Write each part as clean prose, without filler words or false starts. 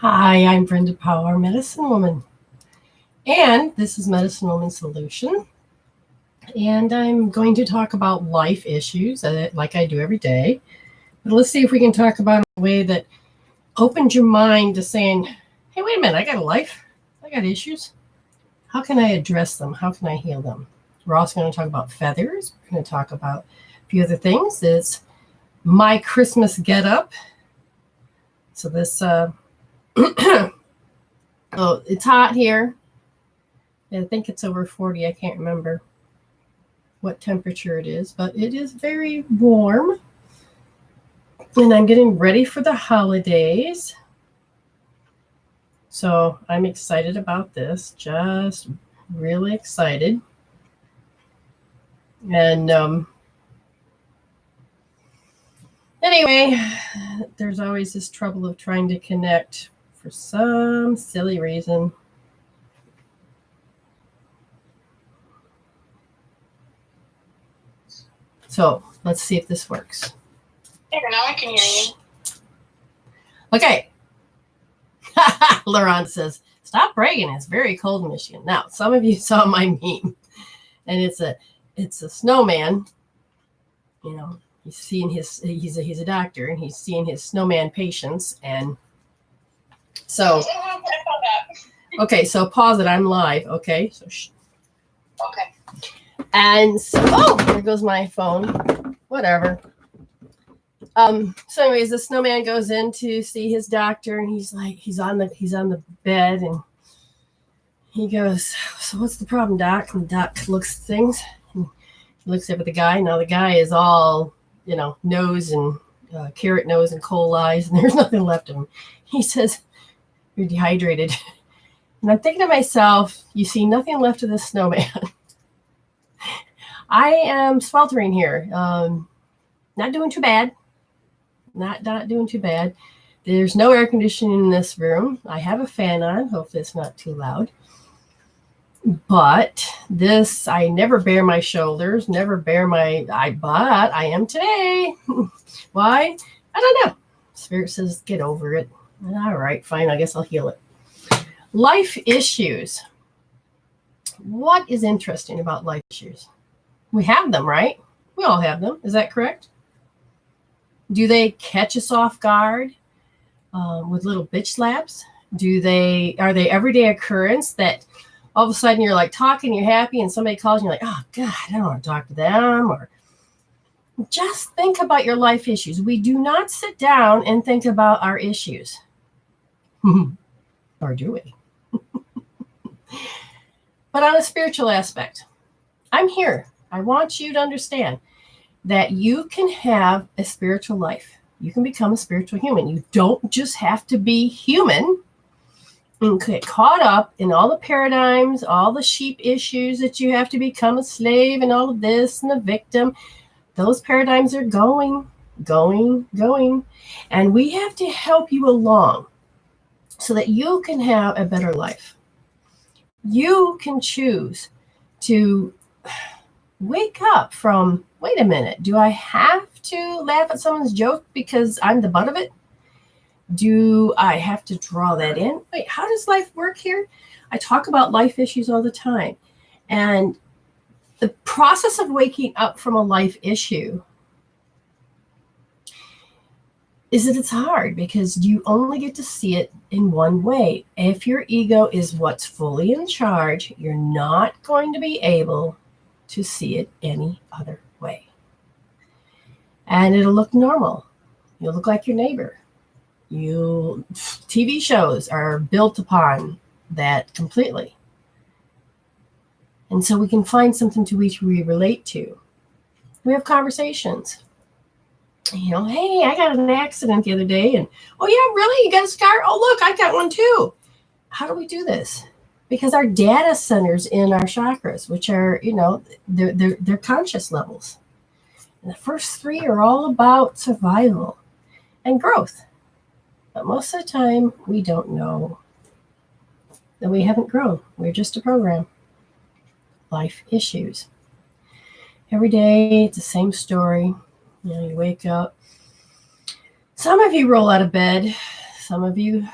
Hi, I'm Brenda Power, Medicine Woman. And this is Medicine Woman Solution. And I'm going to talk about life issues like I do every day. But let's see if we can talk about a way that opens your mind to saying, hey, wait a minute, I got a life. I got issues. How can I address them? How can I heal them? We're also going to talk about feathers. We're going to talk about a few other things. It's my Christmas get-up. So this... Oh, it's hot here. I think it's over 40. I can't remember what temperature it is, but it is very warm. And I'm getting ready for the holidays. So I'm excited about this, just really excited. And anyway, there's always this trouble of trying to connect for some silly reason. So let's see if this works. Yeah, now I can hear you. Okay. Laurent says, stop bragging. It's very cold in Michigan. Now, some of you saw my meme, and it's a snowman. You know, he's seeing he's a doctor, and he's seeing his snowman patients, and so. Okay, so pause it. I'm live. Okay, so. Okay. And so, oh, there goes my phone. Whatever. So anyways, the snowman goes in to see his doctor, and he's on the bed, and he goes, so what's the problem, doc? And the doc looks at things, and he looks up at the guy. Now the guy is all, nose and carrot nose and coal eyes, and there's nothing left of him. He says, you're dehydrated. And I'm thinking to myself, you see nothing left of this snowman. I am sweltering here. Not doing too bad. Not doing too bad. There's no air conditioning in this room. I have a fan on. Hopefully it's not too loud. But this, I never bare my shoulders, but I am today. Why? I don't know. Spirit says, get over it. All right, fine. I guess I'll heal it. Life issues. What is interesting about life issues? We have them, right? We all have them. Is that correct? Do they catch us off guard with little bitch slaps? Are they everyday occurrence that all of a sudden you're like talking, you're happy, and somebody calls and you're like, oh God, I don't want to talk to them? Or just think about your life issues. We do not sit down and think about our issues. Or do we? But on a spiritual aspect, I'm here. I want you to understand that you can have a spiritual life. You can become a spiritual human. You don't just have to be human and get caught up in all the paradigms, all the sheep issues that you have to become a slave and all of this and the victim. Those paradigms are going. And we have to help you along so that you can have a better life. You can choose to wake up from, wait a minute, do I have to laugh at someone's joke because I'm the butt of it? Do I have to draw that in? Wait, how does life work here? I talk about life issues all the time. And the process of waking up from a life issue is that it's hard because you only get to see it in one way. If your ego is what's fully in charge, you're not going to be able to see it any other way. And it'll look normal. You'll look like your neighbor. TV shows are built upon that completely. And so we can find something to which we relate to. We have conversations. Hey, I got an accident the other day. And, oh, yeah, really? You got a scar? Oh, look, I got one too. How do we do this? Because our data centers in our chakras, which are, they're conscious levels. And the first three are all about survival and growth. But most of the time, we don't know that we haven't grown. We're just a program. Life issues. Every day, it's the same story. You wake up. Some of you roll out of bed. Some of you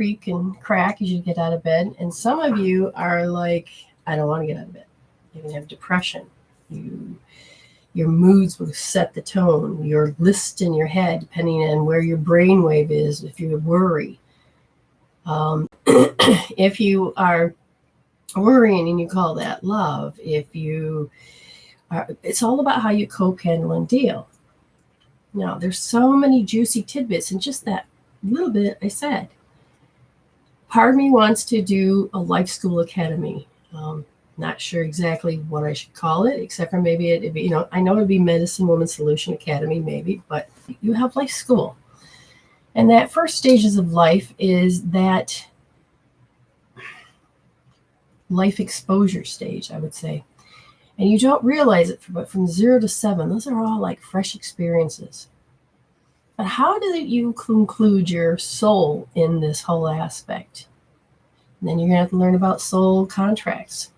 creak and crack as you get out of bed. And some of you are like, I don't want to get out of bed. You're going to have depression. Your moods will set the tone. Your list in your head, depending on where your brainwave is, if you worry. If you are worrying and you call that love, if you are, it's all about how you cope, handle, and deal. Now, there's so many juicy tidbits in just that little bit I said. Part of me wants to do a life school academy. Not sure exactly what I should call it, except for maybe it'd be, I know it'd be Medicine Woman Solution Academy, maybe, but you have life school. And that first stages of life is that life exposure stage, I would say. And you don't realize it, but from 0 to 7, those are all like fresh experiences. But how do you conclude your soul in this whole aspect? And then you're going to have to learn about soul contracts,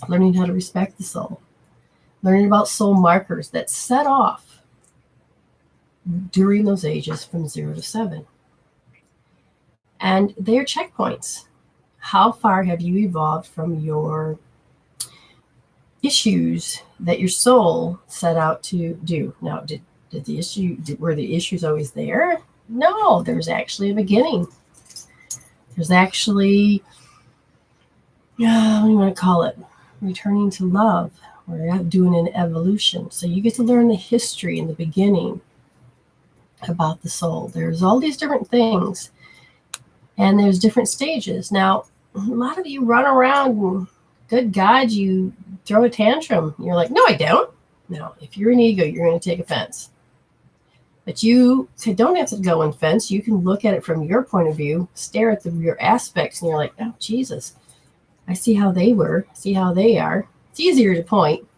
learning how to respect the soul, learning about soul markers that set off during those ages from 0 to 7. And they're checkpoints. How far have you evolved from your issues that your soul set out to do? Now, were the issues always there? No, there's actually a beginning. There's actually, what do you want to call it? Returning to love. We're doing an evolution. So you get to learn the history in the beginning about the soul. There's all these different things, and there's different stages. Now, a lot of you run around and, good God, you throw a tantrum. You're like, no, I don't. No, if you're an ego, you're going to take offense. But you don't have to go on fence. You can look at it from your point of view, stare at your aspects, and you're like, oh, Jesus, I see how they were, see how they are. It's easier to point.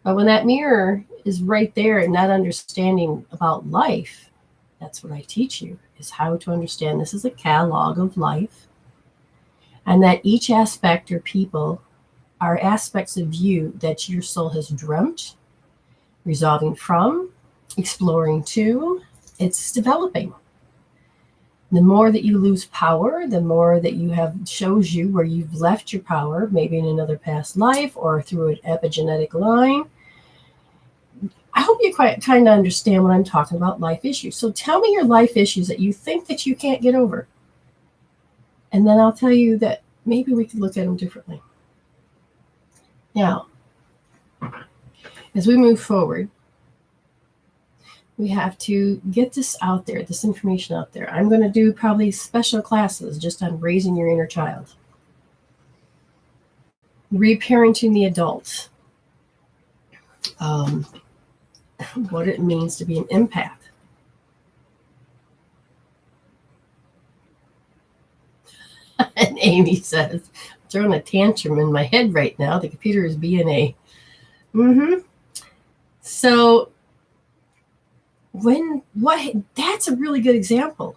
But when that mirror is right there and not understanding about life, that's what I teach you, is how to understand this is a catalog of life. And that each aspect or people are aspects of you that your soul has dreamt, resolving from, exploring to. It's developing. The more that you lose power, the more that you have shows you where you've left your power, maybe in another past life or through an epigenetic line. I hope you quite kind of understand what I'm talking about, life issues. So tell me your life issues that you think that you can't get over. And then I'll tell you that maybe we could look at them differently. Now, as we move forward, we have to get this out there, this information out there. I'm going to do probably special classes just on raising your inner child. Reparenting the adult. What it means to be an empath. And Amy says, I'm throwing a tantrum in my head right now. The computer is being a. So that's a really good example.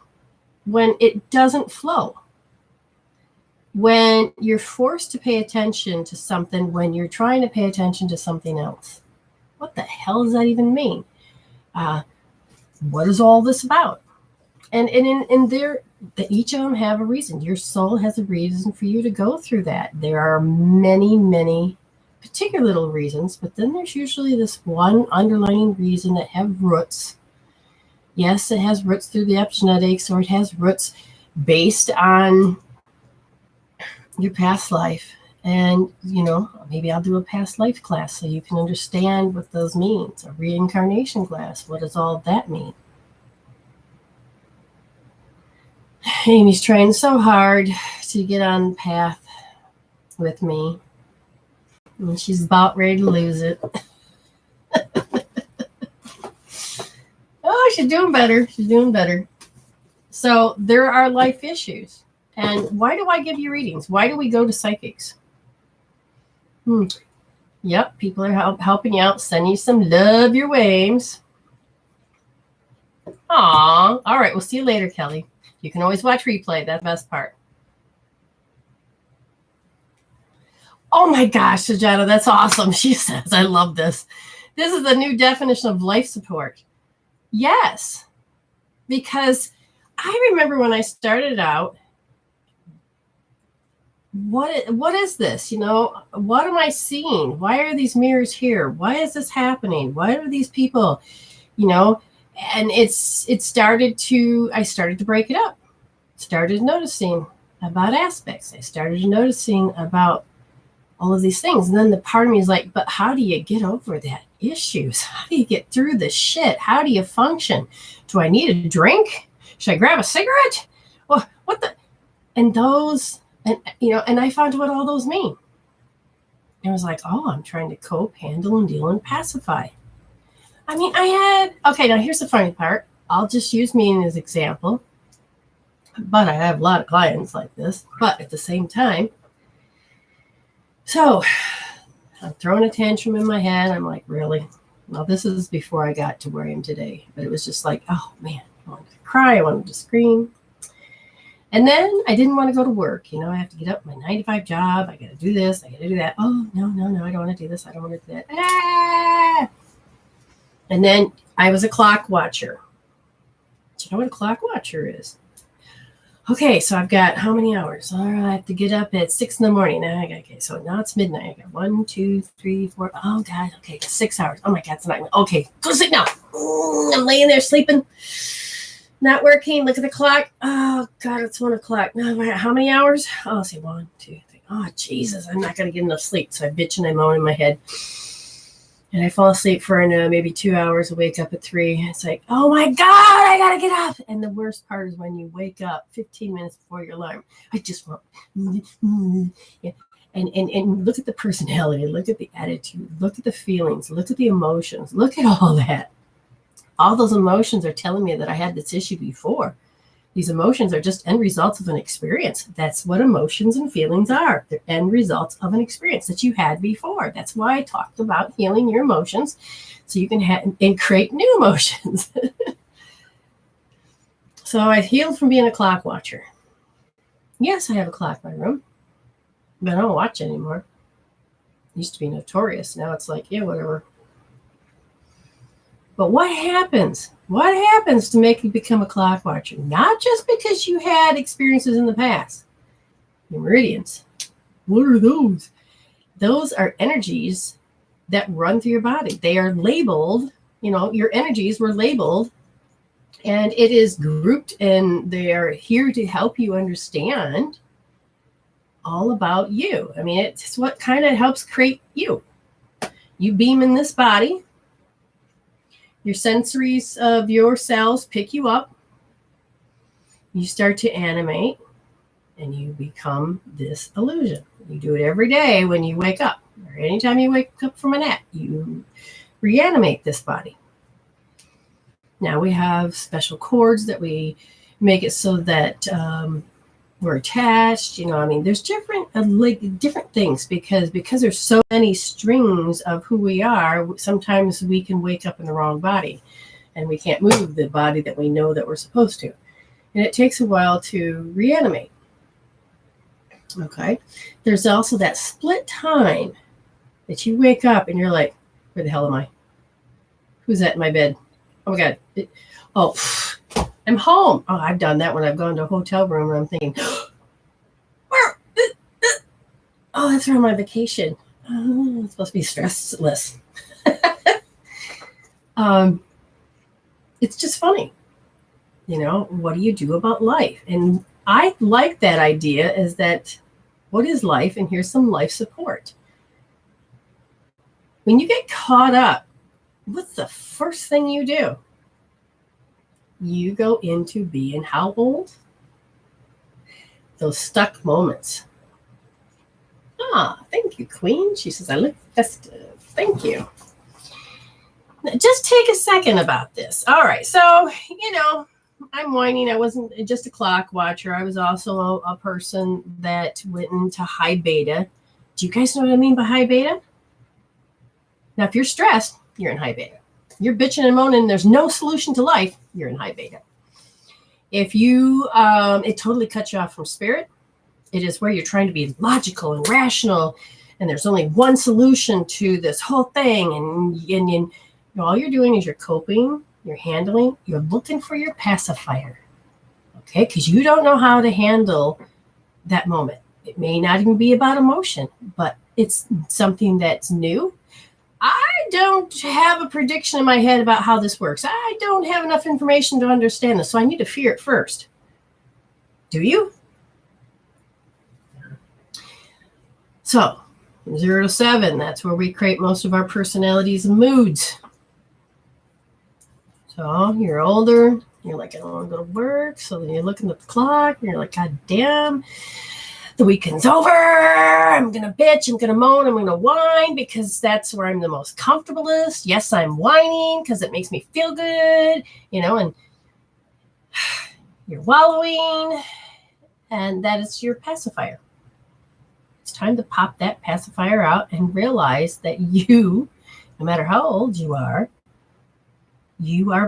When it doesn't flow. When you're forced to pay attention to something when you're trying to pay attention to something else. What the hell does that even mean? What is all this about? And in there, each of them have a reason. Your soul has a reason for you to go through that. There are many, many particular little reasons, but then there's usually this one underlying reason that have roots. Yes, it has roots through the epigenetics, or it has roots based on your past life. And, maybe I'll do a past life class so you can understand what those means. A reincarnation class. What does all that mean? Amy's trying so hard to get on the path with me. And she's about ready to lose it. Oh, she's doing better. She's doing better. So there are life issues. And why do I give you readings? Why do we go to psychics? Yep, people are helping you out, sending you some love your waves. Aw, all right, we'll see you later, Kelly. You can always watch replay. That's the best part. Oh my gosh, Sajana, that's awesome. She says, I love this. This is the new definition of life support. Yes, because I remember when I started out, what is this? What am I seeing? Why are these mirrors here? Why is this happening? Why are these people, and I started to break it up. Started noticing about aspects. I started noticing about all of these things. And then the part of me is like, but how do you get over that issues? How do you get through the shit? How do you function? Do I need a drink? Should I grab a cigarette? Well, what the? And those, and I found what all those mean. And I was like, oh, I'm trying to cope, handle, and deal, and pacify. I mean, okay, now here's the funny part. I'll just use me as an example. But I have a lot of clients like this. But at the same time, so I'm throwing a tantrum in my head. I'm like, really? Well, this is before I got to where I am today. But it was just like, oh, man, I wanted to cry. I wanted to scream. And then I didn't want to go to work. I have to get up my 9-to-5 job. I got to do this. I got to do that. Oh, no, I don't want to do this. I don't want to do that. Ah! And then I was a clock watcher. Do you know what a clock watcher is? Okay, so I've got how many hours? All right, I have to get up at 6 in the morning. Okay, so now it's midnight. I got 1, 2, 3, 4. Oh, God. Okay, 6 hours. Oh, my God, it's not. Okay, go sleep now. I'm laying there sleeping, not working. Look at the clock. Oh, God, it's 1 o'clock. How many hours? Oh, I'll say 1, 2, 3. Oh, Jesus, I'm not going to get enough sleep. So I bitch and I moan in my head. And I fall asleep for maybe 2 hours. I wake up at 3. It's like, oh my God, I got to get up. And the worst part is when you wake up 15 minutes before your alarm. I just want, yeah. And look at the personality, look at the attitude, look at the feelings, look at the emotions, look at all that. All those emotions are telling me that I had this issue before. These emotions are just end results of an experience. That's what emotions and feelings are. They're end results of an experience that you had before. That's why I talked about healing your emotions so you can and create new emotions. So I healed from being a clock watcher. Yes, I have a clock in my room, but I don't watch it anymore. It used to be notorious. Now it's like, yeah, whatever. But what happens? What happens to make you become a clock watcher? Not just because you had experiences in the past. Your meridians. What are those? Those are energies that run through your body. They are labeled, your energies were labeled, and it is grouped, and they are here to help you understand all about you. I mean, it's what kind of helps create you. You beam in this body. Your sensories of your cells pick you up. You start to animate, and you become this illusion. You do it every day when you wake up, or anytime you wake up from a nap, you reanimate this body. Now we have special cords that we make it so that we're attached. There's different things because there's so many strings of who we are. Sometimes we can wake up in the wrong body, and we can't move the body that we know that we're supposed to. And it takes a while to reanimate. Okay. There's also that split time that you wake up and you're like, where the hell am I? Who's that in my bed? Oh my God. I'm home. Oh, I've done that when I've gone to a hotel room and I'm thinking, where? Oh, that's where I'm on vacation. Oh, it's supposed to be stressless. It's just funny. What do you do about life? And I like that idea is that what is life? And here's some life support. When you get caught up, what's the first thing you do? You go into being how old? Those stuck moments. Thank you, Queen. She says, I look festive. Thank you. Now, just take a second about this. All right. So, I'm whining. I wasn't just a clock watcher. I was also a person that went into high beta. Do you guys know what I mean by high beta? Now, if you're stressed, you're in high beta. You're bitching and moaning, there's no solution to life, you're in high beta. If you, it totally cuts you off from spirit. It is where you're trying to be logical and rational, and there's only one solution to this whole thing. And all you're doing is you're coping, you're handling, you're looking for your pacifier. Okay, because you don't know how to handle that moment. It may not even be about emotion, but it's something that's new. I don't have a prediction in my head about how this works. I don't have enough information to understand this, so I need to fear it first. Do you? So, 0 to 7, that's where we create most of our personalities and moods. So, you're older, you're like, I don't want to go to work. So then you're looking at the clock, and you're like, God damn, the weekend's over. I'm going to bitch, I'm going to moan, I'm going to whine because that's where I'm the most comfortablest. Yes, I'm whining because it makes me feel good, and you're wallowing, and that is your pacifier. It's time to pop that pacifier out and realize that you, no matter how old you are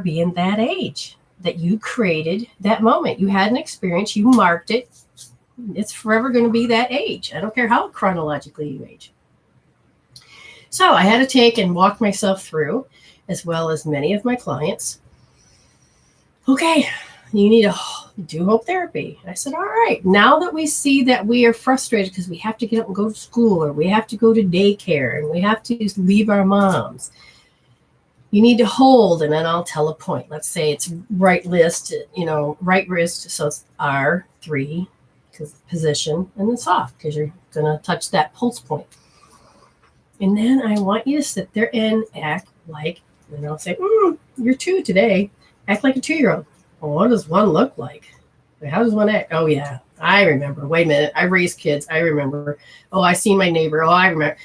being that age, that you created that moment. You had an experience, you marked it. It's forever going to be that age. I don't care how chronologically you age. So I had to take and walk myself through, as well as many of my clients. Okay, you need to do hope therapy. I said, all right, now that we see that we are frustrated because we have to get up and go to school, or we have to go to daycare, and we have to leave our moms, you need to hold, and then I'll tell a point. Let's say it's right wrist, so it's R3, because position, and then soft, because you're going to touch that pulse point. And then I want you to sit there and act like, and I'll say, you're 2 today. Act like a 2-year-old. Well, what does 1 look like? How does 1 act? Oh, yeah, I remember. Wait a minute. I raised kids. I remember. Oh, I seen my neighbor. Oh, I remember.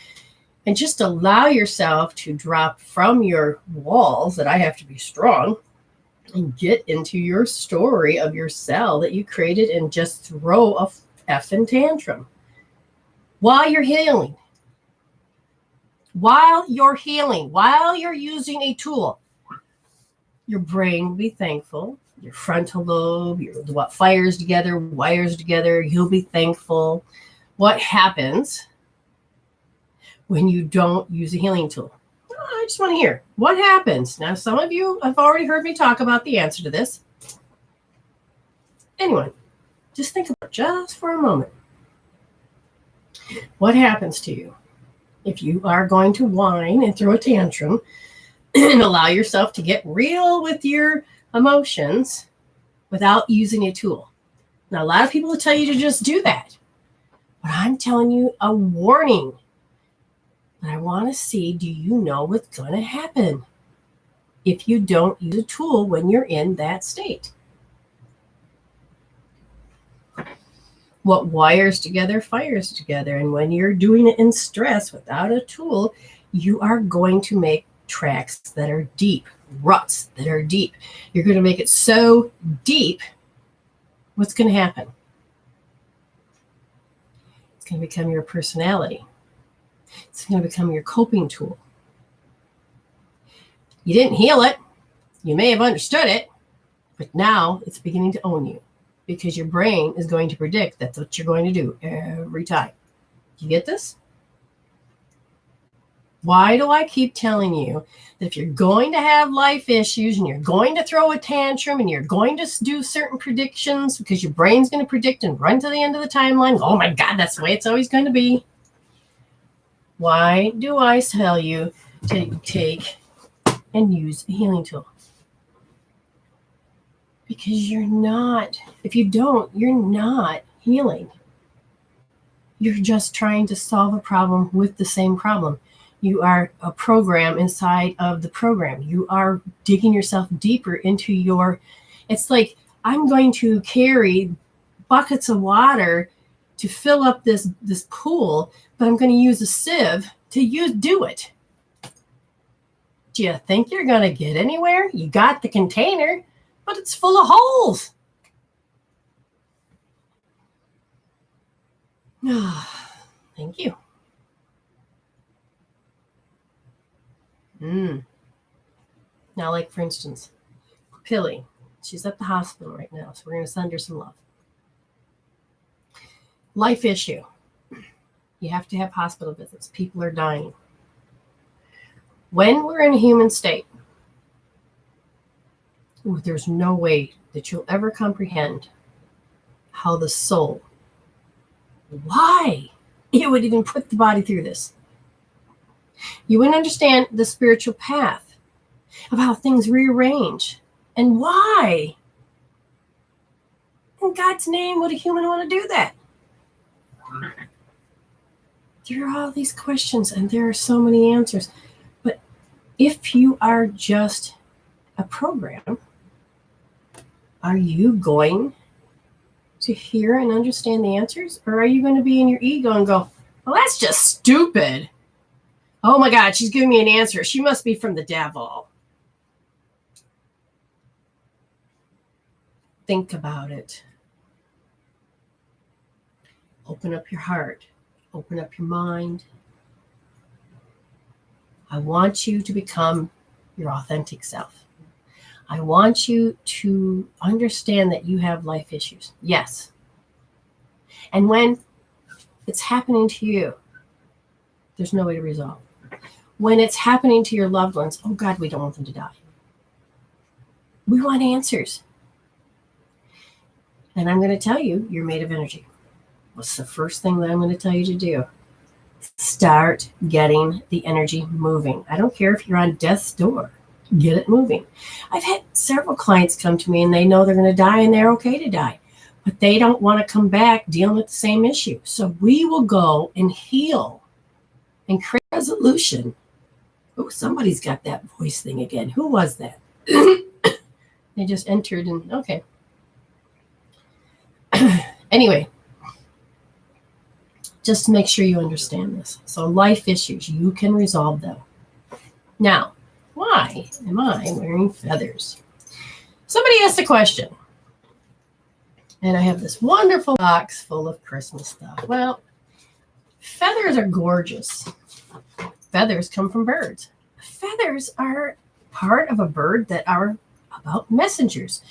And just allow yourself to drop from your walls that I have to be strong and get into your story of your cell that you created and just throw a effing tantrum while you're healing. While you're healing, while you're using a tool, your brain will be thankful. Your frontal lobe, what fires together, wires together, you'll be thankful. What happens when you don't use a healing tool? I just want to hear what happens. Now, some of you have already heard me talk about the answer to this. Anyone, just think about it just for a moment. What happens to you if you are going to whine and throw a tantrum and allow yourself to get real with your emotions without using a tool? Now, a lot of people will tell you to just do that, but I'm telling you a warning. I want to see, do you know what's going to happen if you don't use a tool when you're in that state? What wires together, fires together. And when you're doing it in stress without a tool, you are going to make tracks that are deep, ruts that are deep. You're going to make it so deep, what's going to happen? It's going to become your personality. It's going to become your coping tool. You didn't heal it. You may have understood it, but now it's beginning to own you because your brain is going to predict that's what you're going to do every time. Do you get this? Why do I keep telling you that if you're going to have life issues and you're going to throw a tantrum and you're going to do certain predictions because your brain's going to predict and run to the end of the timeline, oh my God, that's the way it's always going to be. Why do I tell you to take and use a healing tool? Because if you don't, you're not healing. You're just trying to solve a problem with the same problem. You are a program inside of the program. You are digging yourself deeper into it's like, I'm going to carry buckets of water to fill up this pool, but I'm going to use a sieve to do it. Do you think you're going to get anywhere? You got the container, but it's full of holes. Thank you. Now, like for instance, Pilly, she's at the hospital right now, so we're going to send her some love. Life issue. You have to have hospital visits. People are dying. When we're in a human state, there's no way that you'll ever comprehend how the soul, why it would even put the body through this. You wouldn't understand the spiritual path of how things rearrange and why. In God's name, would a human want to do that? There are all these questions and there are so many answers. But if you are just a program, are you going to hear and understand the answers? Or are you going to be in your ego and go, well, that's just stupid. Oh my God, she's giving me an answer. She must be from the devil. Think about it. Open up your heart. Open up your mind. I want you to become your authentic self. I want you to understand that you have life issues. Yes. And when it's happening to you, there's no way to resolve. When it's happening to your loved ones, oh God, we don't want them to die. We want answers. And I'm going to tell you, you're made of energy. What's the first thing that I'm going to tell you to do? Start getting the energy moving. I don't care if you're on death's door. Get it moving. I've had several clients come to me and they know they're going to die and they're okay to die. But they don't want to come back dealing with the same issue. So we will go and heal and create resolution. Oh, somebody's got that voice thing again. Who was that? They just entered and okay. Anyway, just to make sure you understand this. So life issues, you can resolve them. Now, why am I wearing feathers? Somebody asked a question. And I have this wonderful box full of Christmas stuff. Well, feathers are gorgeous. Feathers come from birds. Feathers are part of a bird that are about messengers.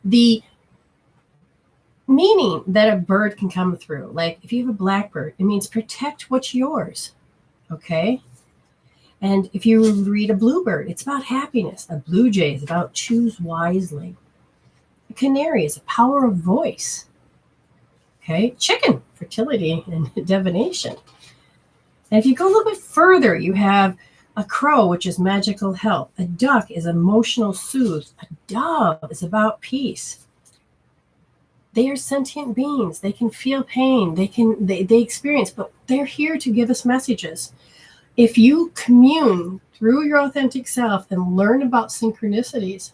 The meaning that a bird can come through, like if you have a blackbird, it means protect what's yours. Okay? And if you read a bluebird, it's about happiness. A blue jay is about choose wisely. A canary is a power of voice. Okay? Chicken, fertility and divination. And if you go a little bit further, you have a crow, which is magical health. A duck is emotional soothe. A dove is about peace. They are sentient beings. They can feel pain. They experience, but they're here to give us messages. If you commune through your authentic self and learn about synchronicities,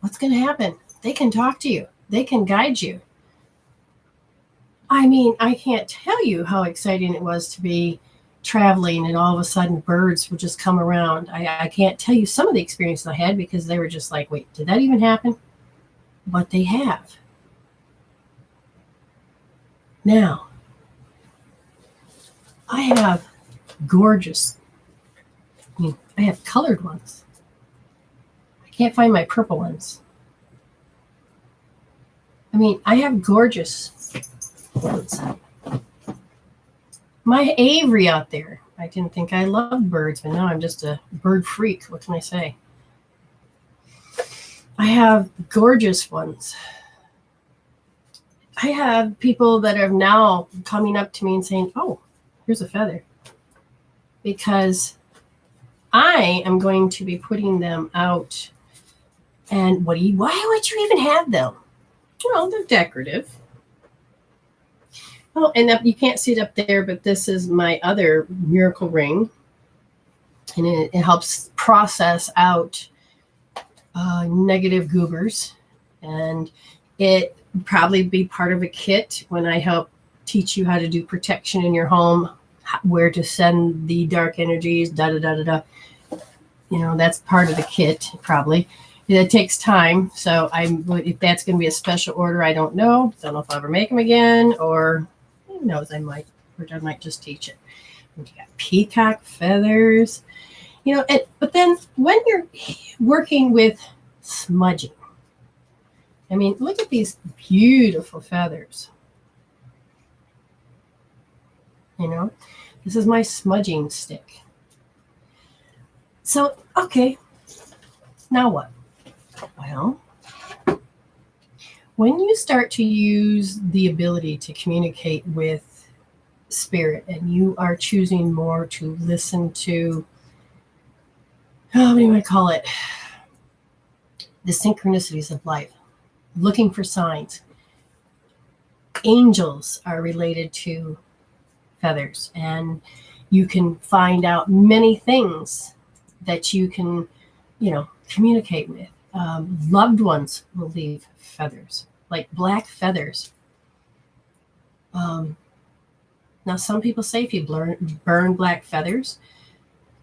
what's going to happen? They can talk to you. They can guide you. I mean, I can't tell you how exciting it was to be traveling and all of a sudden birds would just come around. I can't tell you some of the experiences I had because they were just like, wait, did that even happen? But they have. Now, I have gorgeous, I have colored ones. I can't find my purple ones. I mean, I have gorgeous ones. My aviary out there. I didn't think I loved birds, but now I'm just a bird freak. What can I say? I have gorgeous ones. I have people that are now coming up to me and saying, oh, here's a feather. Because I am going to be putting them out. And why would you even have them? Well, they're decorative. Oh, and you can't see it up there, but this is my other miracle ring. And it helps process out negative goobers. And it would probably be part of a kit when I help teach you how to do protection in your home, where to send the dark energies, da-da-da-da-da. You know, that's part of the kit, probably. It takes time. So if that's going to be a special order, I don't know. Don't know if I'll ever make them again, or who knows, I might just teach it. And you got peacock feathers, you know, but then when you're working with smudging, I mean, look at these beautiful feathers. You know, this is my smudging stick. So, okay, now what? Well, When you start to use the ability to communicate with spirit and you are choosing more to listen to, what do you want to call it? The synchronicities of life, looking for signs. Angels are related to feathers, and you can find out many things that you can, communicate with. Loved ones will leave feathers, like black feathers. Now, some people say if you burn black feathers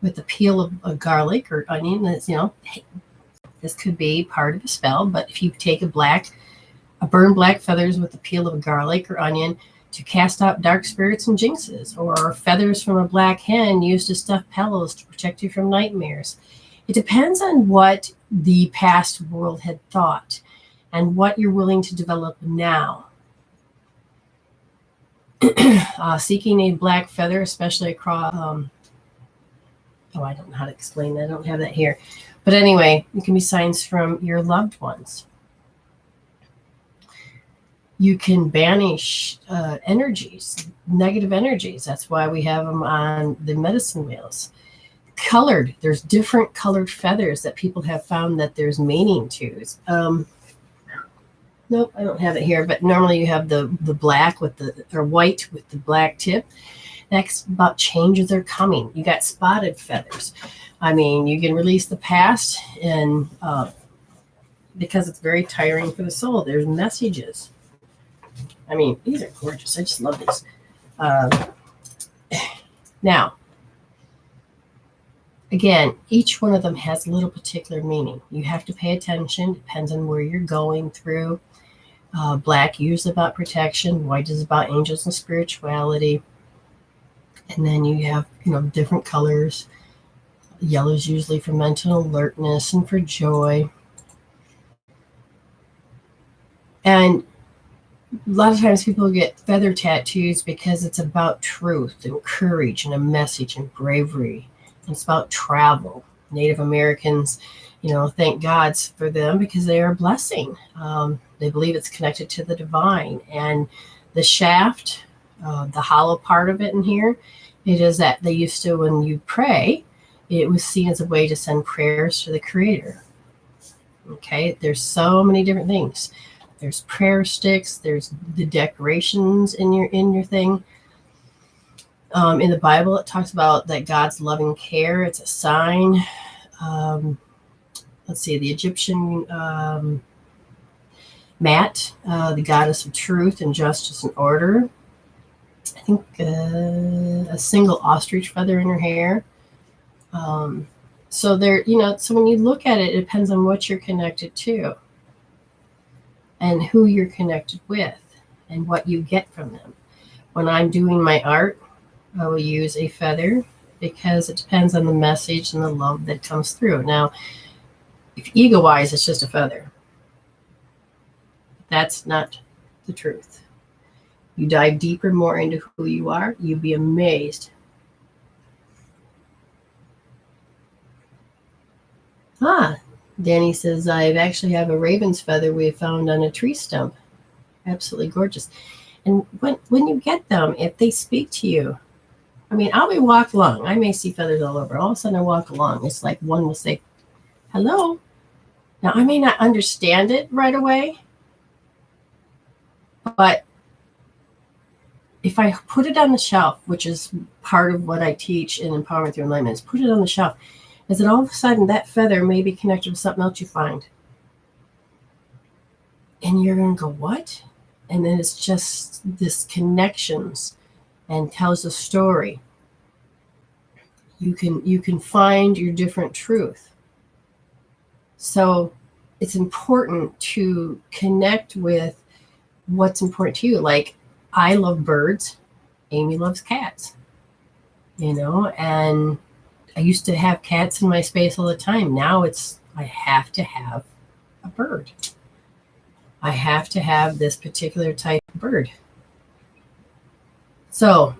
with the peel of a garlic or onion, that's, this could be part of a spell. But if you take burn black feathers with the peel of a garlic or onion to cast out dark spirits and jinxes, or feathers from a black hen used to stuff pillows to protect you from nightmares. It depends on what the past world had thought and what you're willing to develop now. Seeking a black feather, especially across, I don't know how to explain that. I don't have that here. But anyway, it can be signs from your loved ones. You can banish energies, negative energies. That's why we have them on the medicine wheels. Colored, there's different colored feathers that people have found that there's meaning to. Nope, I don't have it here, but normally you have the black or white with the black tip. That's about changes are coming. You got spotted feathers. I mean, you can release the past, and because it's very tiring for the soul, there's messages. I mean, these are gorgeous. I just love these. Now, again, each one of them has a little particular meaning. You have to pay attention. Depends on where you're going through. Black usually about protection. White is about angels and spirituality. And then you have, different colors. Yellow is usually for mental alertness and for joy. And a lot of times people get feather tattoos because it's about truth and courage and a message and bravery. And it's about travel. Native Americans, thank God for them because they are a blessing. They believe it's connected to the divine. And the shaft, the hollow part of it in here, it is that they used to, when you pray, it was seen as a way to send prayers to the Creator. Okay, there's so many different things. There's prayer sticks. There's the decorations in your thing. In the Bible, it talks about that God's loving care. It's a sign. Let's see, the Egyptian Mat, the goddess of truth and justice and order. I think a single ostrich feather in her hair. So there, so when you look at it, it depends on what you're connected to and who you're connected with and what you get from them. When I'm doing my art, I will use a feather because it depends on the message and the love that comes through. Now, if ego-wise, it's just a feather. That's not the truth. You dive deeper, more into who you are, you'd be amazed. Danny says, I actually have a raven's feather we found on a tree stump. Absolutely gorgeous. And when you get them, if they speak to you, I mean, I'll be walk along. I may see feathers all over. All of a sudden I walk along. It's like one will say, hello. Now, I may not understand it right away, but if I put it on the shelf, which is part of what I teach in Empowerment Through Enlightenment, is put it on the shelf, is that all of a sudden that feather may be connected with something else you find. And you're going to go, what? And then it's just this connections and tells a story. You can find your different truth. So it's important to connect with what's important to you. Like, I love birds. Amy loves cats. And I used to have cats in my space all the time. Now I have to have a bird. I have to have this particular type of bird. So,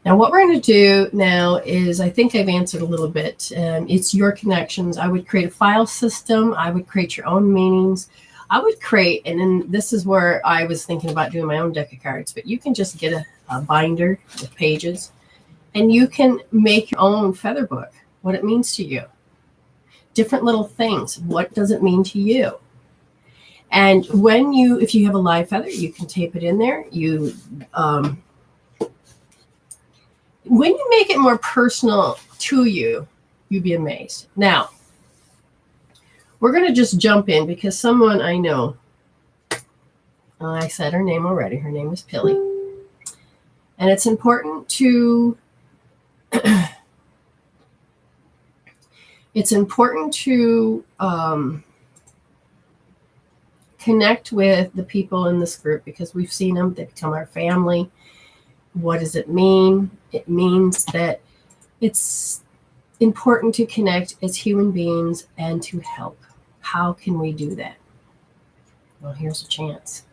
Now, what we're going to do now is, I think I've answered a little bit. It's your connections. I would create a file system. I would create your own meanings. I would create, and then this is where I was thinking about doing my own deck of cards, but you can just get a binder with pages, and you can make your own feather book, what it means to you. Different little things. What does it mean to you? And if you have a live feather, you can tape it in there. When you make it more personal to you, you'd be amazed. Now, we're going to just jump in because someone I know, I said her name already. Her name is Pilly. And it's important to connect with the people in this group because we've seen them. They become our family. What does it mean? It means that it's important to connect as human beings and to help. How can we do that? Well, here's a chance.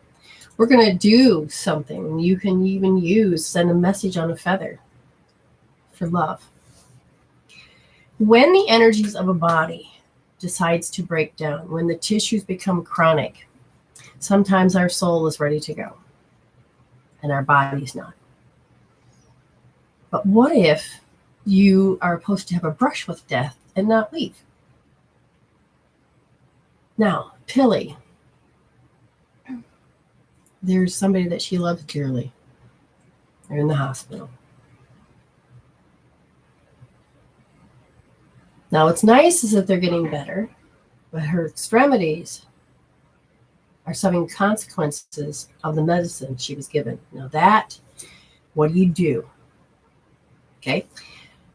We're going to do something you can even send a message on a feather for love. When the energies of a body decides to break down, when the tissues become chronic, sometimes our soul is ready to go and our body's not. But what if you are supposed to have a brush with death and not leave? Now, Pilly, there's somebody that she loves dearly. They're in the hospital. Now, what's nice is that they're getting better, but her extremities are suffering consequences of the medicine she was given. Now what do you do? Okay.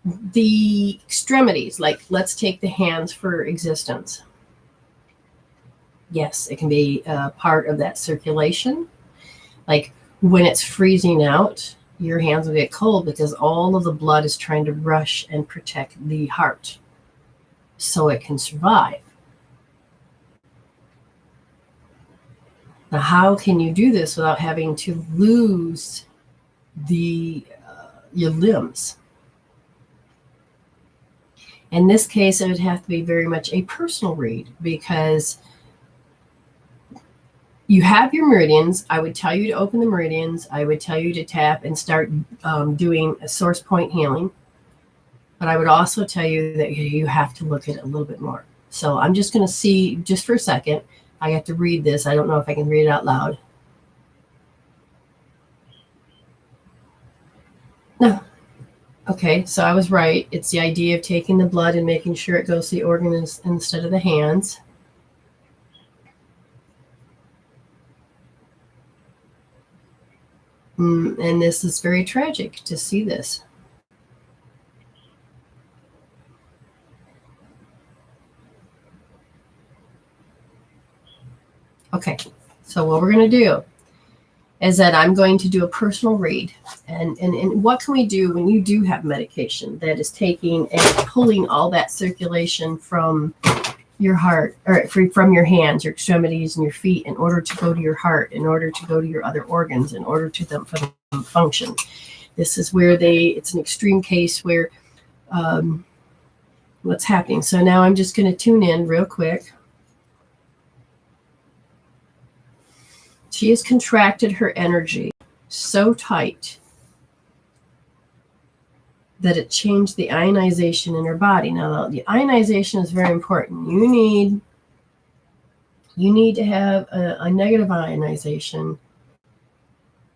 The extremities, like let's take the hands for existence. Yes, it can be part of that circulation. Like when it's freezing out, your hands will get cold because all of the blood is trying to rush and protect the heart so it can survive. Now, how can you do this without having to lose your limbs? In this case, it would have to be very much a personal read because you have your meridians. I would tell you to open the meridians. I would tell you to tap and start doing a source point healing. But I would also tell you that you have to look at it a little bit more. So I'm just going to see just for a second. I have to read this. I don't know if I can read it out loud. No. Okay, so I was right. It's the idea of taking the blood and making sure it goes to the organs instead of the hands. And this is very tragic to see this. Okay, so what we're going to do is that I'm going to do a personal read. And what can we do when you do have medication that is taking and pulling all that circulation from your heart, or from your hands, your extremities, and your feet in order to go to your heart, in order to go to your other organs, in order for them to function. This is where it's an extreme case where what's happening. So now I'm just going to tune in real quick. She has contracted her energy so tight that it changed the ionization in her body. Now, the ionization is very important. You need to have a negative ionization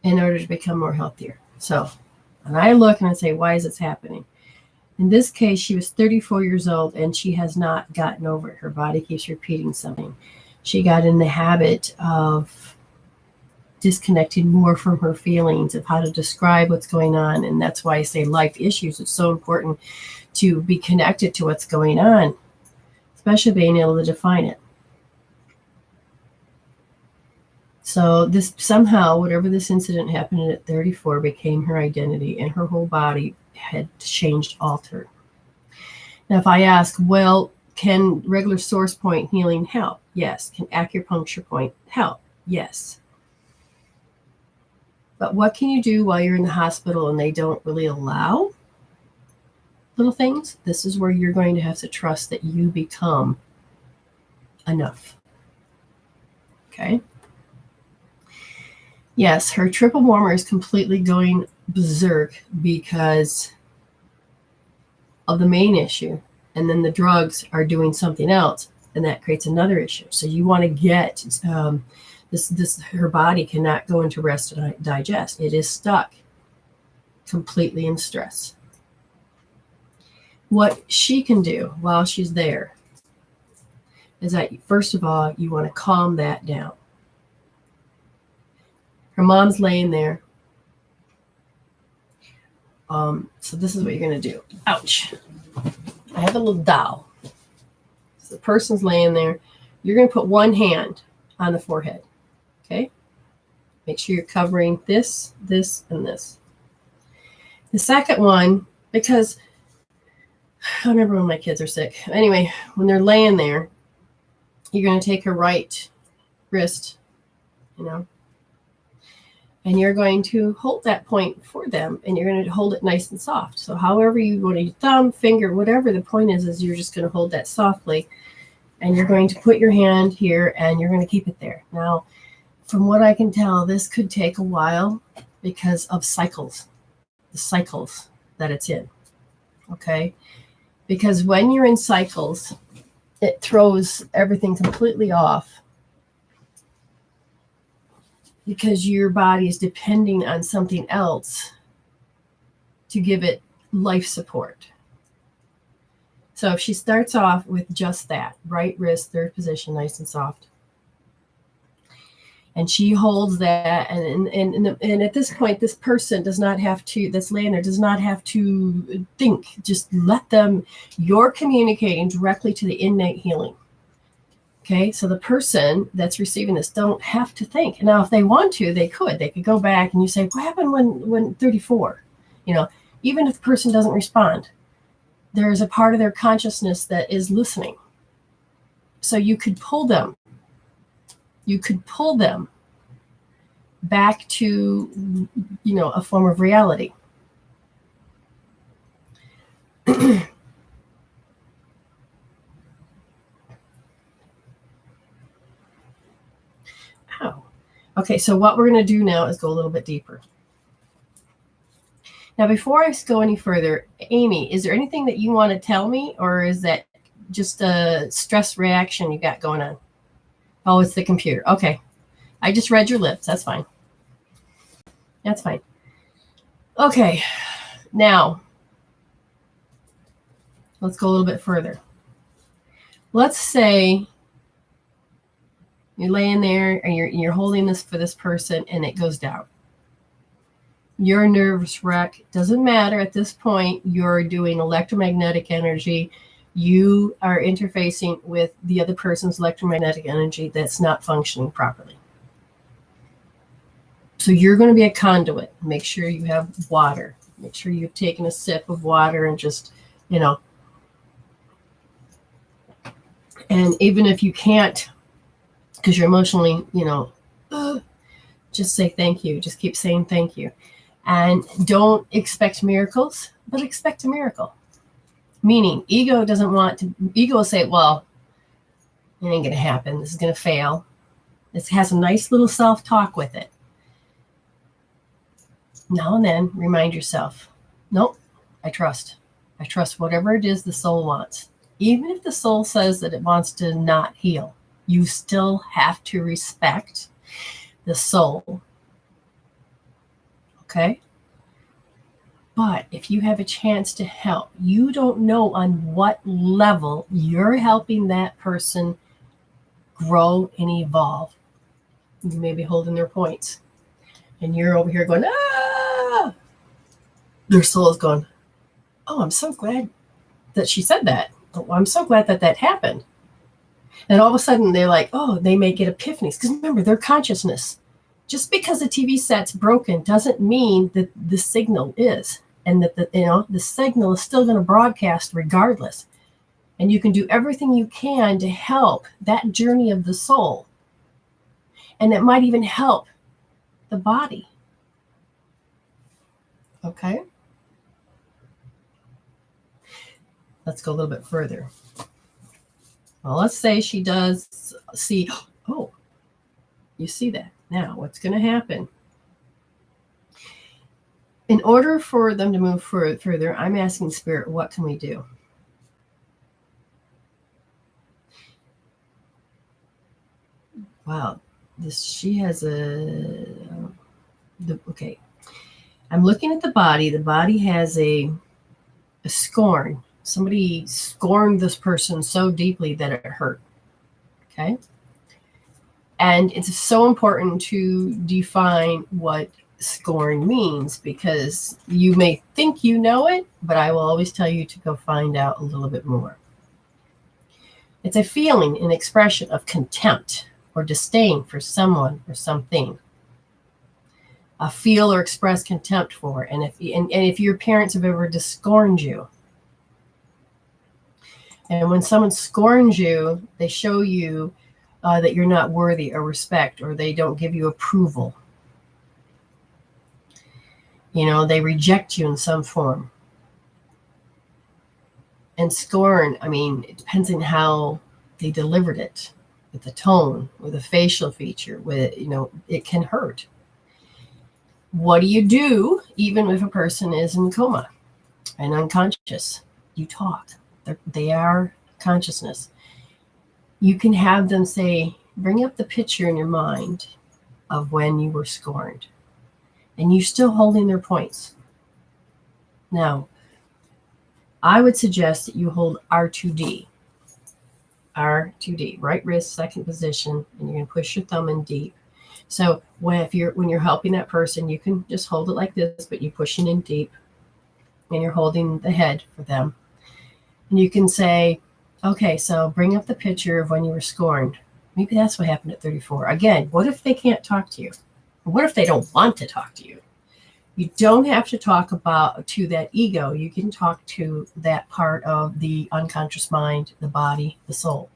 in order to become more healthier. So, and I look and I say, why is this happening? In this case, she was 34 years old and she has not gotten over it. Her body keeps repeating something. She got in the habit of disconnecting more from her feelings of how to describe what's going on. And that's why I say life issues. It's so important to be connected to what's going on, especially being able to define it. So this somehow, whatever this incident happened at 34 became her identity, and her whole body had changed, altered. Now, if I ask, well, can regular source point healing help? Yes. Can acupuncture point help? Yes. But what can you do while you're in the hospital and they don't really allow little things? This is where you're going to have to trust that you become enough. Okay? Yes, her triple warmer is completely going berserk because of the main issue. And then the drugs are doing something else, and that creates another issue. So you want to get this. Her body cannot go into rest and digest. It is stuck completely in stress. What she can do while she's there is that, first of all, you want to calm that down. Her mom's laying there. So this is what you're going to do. Ouch. I have a little doll. So the person's laying there. You're going to put one hand on the forehead. Okay? Make sure you're covering this, and this. The second one, because I remember when my kids are sick. Anyway, when they're laying there, you're going to take her right wrist, and you're going to hold that point for them, and you're going to hold it nice and soft. So however you want to, thumb, finger, whatever the point is you're just going to hold that softly, and you're going to put your hand here, and you're going to keep it there. Now, from what I can tell, this could take a while because of cycles, the cycles that it's in, okay? Because when you're in cycles, it throws everything completely off because your body is depending on something else to give it life support. So if she starts off with just that, right wrist, third position, nice and soft, and she holds that, and at this point, this person does not have to, that's laying there, does not have to think. Just let them, you're communicating directly to the innate healing. Okay, so the person that's receiving this don't have to think. Now, if they want to, they could go back and you say, what happened when 34? Even if the person doesn't respond, there is a part of their consciousness that is listening. So you could pull them back to, a form of reality. Ow. Okay, so what we're going to do now is go a little bit deeper. Now, before I go any further, Amy, is there anything that you want to tell me, or is that just a stress reaction you got going on? Oh, it's the computer. Okay. I just read your lips. That's fine. That's fine. Okay. Now, let's go a little bit further. Let's say you're laying there and you're holding this for this person and it goes down. You're a nervous wreck. Doesn't matter at this point. You're doing electromagnetic energy. You are interfacing with the other person's electromagnetic energy that's not functioning properly. So you're going to be a conduit. Make sure you have water. Make sure you've taken a sip of water and just, and even if you can't, because you're emotionally, just say thank you. Just keep saying thank you. And don't expect miracles, but expect a miracle. Meaning, ego will say, well, it ain't going to happen. This is going to fail. This has a nice little self-talk with it. Now and then, remind yourself, nope, I trust. I trust whatever it is the soul wants. Even if the soul says that it wants to not heal, you still have to respect the soul. Okay? But if you have a chance to help, you don't know on what level you're helping that person grow and evolve. You may be holding their points. And you're over here going, ah! Their soul is going, oh, I'm so glad that she said that. Oh, I'm so glad that happened. And all of a sudden they're like, oh, they may get epiphanies. Because remember, their consciousness. Just because the TV set's broken doesn't mean that the signal is. And that the signal is still going to broadcast regardless. And you can do everything you can to help that journey of the soul. And it might even help the body. Okay. Let's go a little bit further. Well, let's say she does see, oh, you see that. Now, what's going to happen? In order for them to move further, I'm asking Spirit, what can we do? Wow, she has okay. I'm looking at the body. The body has a scorn. Somebody scorned this person so deeply that it hurt. Okay. And it's so important to define what scorn means, because you may think you know it, but I will always tell you to go find out a little bit more. It's a feeling, an expression of contempt or disdain for someone or something. Feel or express contempt for. And if your parents have ever scorned you, and when someone scorns you, they show you that you're not worthy or respect, or they don't give you approval. You know, they reject you in some form. And scorn, I mean, it depends on how they delivered it, with the tone, with a facial feature, with, you know, it can hurt. What do you do even if a person is in coma and unconscious? You talk. They are consciousness. You can have them say, bring up the picture in your mind of when you were scorned. And you're still holding their points. Now, I would suggest that you hold R2D. R2D, right wrist, second position, and you're going to push your thumb in deep. So when you're helping that person, you can just hold it like this, but you're pushing in deep, and you're holding the head for them. And you can say, okay, so bring up the picture of when you were scorned. Maybe that's what happened at 34. Again, what if they can't talk to you? What if they don't want to talk to you? You don't have to talk to that ego. You can talk to that part of the unconscious mind, the body, the soul.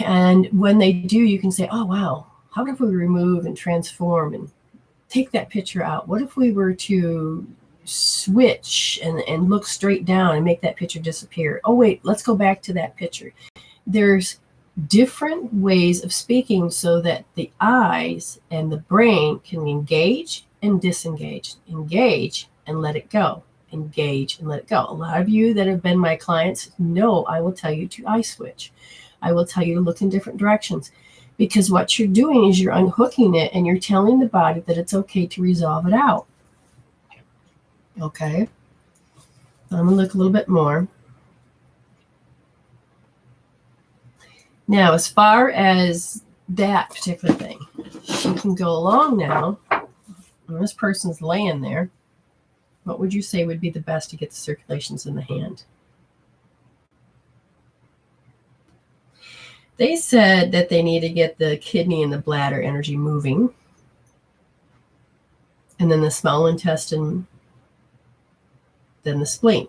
And when they do, you can say, oh, wow, how if we remove and transform and take that picture out? What if we were to switch and look straight down and make that picture disappear? Oh, wait, let's go back to that picture. There's different ways of speaking so that the eyes and the brain can engage and disengage, engage and let it go, engage and let it go. A lot of you that have been my clients know I will tell you to eye switch. I will tell you to look in different directions, because what you're doing is you're unhooking it and you're telling the body that it's okay to resolve it out. Okay. I'm going to look a little bit more. Now, as far as that particular thing, you can go along now. And this person's laying there. What would you say would be the best to get the circulations in the hand? They said that they need to get the kidney and the bladder energy moving. And then the small intestine, then the spleen.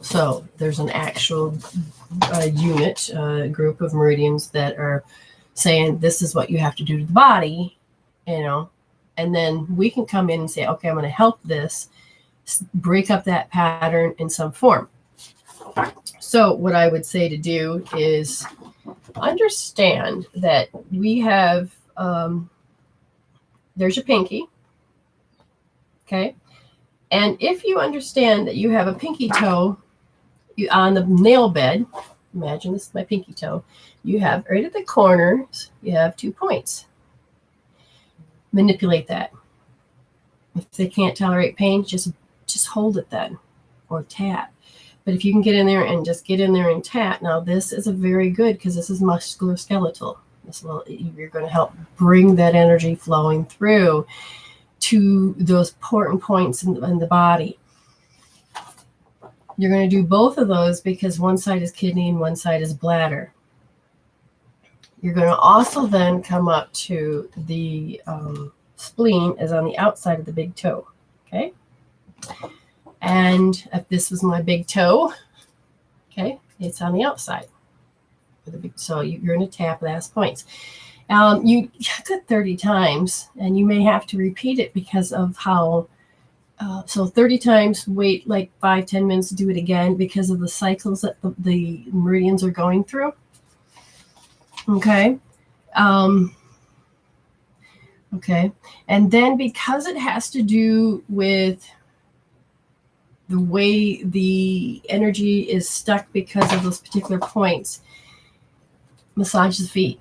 So there's an actual unit, group of meridians that are saying this is what you have to do to the body, you know, and then we can come in and say, okay, I'm going to help this break up that pattern in some form. So what I would say to do is understand that we have, there's your pinky, okay? And if you understand that you have a pinky toe on the nail bed, imagine this is my pinky toe, you have right at the corners, you have 2 points. Manipulate that. If they can't tolerate pain, just hold it then, or tap. But if you can get in there and just get in there and tap, now this is a very good, because this is musculoskeletal. You're going to help bring that energy flowing through to those important points in the body. You're going to do both of those because one side is kidney and one side is bladder. You're going to also then come up to the spleen is on the outside of the big toe. Okay. And if this was my big toe, okay, it's on the outside. So you're going to tap last points. You could 30 times, and you may have to repeat it because of how. So 30 times, wait like 5-10 minutes to do it again because of the cycles that the meridians are going through. Okay. Okay. And then because it has to do with the way the energy is stuck because of those particular points, massage the feet.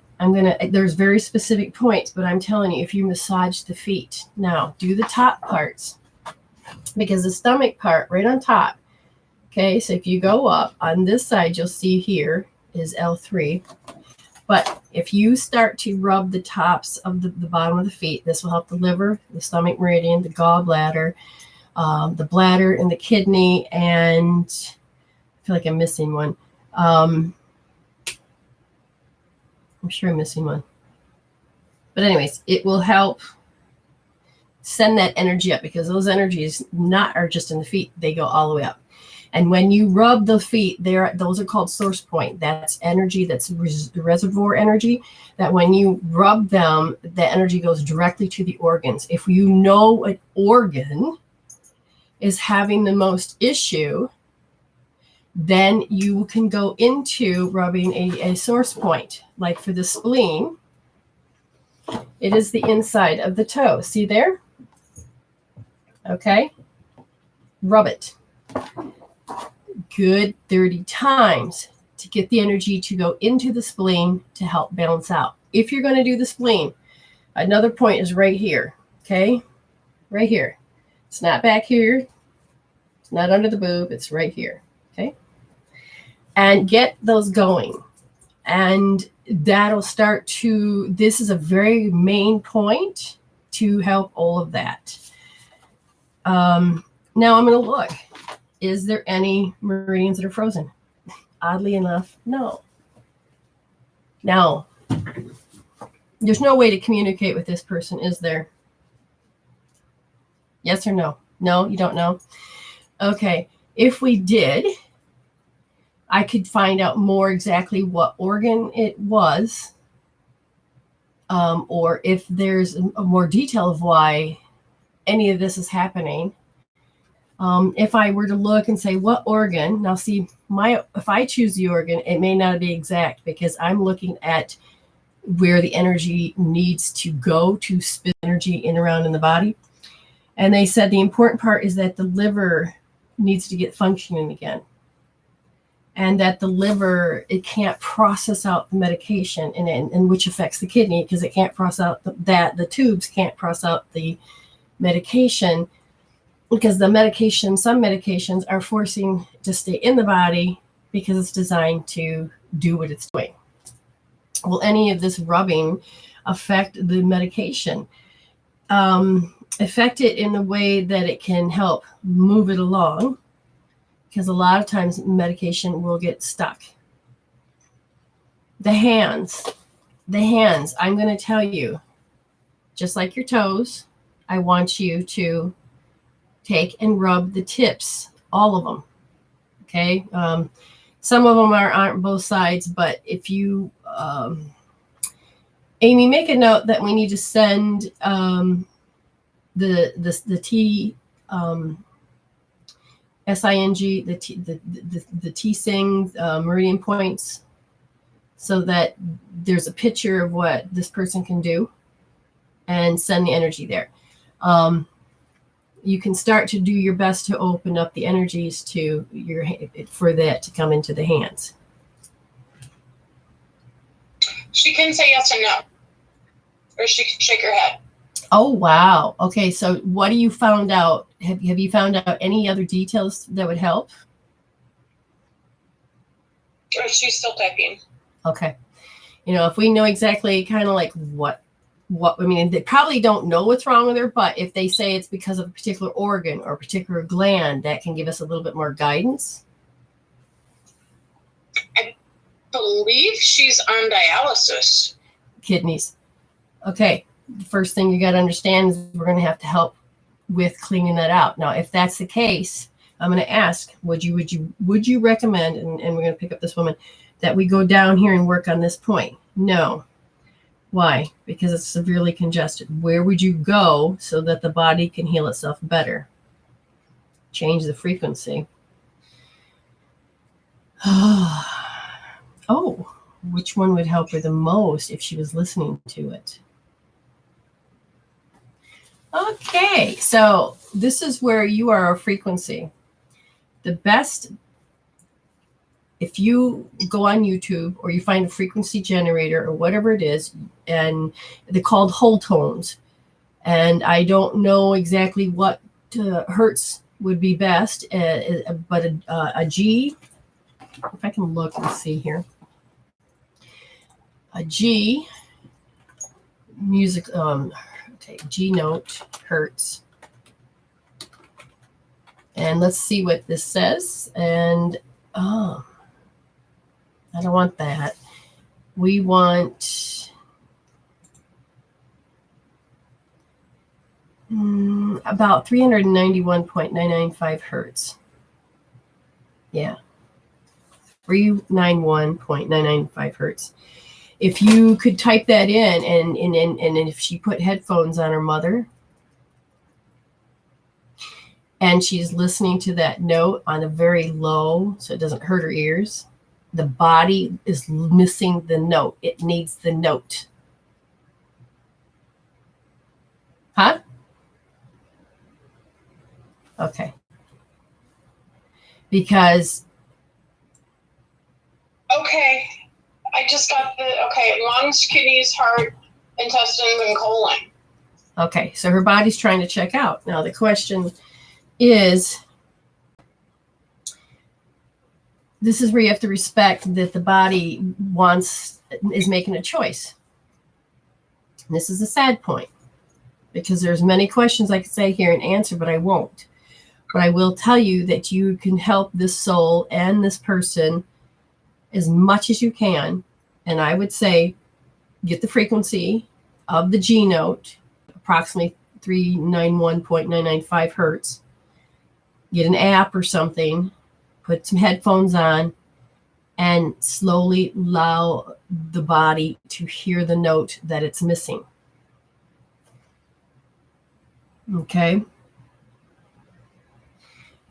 There's very specific points, but I'm telling you, if you massage the feet, now do the top parts. Because the stomach part right on top, okay, so if you go up on this side, you'll see here is L3. But if you start to rub the tops of the bottom of the feet, this will help the liver, the stomach meridian, the gallbladder, the bladder, and the kidney. And I feel like I'm missing one. I'm sure I'm missing one. But anyways, it will help send that energy up because those energies are just in the feet. They go all the way up. And when you rub the feet, those are called source point. That's energy, that's reservoir energy, that when you rub them, the energy goes directly to the organs. If you know what organ is having the most issue, then you can go into rubbing a source point. Like for the spleen, it is the inside of the toe. See there? Okay, rub it. Good 30 times to get the energy to go into the spleen to help balance out. If you're going to do the spleen, another point is right here. Okay, right here. It's not back here. It's not under the boob. It's right here. Okay, and get those going. And that'll start to, this is a very main point to help all of that. Now I'm going to look. Is there any meridians that are frozen? Oddly enough, no. Now, there's no way to communicate with this person, is there? Yes or no? No, you don't know? Okay. If we did, I could find out more exactly what organ it was, or if there's a more detail of why any of this is happening. If I were to look and say what organ, now see, if I choose the organ, it may not be exact because I'm looking at where the energy needs to go to spin energy in around in the body. And they said the important part is that the liver needs to get functioning again. And that the liver, it can't process out the medication, and which affects the kidney because it can't process out the tubes can't process out the medication because some medications are forcing to stay in the body because it's designed to do what it's doing. Will any of this rubbing affect the medication? Affect it in a way that it can help move it along, because a lot of times medication will get stuck. The hands, I'm going to tell you, just like your toes, I want you to take and rub the tips, all of them. Okay. Some of them aren't both sides, but if you, Amy, make a note that we need to send the T SING, the T-Sing meridian points, so that there's a picture of what this person can do and send the energy there. You can start to do your best to open up the energies to for that to come into the hands. She can say yes or no, or she can shake her head. Oh, wow. Okay, so what do you found out? Have you found out any other details that would help? Or she's still typing. Okay. If we know exactly kind of like what I mean, they probably don't know what's wrong with her, but if they say it's because of a particular organ or a particular gland, that can give us a little bit more guidance. I believe she's on dialysis. Kidneys. Okay. The first thing you got to understand is we're going to have to help with cleaning that out. Now, if that's the case, I'm going to ask, would you recommend, and we're going to pick up this woman, that we go down here and work on this point? No. Why? Because it's severely congested. Where would you go so that the body can heal itself better? Change the frequency. Oh, which one would help her the most if she was listening to it? Okay, so this is where you are a frequency. The best, if you go on YouTube or you find a frequency generator or whatever it is, and they're called whole tones, and I don't know exactly what hertz would be best, but a G, if I can look and see here, a G music, okay, G note hertz. And let's see what this says. And I don't want that. We want about 391.995 hertz. Yeah. 391.995 hertz. If you could type that in, and if she put headphones on her mother, and she's listening to that note on a very low, so it doesn't hurt her ears, the body is missing the note. It needs the note. Huh? Okay. Because. Okay. I just got lungs, kidneys, heart, intestines, and colon. Okay, so her body's trying to check out. Now the question is, this is where you have to respect that the body is making a choice. And this is a sad point, because there's many questions I could say here and answer, but I won't. But I will tell you that you can help this soul and this person as much as you can. And I would say, get the frequency of the G note, approximately 391.995 hertz. Get an app or something, put some headphones on, and slowly allow the body to hear the note that it's missing. Okay.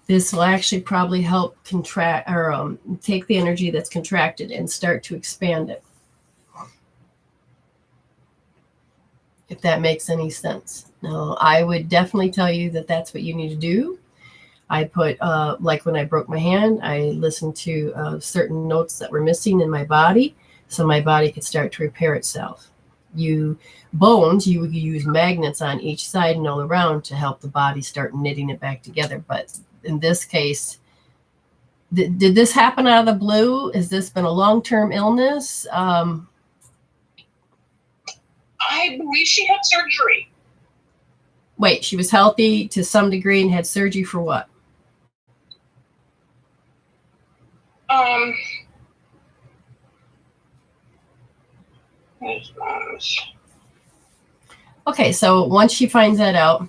This will actually probably help contract or take the energy that's contracted and start to expand it. If that makes any sense. Now, I would definitely tell you that that's what you need to do. I put, like when I broke my hand, I listened to certain notes that were missing in my body so my body could start to repair itself. Bones, you would use magnets on each side and all around to help the body start knitting it back together. But in this case, did this happen out of the blue? Has this been a long-term illness? I believe she had surgery. Wait, she was healthy to some degree and had surgery for what? Okay, so once she finds that out,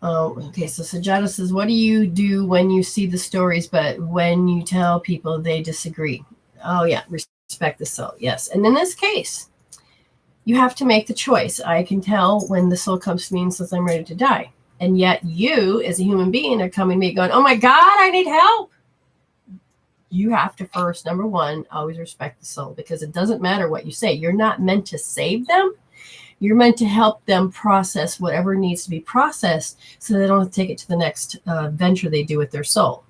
okay, so Sajada says, what do you do when you see the stories, but when you tell people they disagree? Oh, yeah, respect the soul, yes. And in this case, you have to make the choice. I can tell when the soul comes to me and says, I'm ready to die. And yet you, as a human being, are coming to me going, oh, my God, I need help. You have to first, number one, always respect the soul, because it doesn't matter what you say. You're not meant to save them. You're meant to help them process whatever needs to be processed so they don't have to take it to the next venture they do with their soul.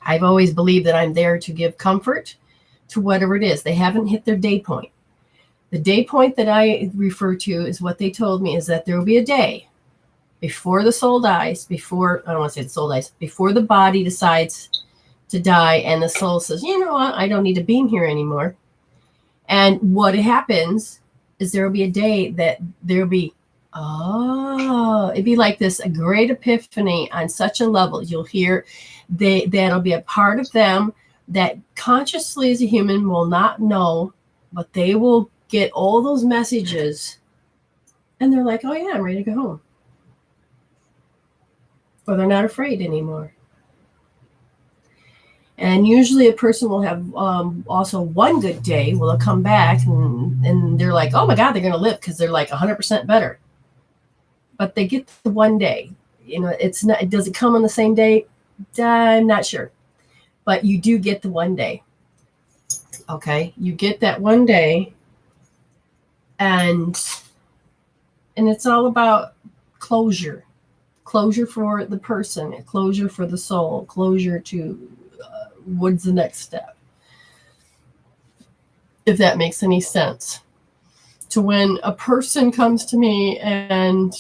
I've always believed that I'm there to give comfort to whatever it is. They haven't hit their day point. The day point that I refer to is what they told me is that there will be a day before the soul dies, before the body decides to die and the soul says, you know what, I don't need to be here anymore. And what happens is there will be a day that there'll be, it'd be like this, a great epiphany on such a level. You'll hear that'll be a part of them that consciously as a human will not know, but they will get all those messages and they're like, oh yeah, I'm ready to go home. Or they're not afraid anymore. And usually a person will have also one good day. Well, they'll come back and they're like, oh my God, they're going to live because they're like 100% better. But they get the one day. You know, it's not. Does it come on the same day? I'm not sure. But you do get the one day. Okay, you get that one day, and it's all about closure for the person, closure for the soul, closure to what's the next step, if that makes any sense. So when a person comes to me and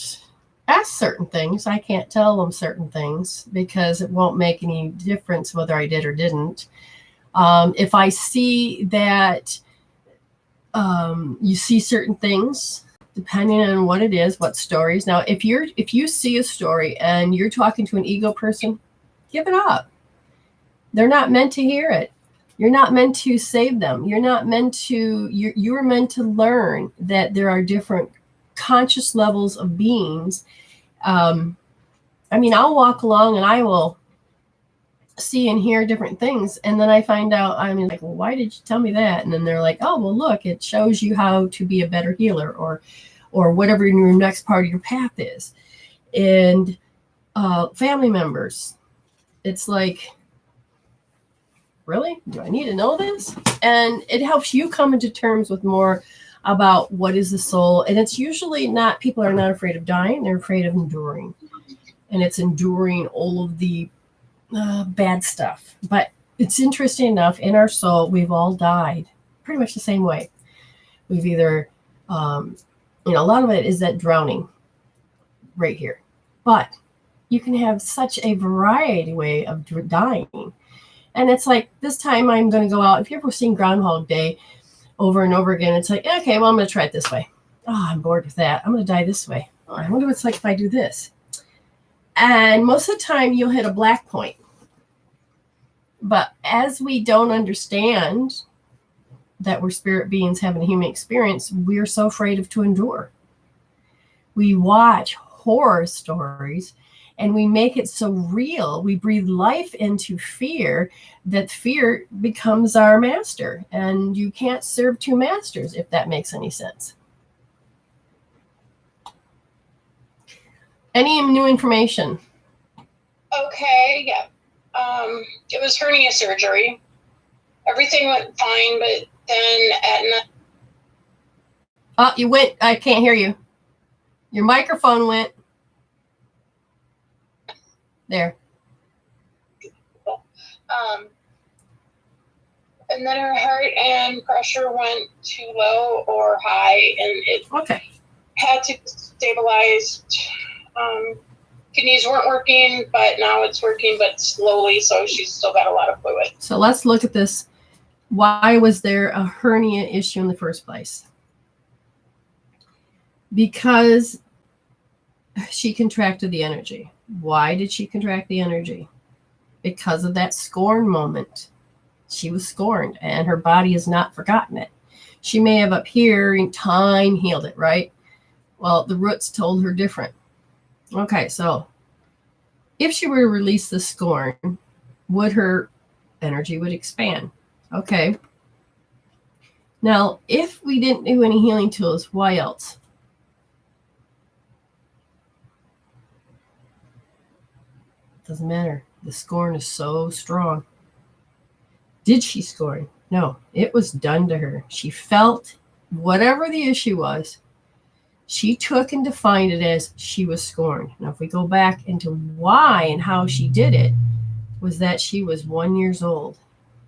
asks certain things, I can't tell them certain things because it won't make any difference whether I did or didn't. If I see that you see certain things, depending on what it is, what stories. Now, if you see a story and you're talking to an ego person, give it up. They're not meant to hear it. You're not meant to save them. You're not meant to. You're meant to learn that there are different conscious levels of beings. I mean, I'll walk along and I will see and hear different things, and then I find out, I'm like, well, why did you tell me that? And then they're like, oh, well, look, it shows you how to be a better healer, or whatever your next part of your path is. And family members, it's like, really, do I need to know this? And it helps you come into terms with more about what is the soul. And it's usually not, people are not afraid of dying, they're afraid of enduring, and it's enduring all of the bad stuff. But it's interesting enough, in our soul, we've all died pretty much the same way. We've either, a lot of it is that drowning right here. But you can have such a variety way of dying. And it's like, this time I'm going to go out. If you've ever seen Groundhog Day over and over again, it's like, okay, well, I'm going to try it this way. Oh, I'm bored with that. I'm going to die this way. Oh, I wonder what it's like if I do this. And most of the time you'll hit a black point. But as we don't understand that we're spirit beings having a human experience, we're so afraid to endure. We watch horror stories and we make it so real. We breathe life into fear that fear becomes our master. And you can't serve two masters, if that makes any sense. Any new information? Okay, yeah. It was hernia surgery. Everything went fine, but then at night. Oh, you went. I can't hear you. Your microphone went. There. And then her heart and pressure went too low or high, and it had to stabilize. Kidneys weren't working, but now it's working, but slowly, so she's still got a lot of fluid. So let's look at this. Why was there a hernia issue in the first place? Because she contracted the energy. Why did she contract the energy? Because of that scorn moment. She was scorned, and her body has not forgotten it. She may have up here in time healed it, right? Well, the roots told her different. Okay, so if she were to release the scorn, would her energy would expand? Okay. Now, if we didn't do any healing tools, why else? Doesn't matter. The scorn is so strong. Did she scorn? No, it was done to her. She felt whatever the issue was. She took and defined it as she was scorned. Now, if we go back into why and how she did it, was that she was 1 year old.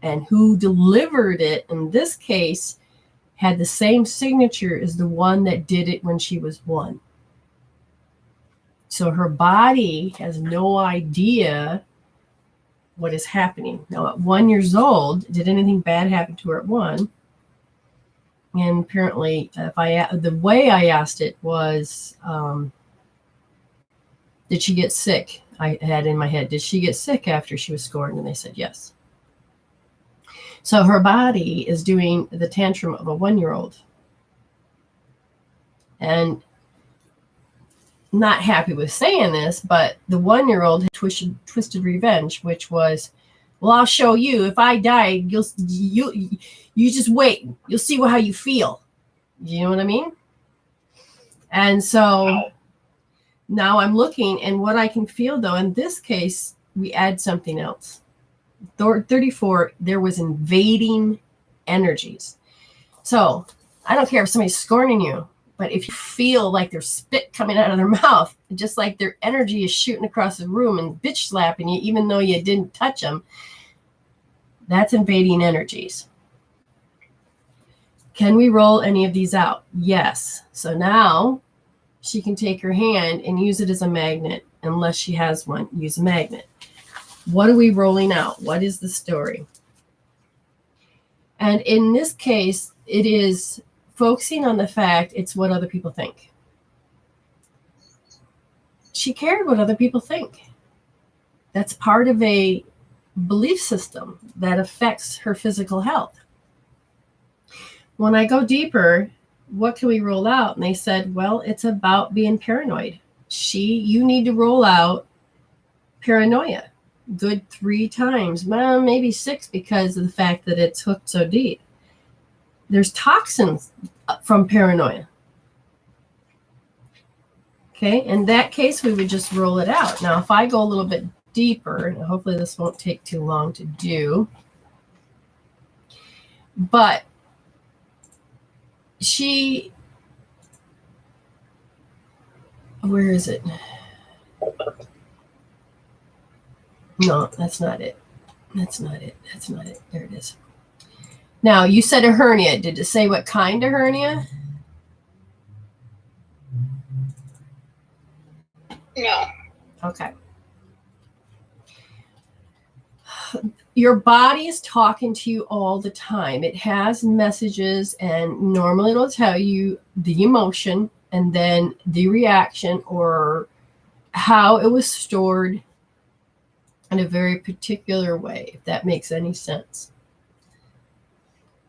And who delivered it, in this case, had the same signature as the one that did it when she was 1. So her body has no idea what is happening. Now, at 1 year old, did anything bad happen to her at 1? And apparently, the way I asked it was, did she get sick? I had in my head, did she get sick after she was scorned? And they said yes. So her body is doing the tantrum of a 1 year old. And not happy with saying this, but the 1 year old had twisted revenge, which was Well, I'll show you. If I die, you just wait. You'll see how you feel. You know what I mean? And so now I'm looking, and what I can feel, though, in this case, we add something else. 34, there was invading energies. So I don't care if somebody's scorning you, but if you feel like there's spit coming out of their mouth, just like their energy is shooting across the room and bitch slapping you, even though you didn't touch them, that's invading energies. Can we roll any of these out? Yes. So now she can take her hand and use it as a magnet. Unless she has one, use a magnet. What are we rolling out? What is the story? And in this case, it is focusing on the fact it's what other people think. She cared what other people think. That's part of a belief system that affects her physical health. When I go deeper, what can we roll out? And they said, well, it's about being paranoid. You need to roll out paranoia. Good 3 times, well, maybe 6 because of the fact that it's hooked so deep. There's toxins from paranoia. Okay, in that case, we would just roll it out. Now, if I go a little bit deeper, and hopefully this won't take too long to do, but where is it? No, that's not it. That's not it. That's not it. There it is. Now, you said a hernia. Did it say what kind of hernia? No. Okay. Your body is talking to you all the time. It has messages, and normally it'll tell you the emotion and then the reaction or how it was stored in a very particular way, if that makes any sense.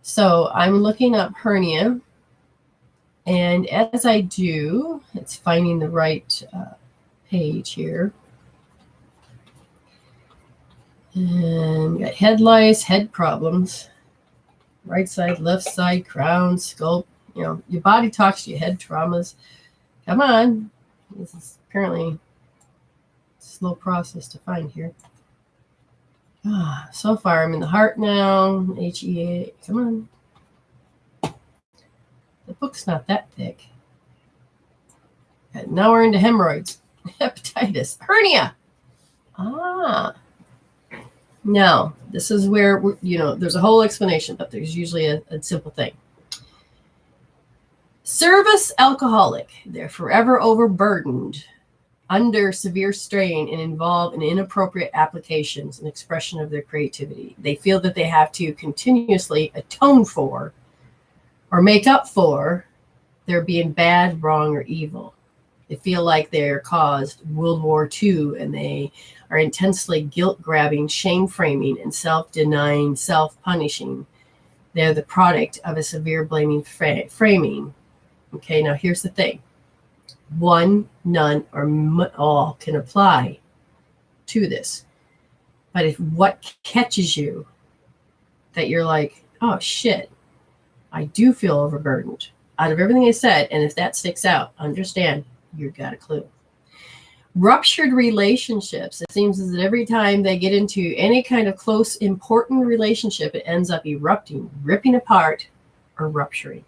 So I'm looking up hernia, and as I do, it's finding the right page here. And got head lice, head problems, right side, left side, crown, skull. You know, your body talks to you, head traumas. Come on. This is apparently a slow process to find here. So far, I'm in the heart now. HEA. Come on. The book's not that thick. And now we're into hemorrhoids, hepatitis, hernia. Now, this is where, there's a whole explanation, but there's usually a simple thing. Service alcoholic. They're forever overburdened, under severe strain, and involved in inappropriate applications and expression of their creativity. They feel that they have to continuously atone for or make up for their being bad, wrong, or evil. They feel like they're caused World War II, and they are intensely guilt-grabbing, shame-framing, and self-denying, self-punishing. They're the product of a severe blaming framing. Okay, now here's the thing. One, none, or all can apply to this. But if what catches you that you're like, oh shit, I do feel overburdened out of everything I said, and if that sticks out, understand you've got a clue. Ruptured relationships. It seems as that every time they get into any kind of close, important relationship, it ends up erupting, ripping apart, or rupturing.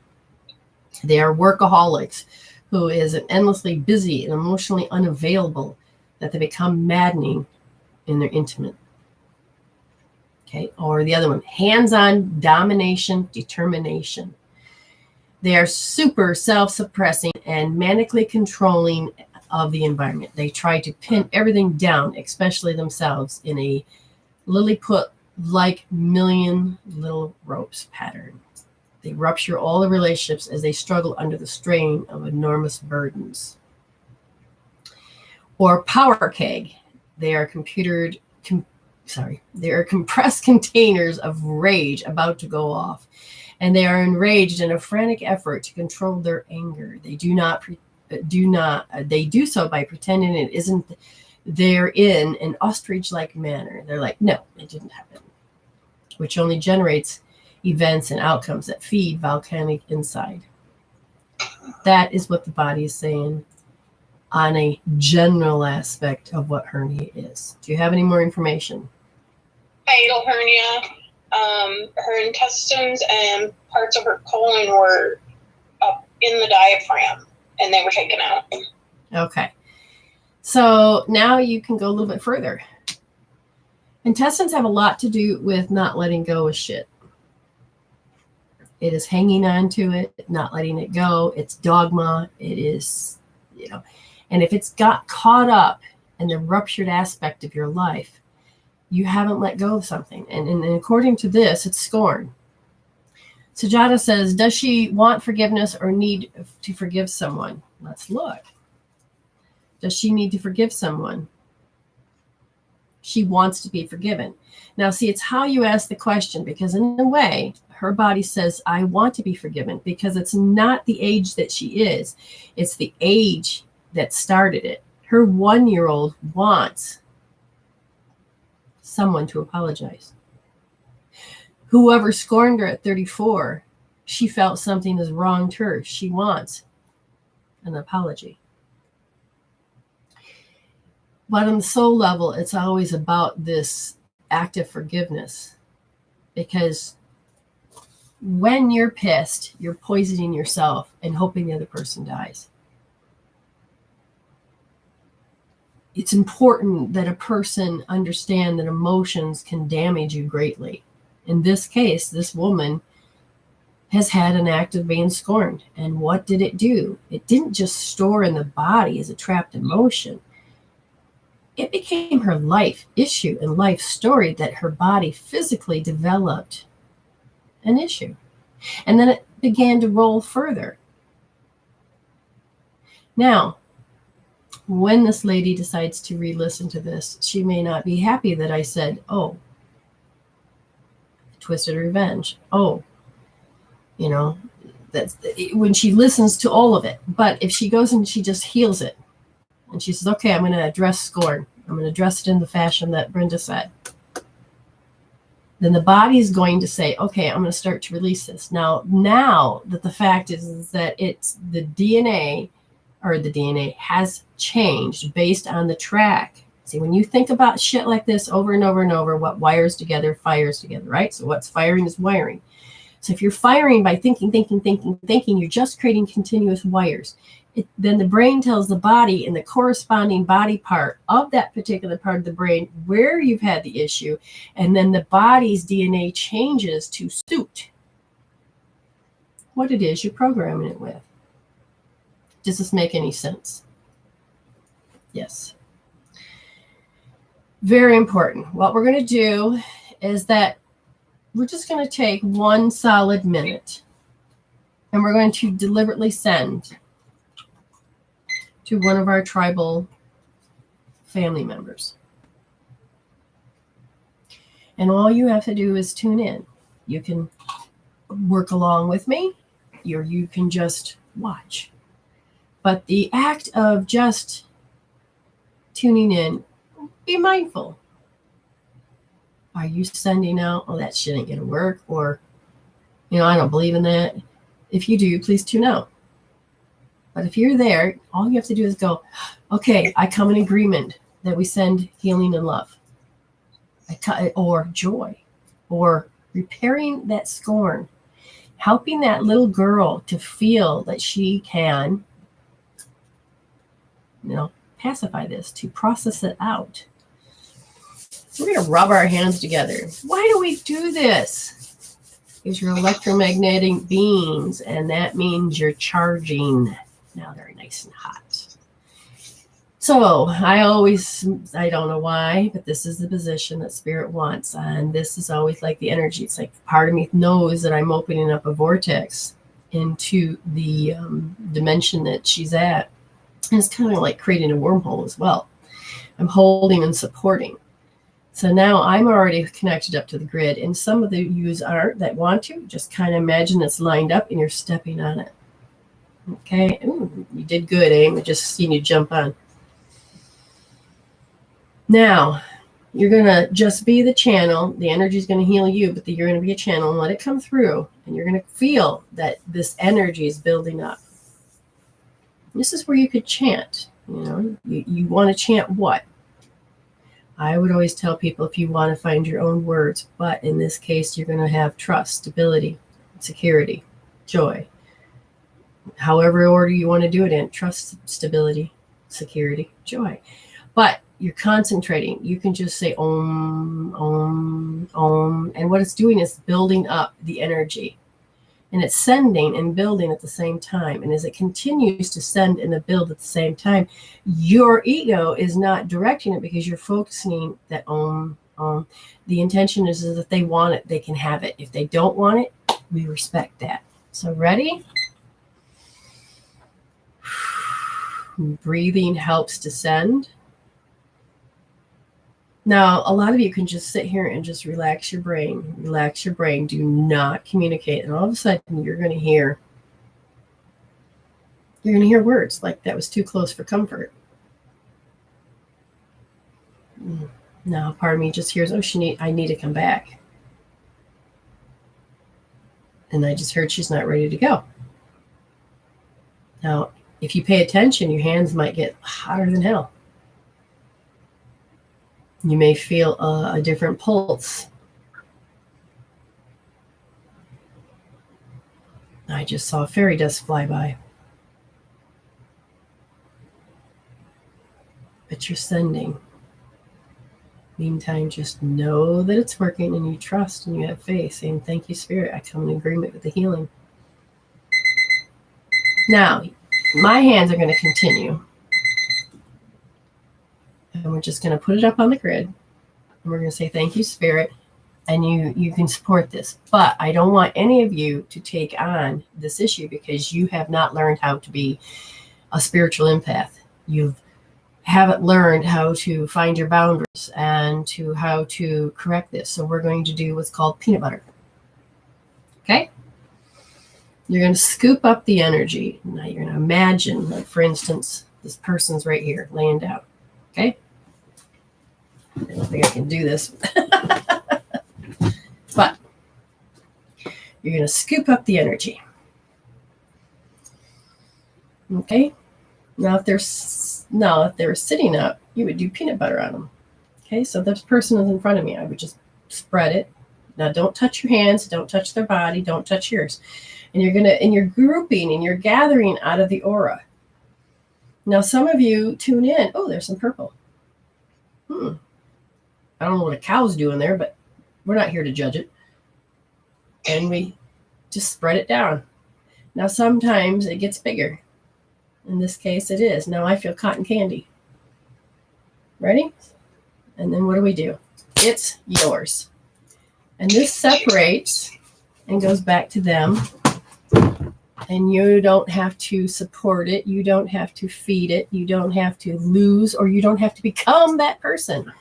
They are workaholics who is endlessly busy and emotionally unavailable, that they become maddening in their intimate. Okay, or the other one, hands-on domination, determination. They are super self-suppressing and manically controlling of the environment. They try to pin everything down, especially themselves, in a Lilliput-like million little ropes pattern. They rupture all the relationships as they struggle under the strain of enormous burdens. Or power keg. They are they are compressed containers of rage about to go off, and they are enraged in a frantic effort to control their anger. They do so by pretending it isn't they're in an ostrich-like manner. They're like, no, it didn't happen, which only generates events and outcomes that feed volcanic inside. That is what the body is saying on a general aspect of what hernia is. Do you have any more information? Hiatal hernia, her intestines and parts of her colon were up in the diaphragm, and they were taken out. Okay. So now you can go a little bit further. Intestines have a lot to do with not letting go of shit. It is hanging on to it, not letting it go. It's dogma. It is, and if it's got caught up in the ruptured aspect of your life, you haven't let go of something. And according to this, it's scorn. Sujata says, does she want forgiveness or need to forgive someone? Let's look. Does she need to forgive someone? She wants to be forgiven. Now, see, it's how you ask the question, because in a way, her body says, I want to be forgiven, because it's not the age that she is. It's the age that started it. Her 1-year-old wants someone to apologize. Whoever scorned her at 34, she felt something has wronged her. She wants an apology. But on the soul level, it's always about this act of forgiveness. Because when you're pissed, you're poisoning yourself and hoping the other person dies. It's important that a person understand that emotions can damage you greatly. In this case, this woman has had an act of being scorned. And what did it do? It didn't just store in the body as a trapped emotion. It became her life issue and life story that her body physically developed an issue. And then it began to roll further. Now, when this lady decides to re-listen to this, she may not be happy that I said, oh, twisted revenge. Oh, that's when she listens to all of it. But if she goes and she just heals it, and she says, okay, I'm going to address scorn. I'm going to address it in the fashion that Brenda said. Then the body is going to say, okay, I'm going to start to release this. Now that the fact is that it's the DNA has changed based on the track. See, when you think about shit like this over and over and over, what wires together, fires together, right? So what's firing is wiring. So if you're firing by thinking, you're just creating continuous wires. Then the brain tells the body in the corresponding body part of that particular part of the brain where you've had the issue. And then the body's DNA changes to suit what it is you're programming it with. Does this make any sense? Yes. Very important. What we're going to do is that we're just going to take 1 solid minute and we're going to deliberately send to one of our tribal family members. And all you have to do is tune in. You can work along with me, or you can just watch. But the act of just tuning in, be mindful. Are you sending out, oh, that shit ain't gonna work, or, I don't believe in that? If you do, please tune out. But if you're there, all you have to do is go, okay, I come in agreement that we send healing and love, or joy, or repairing that scorn, helping that little girl to feel that she can, pacify this, to process it out. We're going to rub our hands together. Why do we do this? Because you're electromagnetic beings, and that means you're charging. Now they're nice and hot. So I don't know why, but this is the position that Spirit wants. And this is always like the energy. It's like part of me knows that I'm opening up a vortex into the dimension that she's at. And it's kind of like creating a wormhole as well. I'm holding and supporting. So now I'm already connected up to the grid, and some of the yous aren't that want to. Just kind of imagine it's lined up and you're stepping on it. Okay, ooh, you did good, eh? We just seen you jump on. Now, you're going to just be the channel. The energy is going to heal you, but you're going to be a channel and let it come through. And you're going to feel that this energy is building up. This is where you could chant. You want to chant what? I would always tell people if you want to find your own words, but in this case, you're going to have trust, stability, security, joy. However order you want to do it in, trust, stability, security, joy. But you're concentrating. You can just say om, om, om. And what it's doing is building up the energy. And it's sending and building at the same time. And as it continues to send and to build at the same time, your ego is not directing it because you're focusing that om, om. The intention is that if they want it, they can have it. If they don't want it, we respect that. So ready? Breathing helps to send. Now, a lot of you can just sit here and just relax your brain. Relax your brain. Do not communicate. And all of a sudden, you're going to hear words like that was too close for comfort. Now, part of me just hears, oh, I need to come back. And I just heard she's not ready to go. Now, if you pay attention, your hands might get hotter than hell. You may feel a different pulse. I just saw fairy dust fly by. But you're sending. Meantime, just know that it's working and you trust and you have faith, saying, thank you, Spirit. I come in agreement with the healing. Now, my hands are going to continue. And we're just going to put it up on the grid. And we're going to say, thank you, Spirit. And you can support this. But I don't want any of you to take on this issue because you have not learned how to be a spiritual empath. You haven't learned how to find your boundaries and how to correct this. So we're going to do what's called peanut butter. Okay? You're going to scoop up the energy. Now you're going to imagine, like, for instance, this person's right here laying down. Okay? I don't think I can do this. But you're going to scoop up the energy. Okay? Now, if they're sitting up, you would do peanut butter on them. Okay? So this person is in front of me. I would just spread it. Now, don't touch your hands. Don't touch their body. Don't touch yours. And you're grouping and you're gathering out of the aura. Now, some of you tune in. Oh, there's some purple. I don't know what a cow's doing there, but we're not here to judge it. And we just spread it down. Now, sometimes it gets bigger. In this case, it is. Now I feel cotton candy. Ready? And then what do? It's yours. And this separates and goes back to them. And you don't have to support it. You don't have to feed it. You don't have to lose, or you don't have to become that person.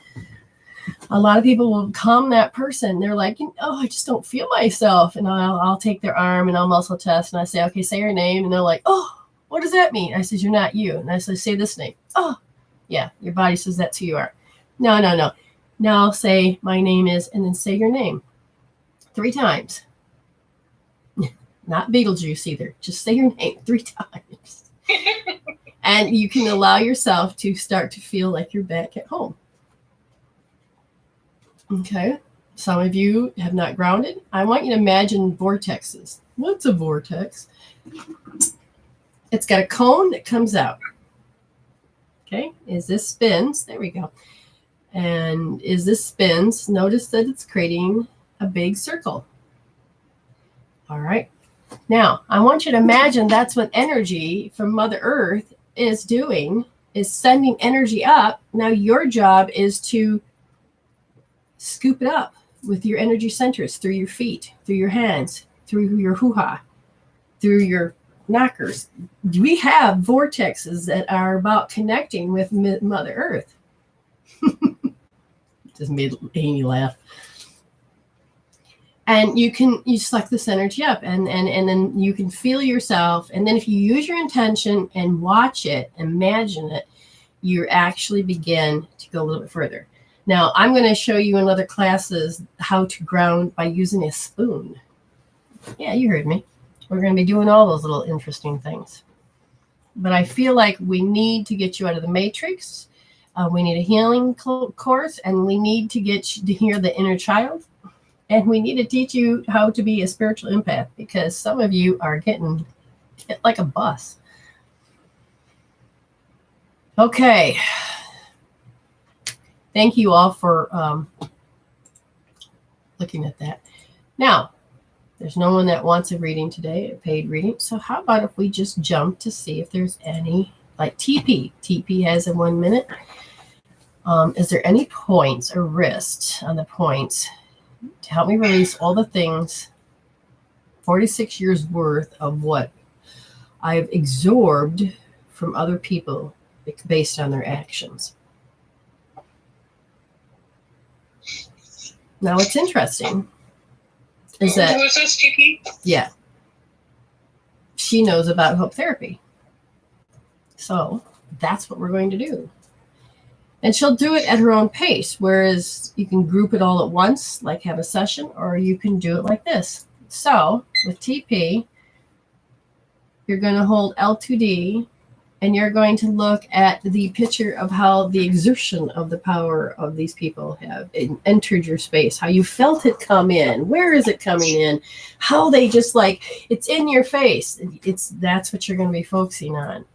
A lot of people will become that person. They're like, oh, I just don't feel myself. And I'll take their arm and I'll muscle test. And I say, okay, say your name. And they're like, oh, what does that mean? I said, you're not you. And I say this name. Oh, yeah, your body says that's who you are. No. Now say my name is, and then say your name 3 times. Not Beetlejuice either. Just say your name 3 times. And you can allow yourself to start to feel like you're back at home. Okay. Some of you have not grounded. I want you to imagine vortexes. What's a vortex? It's got a cone that comes out. Okay. As this spins, there we go. And as this spins, notice that it's creating a big circle. All right. Now, I want you to imagine that's what energy from Mother Earth is doing, is sending energy up. Now, your job is to scoop it up with your energy centers through your feet, through your hands, through your hoo-ha, through your knockers. We have vortexes that are about connecting with Mother Earth. Just made Amy laugh. And you suck this energy up, and then you can feel yourself. And then if you use your intention and watch it, imagine it, you actually begin to go a little bit further. Now, I'm going to show you in other classes how to ground by using a spoon. Yeah, you heard me. We're going to be doing all those little interesting things. But I feel like we need to get you out of the matrix. We need a healing course, and we need to get you to hear the inner child. And we need to teach you how to be a spiritual empath, because some of you are getting hit like a bus. Okay. Thank you all for looking at that. Now, there's no one that wants a reading today, a paid reading. So how about if we just jump to see if there's any, like TP. TP has a 1 minute. Is there any points or wrist on the points to help me release all the things, 46 years worth of what I've absorbed from other people based on their actions? Now, what's interesting is that, who is this, TP? yeah, she knows about hope therapy. So that's what we're going to do. And she'll do it at her own pace, whereas you can group it all at once, like have a session, or you can do it like this. So with TP, you're going to hold L2D, and you're going to look at the picture of how the exertion of the power of these people have entered your space, how you felt it come in, where is it coming in, how they just like, it's in your face. That's what you're going to be focusing on.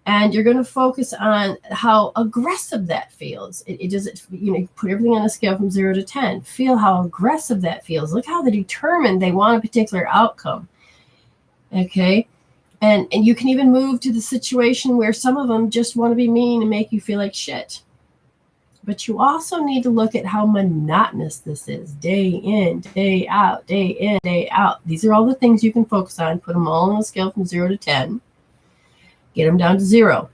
And you're going to focus on how aggressive that feels. It doesn't, put everything on a scale from 0 to 10. Feel how aggressive that feels. Look how they're determined they want a particular outcome. Okay. And you can even move to the situation where some of them just want to be mean and make you feel like shit. But you also need to look at how monotonous this is. Day in, day out, day in, day out. These are all the things you can focus on. Put them all on a scale from 0 to 10. Get them down to 0.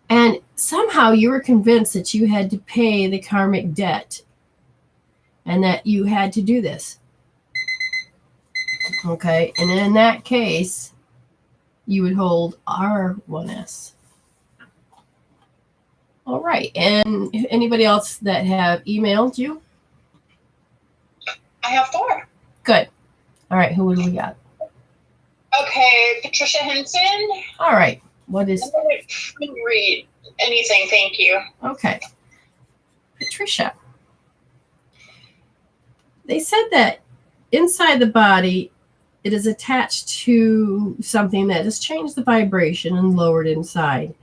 And somehow you were convinced that you had to pay the karmic debt and that you had to do this. Okay, and in that case, you would hold R1S. All right, and anybody else that have emailed you? I have 4. Good. All right, who do we got? Okay, Patricia Henson. All right, what is... I couldn't read anything, thank you. Okay. Patricia. They said that inside the body, it is attached to something that has changed the vibration and lowered inside.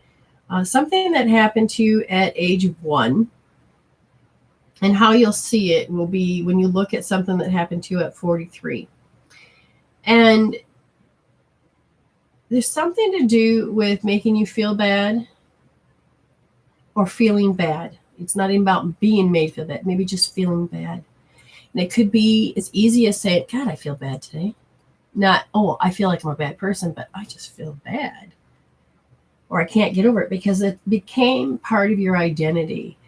Something that happened to you at age 1. And how you'll see it will be when you look at something that happened to you at 43. And there's something to do with making you feel bad or feeling bad. It's not even about being made feel bad, maybe just feeling bad. And it could be as easy as saying, God, I feel bad today. Not, oh, I feel like I'm a bad person, but I just feel bad. Or I can't get over it because it became part of your identity.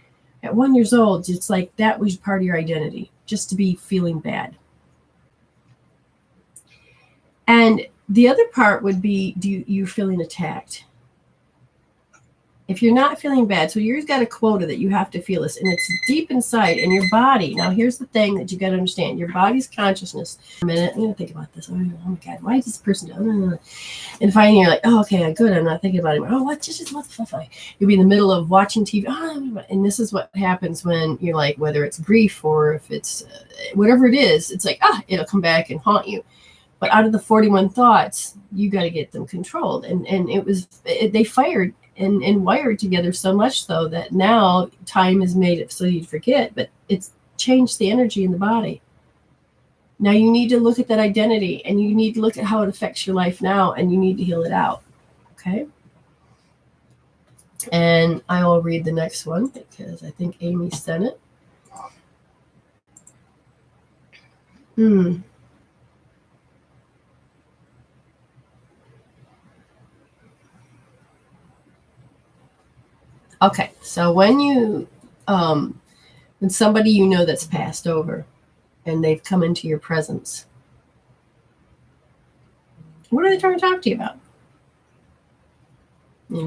At 1 year old, it's like that was part of your identity, just to be feeling bad. And the other part would be, you feeling attacked? If you're not feeling bad, so you've got a quota that you have to feel this, and it's deep inside in your body. Now, here's the thing that you got to understand. Your body's consciousness. A minute, I'm going to think about this. Oh my God, why is this person doing? And finally, you're like, oh, okay, good. I'm not thinking about it. Oh, what the fuck? You'll be in the middle of watching TV. Oh, and this is what happens when you're like, whether it's grief or if it's whatever it is, it's like, it'll come back and haunt you. But out of the 41 thoughts, you got to get them controlled. And they fired and wired together so much so that now time has made it so you'd forget, but it's changed the energy in the body. Now you need to look at that identity, and you need to look at how it affects your life now, and you need to heal it out. Okay. And I will read the next one because I think Amy sent it. Okay, so when somebody you know that's passed over and they've come into your presence, what are they trying to talk to you about?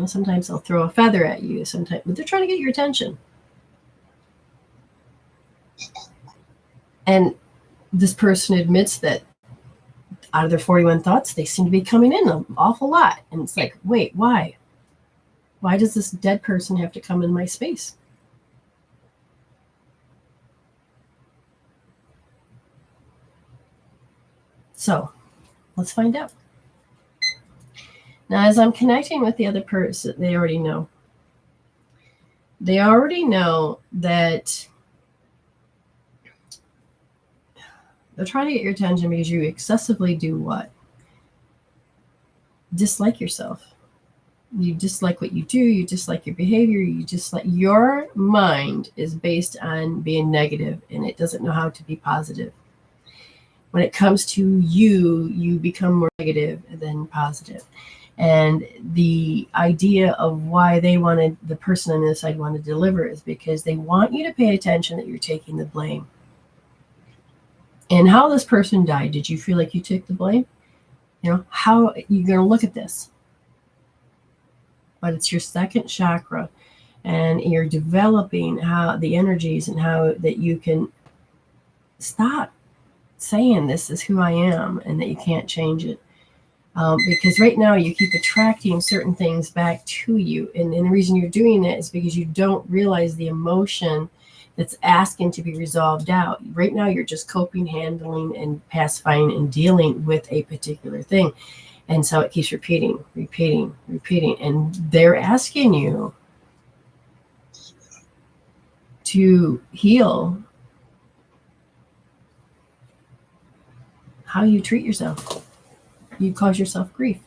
Sometimes they'll throw a feather at you, sometimes, but they're trying to get your attention. And this person admits that out of their 41 thoughts, they seem to be coming in an awful lot. And it's like, wait, why? Why does this dead person have to come in my space? So let's find out. Now, as I'm connecting with the other person, they already know. They already know that they're trying to get your attention because you excessively do what? Dislike yourself. You dislike what you do. You dislike your behavior. You dislike, your mind is based on being negative, and it doesn't know how to be positive. When it comes to you, you become more negative than positive. And the idea of why they wanted, the person on the other side wanted to deliver, is because they want you to pay attention that you're taking the blame. And how this person died, did you feel like you took the blame? How you're going to look at this. But it's your second chakra, and you're developing how the energies and how that you can stop saying this is who I am and that you can't change it. Because right now you keep attracting certain things back to you. And the reason you're doing that is because you don't realize the emotion that's asking to be resolved out. Right now you're just coping, handling, and pacifying and dealing with a particular thing. And so it keeps repeating. And they're asking you to heal how you treat yourself. You cause yourself grief.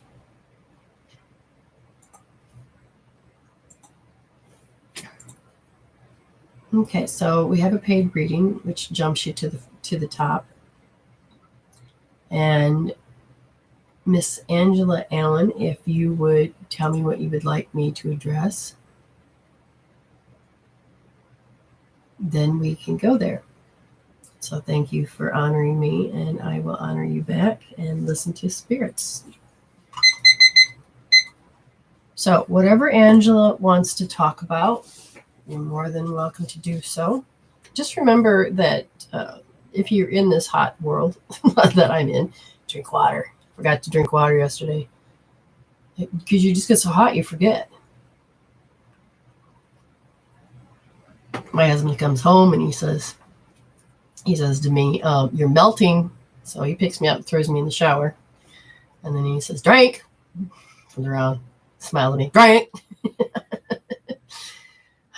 Okay, so we have a paid reading, which jumps you to the top. And Miss Angela Allen, if you would tell me what you would like me to address, then we can go there. So thank you for honoring me, and I will honor you back and listen to spirits. So whatever Angela wants to talk about, you're more than welcome to do so. Just remember that if you're in this hot world that I'm in, drink water. Forgot to drink water yesterday. Because you just get so hot, you forget. My husband comes home and he says to me, you're melting. So he picks me up, throws me in the shower. And then he says, drink. Comes around, smiles at me, drink.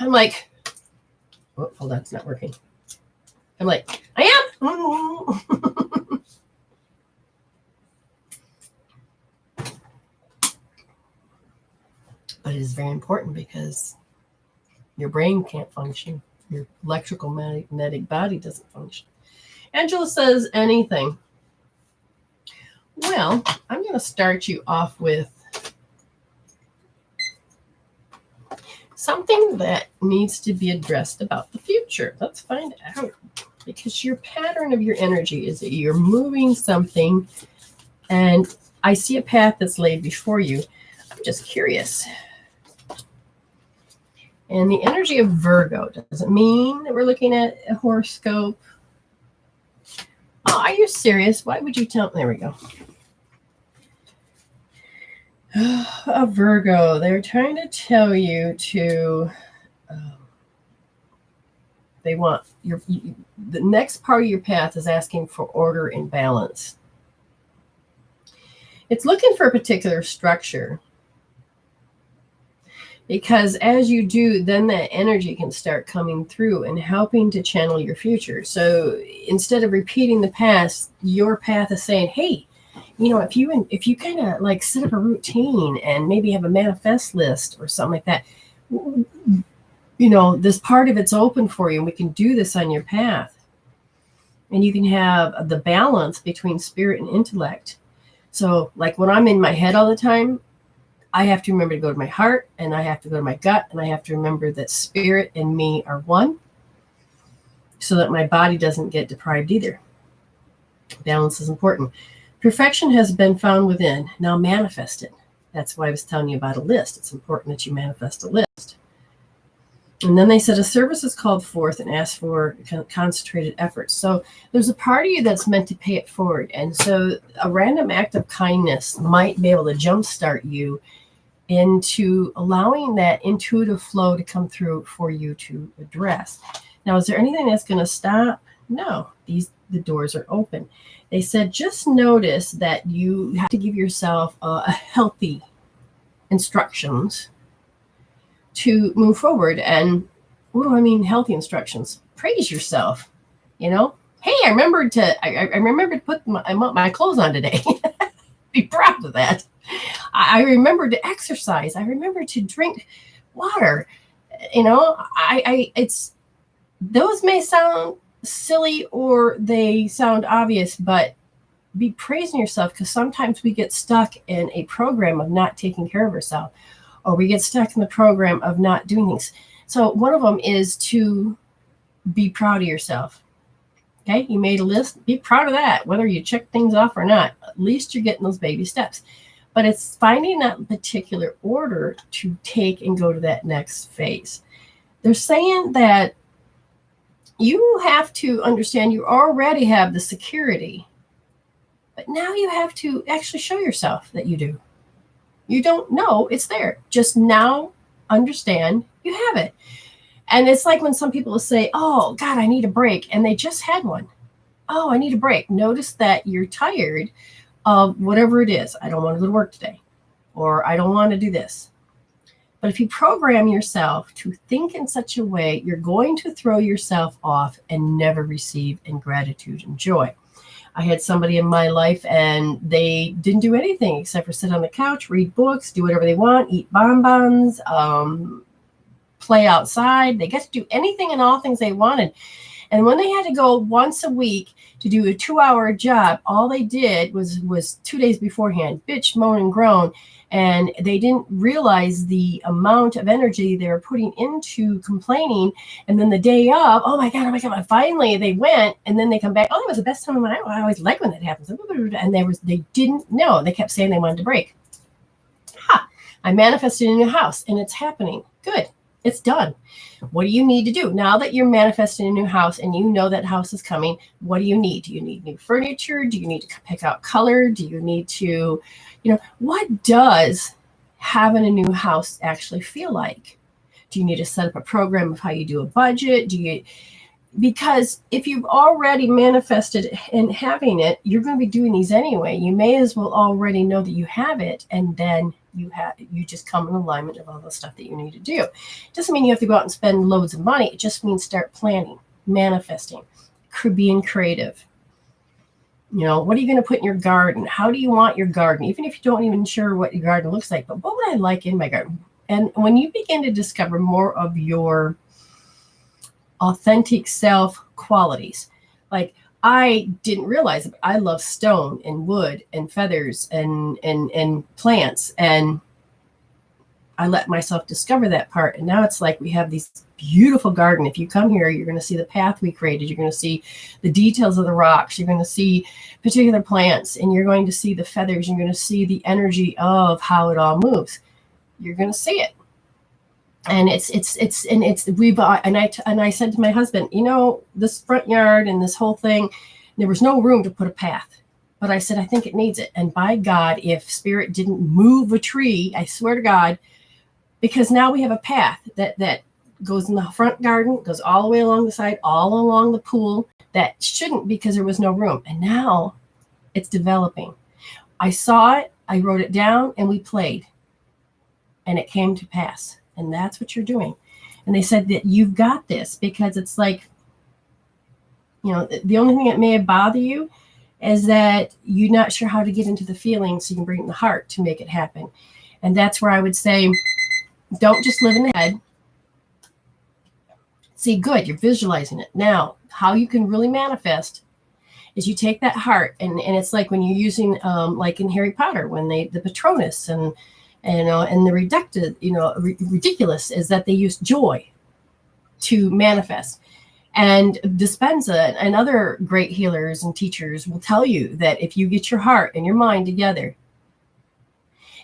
I'm like, oh, hold on, it's not working. I'm like, I am. But it is very important because your brain can't function. Your electrical magnetic body doesn't function. Angela says anything. Well, I'm going to start you off with something that needs to be addressed about the future. Let's find out. Because your pattern of your energy is that you're moving something, and I see a path that's laid before you. I'm just curious. And the energy of Virgo, does it mean that we're looking at a horoscope? Oh, are you serious? Why would you tell? There we go. A Virgo, they're trying to tell you to, they want the next part of your path is asking for order and balance. It's looking for a particular structure. Because as you do, then that energy can start coming through and helping to channel your future. So instead of repeating the past, your path is saying, hey, if you kind of like set up a routine and maybe have a manifest list or something like that, this part of it's open for you, and we can do this on your path. And you can have the balance between spirit and intellect. So like when I'm in my head all the time, I have to remember to go to my heart, and I have to go to my gut, and I have to remember that spirit and me are one, so that my body doesn't get deprived either. Balance is important. Perfection has been found within. Now manifest it. That's why I was telling you about a list. It's important that you manifest a list. And then they said a service is called forth and asked for concentrated efforts. So there's a part of you that's meant to pay it forward. And so a random act of kindness might be able to jumpstart you into allowing that intuitive flow to come through for you to address. Now, is there anything that's going to stop? No, the doors are open. They said, just notice that you have to give yourself a healthy instructions to move forward. And what do I mean healthy instructions? Praise yourself. You know, hey, I remembered to put my clothes on today. Be proud of that. I remembered to exercise. I remembered to drink water. You know, it's those may sound silly or they sound obvious, but be praising yourself, because sometimes we get stuck in a program of not taking care of ourselves, or we get stuck in the program of not doing things. So one of them is to be proud of yourself. Okay, you made a list, be proud of that, whether you check things off or not. At least you're getting those baby steps. But it's finding that particular order to take and go to that next phase. They're saying that you have to understand you already have the security, but now you have to actually show yourself that you do. You don't know it's there. Just now understand you have it. And it's like when some people will say, oh, God, I need a break. And they just had one. Oh, I need a break. Notice that you're tired of whatever it is. I don't want to go to work today, or I don't want to do this. But if you program yourself to think in such a way, you're going to throw yourself off and never receive in gratitude and joy. I had somebody in my life and they didn't do anything except for sit on the couch, read books, do whatever they want, eat bonbons, play outside. They got to do anything and all things they wanted. And when they had to go once a week to do a 2-hour job, all they did was 2 days beforehand, bitch, moan, and groan. And they didn't realize the amount of energy they were putting into complaining. And then the day of, oh my God, finally they went, and then they come back. Oh, it was the best time of my life. I always like when that happens. And they didn't know. They kept saying they wanted to break. I manifested in a new house and it's happening. Good. It's done. What do you need to do? Now that you're manifesting a new house and you know that house is coming, what do you need? Do you need new furniture? Do you need to pick out color? Do you need to, what does having a new house actually feel like? Do you need to set up a program of how you do a budget? Because if you've already manifested and having it, you're going to be doing these anyway. You may as well already know that you have it, and then you just come in alignment of all the stuff that you need to do. It doesn't mean you have to go out and spend loads of money. It just means start planning, manifesting, being creative. What are you going to put in your garden? How do you want your garden? Even if you don't even sure what your garden looks like, but what would I like in my garden? And when you begin to discover more of your authentic self qualities, like I didn't realize it, but I love stone and wood and feathers and plants, and I let myself discover that part. And now it's like we have these beautiful garden. If you come here, you're going to see the path we created. You're going to see the details of the rocks. You're going to see particular plants, and you're going to see the feathers. You're going to see the energy of how it all moves. You're going to see it. And I said to my husband, this front yard and this whole thing, there was no room to put a path. But I said, I think it needs it. And by God, if spirit didn't move a tree, I swear to God, because now we have a path that goes in the front garden, goes all the way along the side, all along the pool, that shouldn't, because there was no room. And now it's developing. I saw it, I wrote it down, and we played. And it came to pass. And that's what you're doing. And they said that you've got this, because it's like, the only thing that may bother you is that you're not sure how to get into the feeling, so you can bring it in the heart to make it happen. And that's where I would say, don't just live in the head. See, good, you're visualizing it. Now, how you can really manifest is you take that heart, and it's like when you're using, like in Harry Potter, when the Patronus and the ridiculous is that they use joy to manifest. And Dispenza and other great healers and teachers will tell you that if you get your heart and your mind together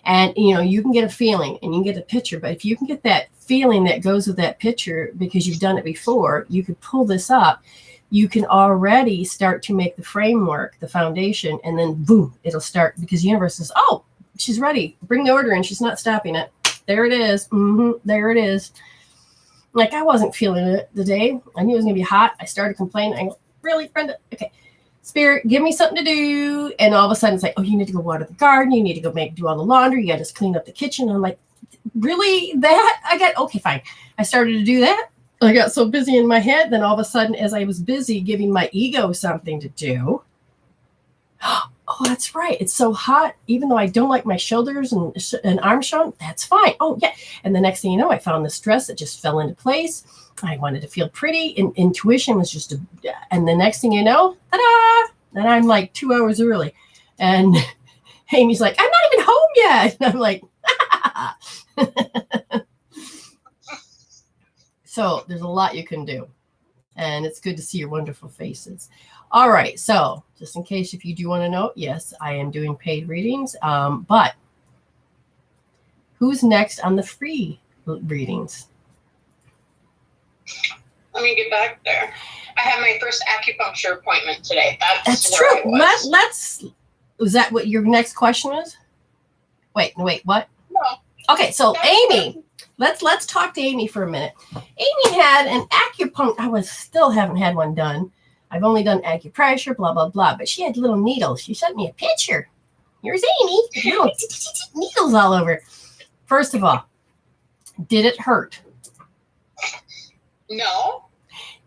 And, you know, you can get a feeling and you can get a picture, but if you can get that feeling that goes with that picture because you've done it before, you could pull this up. You can already start to make the framework, the foundation, and then boom, it'll start because the universe says, oh, she's ready. Bring the order in. She's not stopping it. There it is. There it is. Like, I wasn't feeling it today. I knew it was going to be hot. I started complaining. I go, really, Brenda? Okay. Spirit, give me something to do. And all of a sudden it's like, oh, you need to go water the garden. You need to go do all the laundry. You got to just clean up the kitchen. And I'm like, really? That? Okay, fine. I started to do that. I got so busy in my head. Then all of a sudden, as I was busy giving my ego something to do, oh, that's right. It's so hot. Even though I don't like my shoulders and arms shown, that's fine. Oh, yeah. And the next thing you know, I found this dress that just fell into place. I wanted to feel pretty. And intuition was just and the next thing you know, ta-da! And I'm like 2 hours early. And Amy's like, I'm not even home yet. And I'm like, so there's a lot you can do. And it's good to see your wonderful faces. All right. So just in case if you do want to know, yes, I am doing paid readings. But who's next on the free readings? Let me get back there. I had my first acupuncture appointment today. That's true. Was that what your next question was? Wait, what? No. Okay, so Amy, let's talk to Amy for a minute. Amy had an acupuncture. I still haven't had one done. I've only done acupressure, blah, blah, blah. But she had little needles. She sent me a picture. Here's Amy. Little needles all over. First of all, did it hurt? No.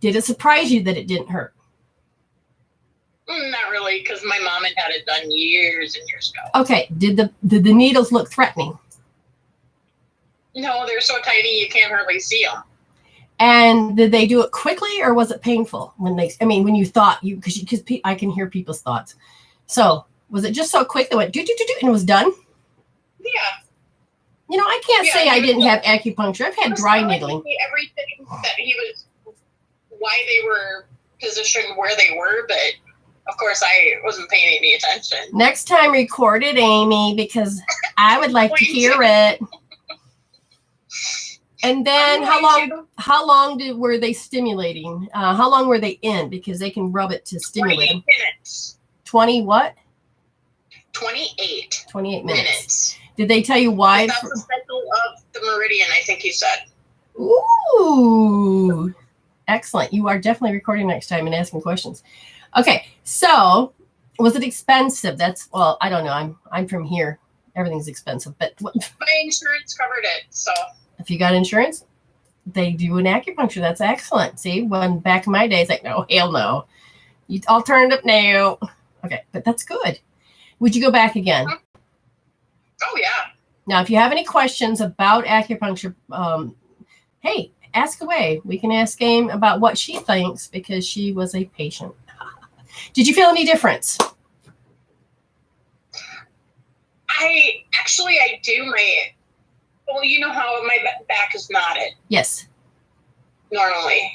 Did it surprise you that it didn't hurt? Not really, because my mom had it done years and years ago. Okay. Did the needles look threatening? No, they're so tiny you can't hardly see them. And did they do it quickly or was it painful when you thought because I can hear people's thoughts. So was it just so quick that went do and it was done? Yeah. You know, I can't say I didn't have acupuncture. I've had dry needling. Everything that he was, why they were positioned where they were, but of course I wasn't paying any attention. Next time record it, Amy, because I would like to hear it. And then how long were they stimulating? How long were they in? Because they can rub it to stimulate 28 minutes. 20 what? 28. 28 minutes. Did they tell you why? That's the cycle of the meridian, I think he said. Ooh, excellent. You are definitely recording next time and asking questions. Okay, so was it expensive? I don't know. I'm from here. Everything's expensive, but my insurance covered it, so. If you got insurance, they do an acupuncture. That's excellent. See, when back in my days, like, no, hell no. You alternative now. Okay, but that's good. Would you go back again? Oh, yeah. Now, if you have any questions about acupuncture, hey, ask away. We can ask Amy about what she thinks because she was a patient. Did you feel any difference? I do. Well, you know how my back is knotted. Yes. Normally,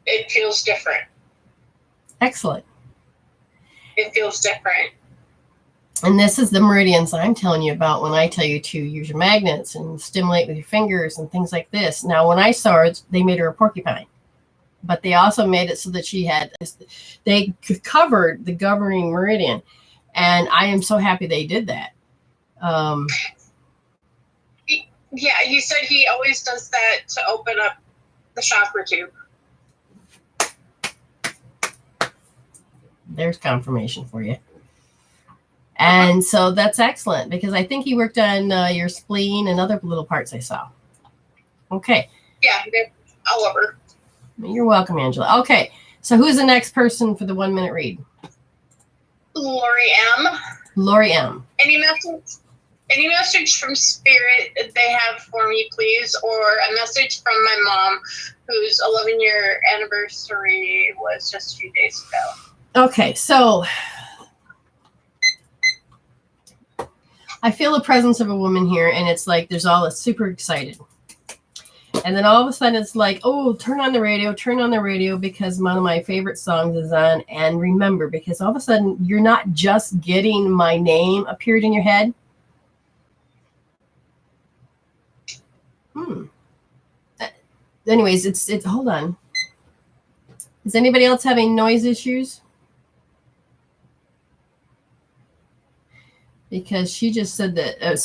it feels different. Excellent. It feels different. And this is the meridians I'm telling you about when I tell you to use your magnets and stimulate with your fingers and things like this. Now, when I saw it, they made her a porcupine. But they also made it so that they covered the governing meridian. And I am so happy they did that. Yeah, he said he always does that to open up the chakra tube. There's confirmation for you. And so that's excellent because I think he worked on your spleen and other little parts I saw. Okay. Yeah, they're all over. You're welcome, Angela. Okay, so who's the next person for the 1 minute read? Lori M. Lori M. Any message from Spirit they have for me, please, or a message from my mom, whose 11-year anniversary was just a few days ago. Okay, so I feel the presence of a woman here, and it's like there's all this super excited. And then all of a sudden it's like, oh, turn on the radio because one of my favorite songs is on. And remember, because all of a sudden you're not just getting my name appeared in your head. anyways, it's hold on. Is anybody else having noise issues? Because she just said that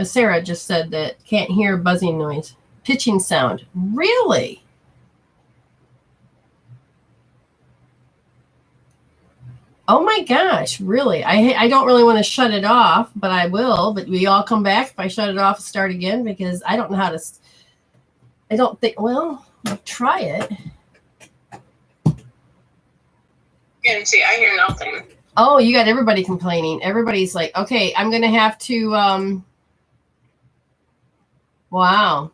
Sarah just said that can't hear buzzing noise, pitching sound. Really? Oh my gosh, really? I don't really want to shut it off, but I will. But we all come back if I shut it off and start again, because I don't know how to. I don't think. Well, try it. And see, I hear nothing. Oh, you got everybody complaining. Everybody's like, okay, I'm going to have to, wow.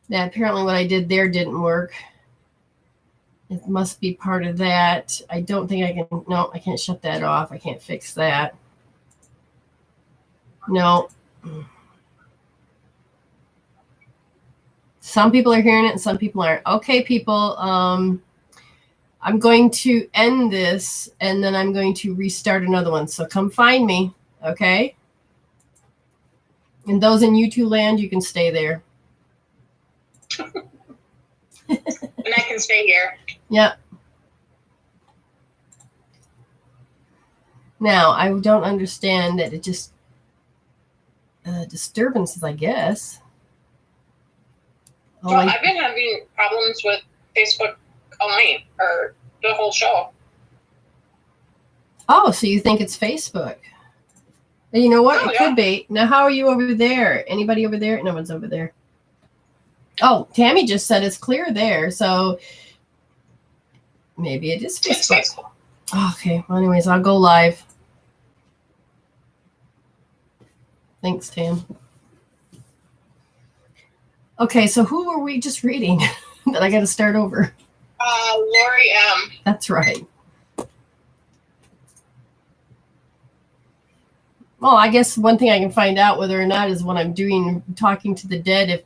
Yeah, apparently what I did there didn't work. It must be part of that. I don't think I can, no, I can't shut that off. I can't fix that. No. Some people are hearing it and some people aren't. Okay, people, I'm going to end this, and then I'm going to restart another one. So come find me, okay? And those in YouTube land, you can stay there. And I can stay here. Yeah. Now, I don't understand that it just disturbances, I guess. Oh, well, I've been having problems with Facebook all night, or the whole show. Oh, so you think it's Facebook? And you know what? It could be. Now, how are you over there? Anybody over there? No one's over there. Oh, Tammy just said it's clear there, so maybe it is Facebook. It's Facebook. Okay. Well, anyways, I'll go live. Thanks, Tam. Okay, so who were we just reading that I got to start over? Lori M. That's right. Well, I guess one thing I can find out whether or not is when I'm talking to the dead,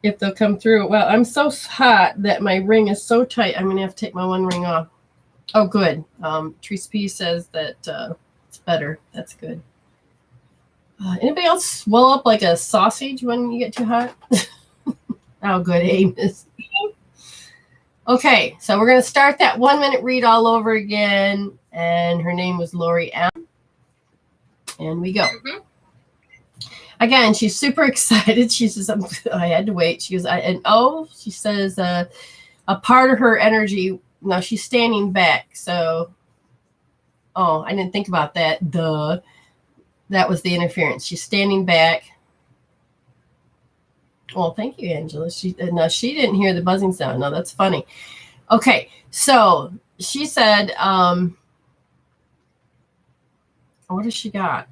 if they'll come through. Well, I'm so hot that my ring is so tight. I'm going to have to take my one ring off. Oh, good. Teresa P says that it's better. That's good. Anybody else swell up like a sausage when you get too hot? Oh, good, Amos. Okay, so we're going to start that 1 minute read all over again. And her name was Lori M. And we go. Mm-hmm. Again, she's super excited. She says, I had to wait. She goes, she says, a part of her energy, now she's standing back. So, I didn't think about that. Duh. That was the interference. She's standing back. Well, thank you, Angela. She didn't hear the buzzing sound. No, that's funny. Okay, so she said, what has she got?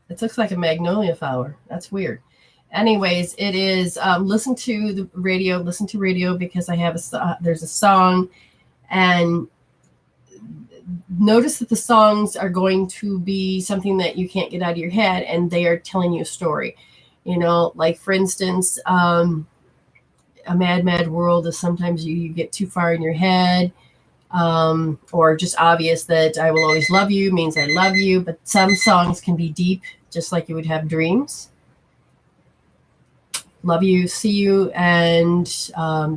It looks like a magnolia flower. That's weird. Anyways, it is listen to radio because I have there's a song, and notice that the songs are going to be something that you can't get out of your head, and they are telling you a story. You know, like for instance, a mad, mad world is sometimes you get too far in your head, or just obvious that I will always love you means I love you. But some songs can be deep, just like you would have dreams. Love you, see you, and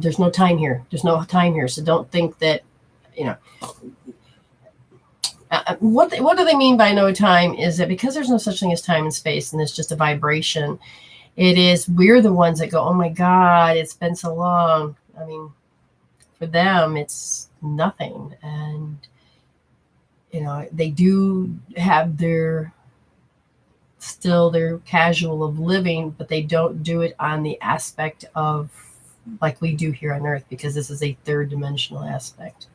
there's no time here. There's no time here. So don't think that, what do they mean by no time is that because there's no such thing as time and space, and it's just a vibration, we're the ones that go, oh my God, it's been so long. I mean, for them, it's nothing. And, they do have their casual of living, but they don't do it on the aspect of like we do here on Earth, because this is a third dimensional aspect.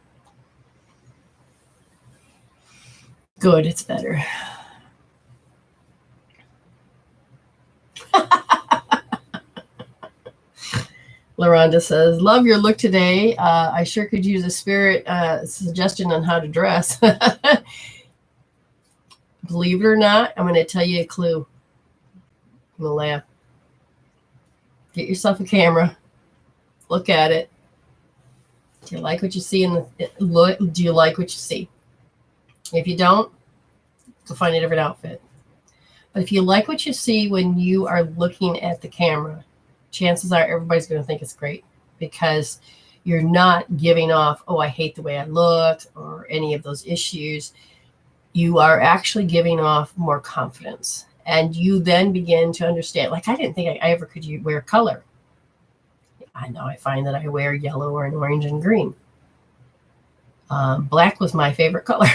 Good, it's better. LaRonda says, love your look today. I sure could use a spirit suggestion on how to dress. Believe it or not, I'm going to tell you a clue. I'm going to laugh. Get yourself a camera. Look at it. Do you like what you see do you like what you see? If you don't, go find a different outfit. But if you like what you see when you are looking at the camera, chances are everybody's going to think it's great because you're not giving off, oh, I hate the way I look or any of those issues. You are actually giving off more confidence. And you then begin to understand, like, I didn't think I ever could wear color. I know I find that I wear yellow or an orange and green. Black was my favorite color.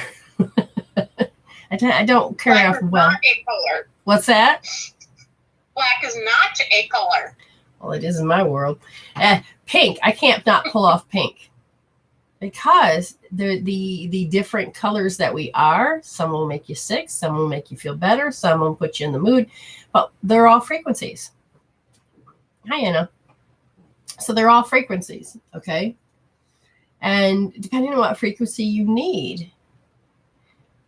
I don't carry off well. Black is not a color. What's that? Black is not a color. Well, it is in my world. Pink. I can't not pull off pink because the different colors that we are. Some will make you sick. Some will make you feel better. Some will put you in the mood. But they're all frequencies. Hi, Anna. So they're all frequencies. Okay. And depending on what frequency you need.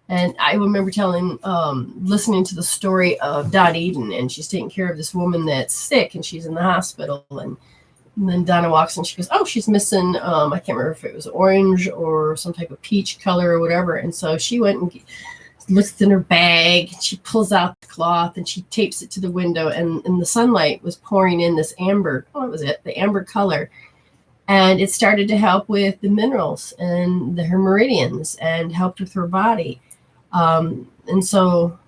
And I remember listening to the story of Dot Eden, and she's taking care of this woman that's sick, and she's in the hospital. And then Donna walks in, she goes, oh, she's missing, I can't remember if it was orange or some type of peach color or whatever. And so she went and looks in her bag, and she pulls out the cloth, and she tapes it to the window, and the sunlight was pouring in this amber, what was it, the amber color. And it started to help with the minerals and her meridians and helped with her body. And so,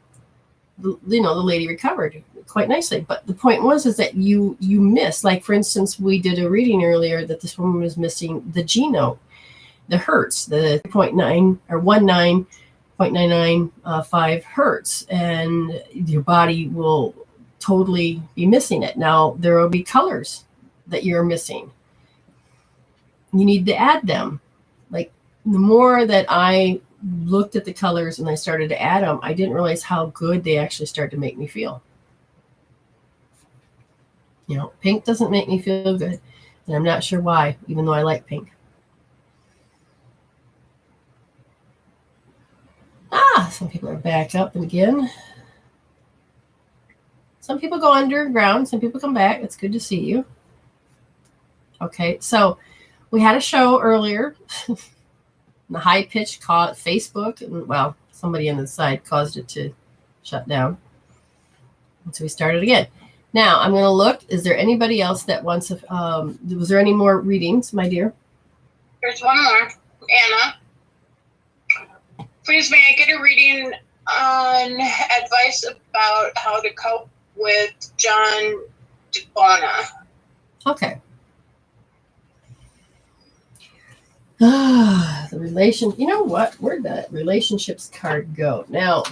the lady recovered quite nicely. But the point is that you miss, like, for instance, we did a reading earlier that this woman was missing the G note, the hertz, the 0.9 or 19.995 hertz, and your body will totally be missing it. Now, there will be colors that you're missing. You need to add them. Like, the more that I looked at the colors and I started to add them, I didn't realize how good they actually started to make me feel. Pink doesn't make me feel good. And I'm not sure why, even though I like pink. Some people are back up and again. Some people go underground. Some people come back. It's good to see you. Okay, so we had a show earlier. The high pitch caught Facebook, and well, somebody on the side caused it to shut down. And so we started again. Now I'm going to look. Is there anybody else that wants to? Was there any more readings, my dear? There's one more, Anna. Please, may I get a reading on advice about how to cope with John DeBona? Okay. The relation, you know what? Where'd that relationships card go? Now,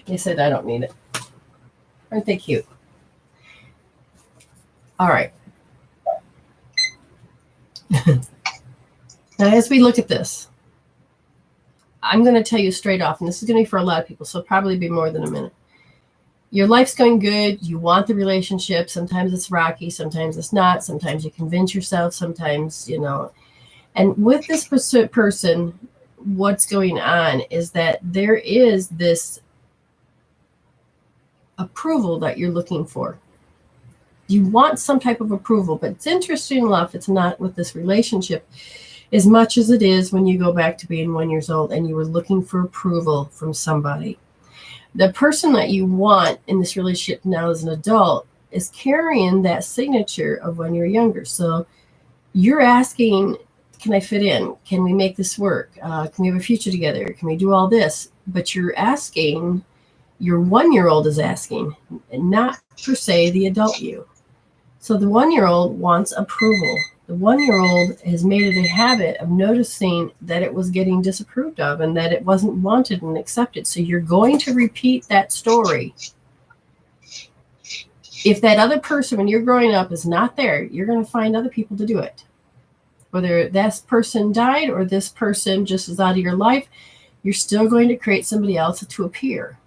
they said I don't need it. Aren't they cute? All right. Now, as we look at this, I'm going to tell you straight off, and this is going to be for a lot of people, so probably be more than a minute. Your life's going good. You want the relationship. Sometimes it's rocky. Sometimes it's not. Sometimes you convince yourself. Sometimes, And with this person, what's going on is that there is this approval that you're looking for. You want some type of approval, but it's interesting enough, it's not with this relationship as much as it is when you go back to being 1 year old and you were looking for approval from somebody. The person that you want in this relationship now as an adult is carrying that signature of when you're younger. So you're asking, can I fit in? Can we make this work? Can we have a future together? Can we do all this? But you're asking, your 1 year old is asking, and not per se the adult you. So the 1 year old wants approval. The 1 year old has made it a habit of noticing that it was getting disapproved of and that it wasn't wanted and accepted. So you're going to repeat that story. If that other person, when you're growing up, is not there, you're going to find other people to do it. Whether this person died or this person just is out of your life, you're still going to create somebody else to appear.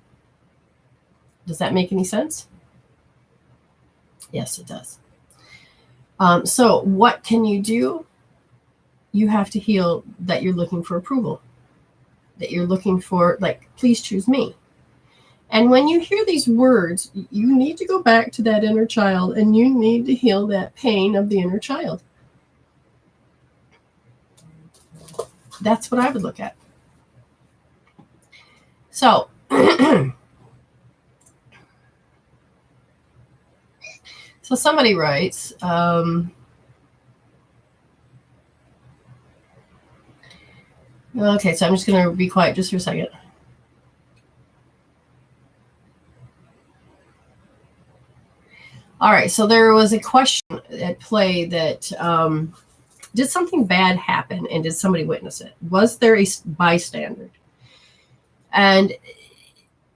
Does that make any sense? Yes, it does. So what can you do? You have to heal that you're looking for approval, that you're looking for, like, please choose me. And when you hear these words, you need to go back to that inner child and you need to heal that pain of the inner child. That's what I would look at. So So somebody writes, okay, so I'm just going to be quiet just for a second. All right, so there was a question at play that did something bad happen and did somebody witness it? Was there a bystander? And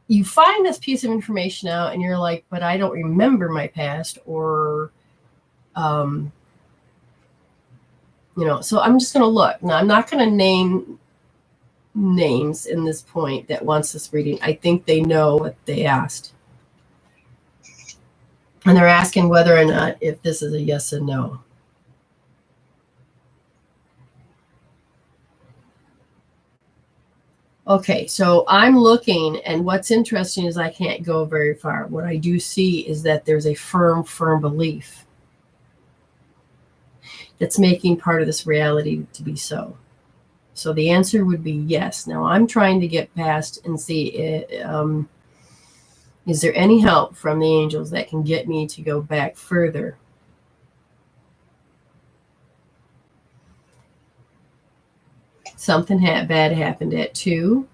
you find this piece of information out and you're like, but I don't remember my past, or, you know, so I'm just going to look. Now, I'm not going to name names in this point that wants this reading. I think they know what they asked. And they're asking whether or not if this is a yes and no. Okay, so I'm looking, and what's interesting is I can't go very far. What I do see is that there's a firm belief that's making part of this reality to be so. So the answer would be yes. Now I'm trying to get past and see, is there any help from the angels that can get me to go back further? Something bad happened at 2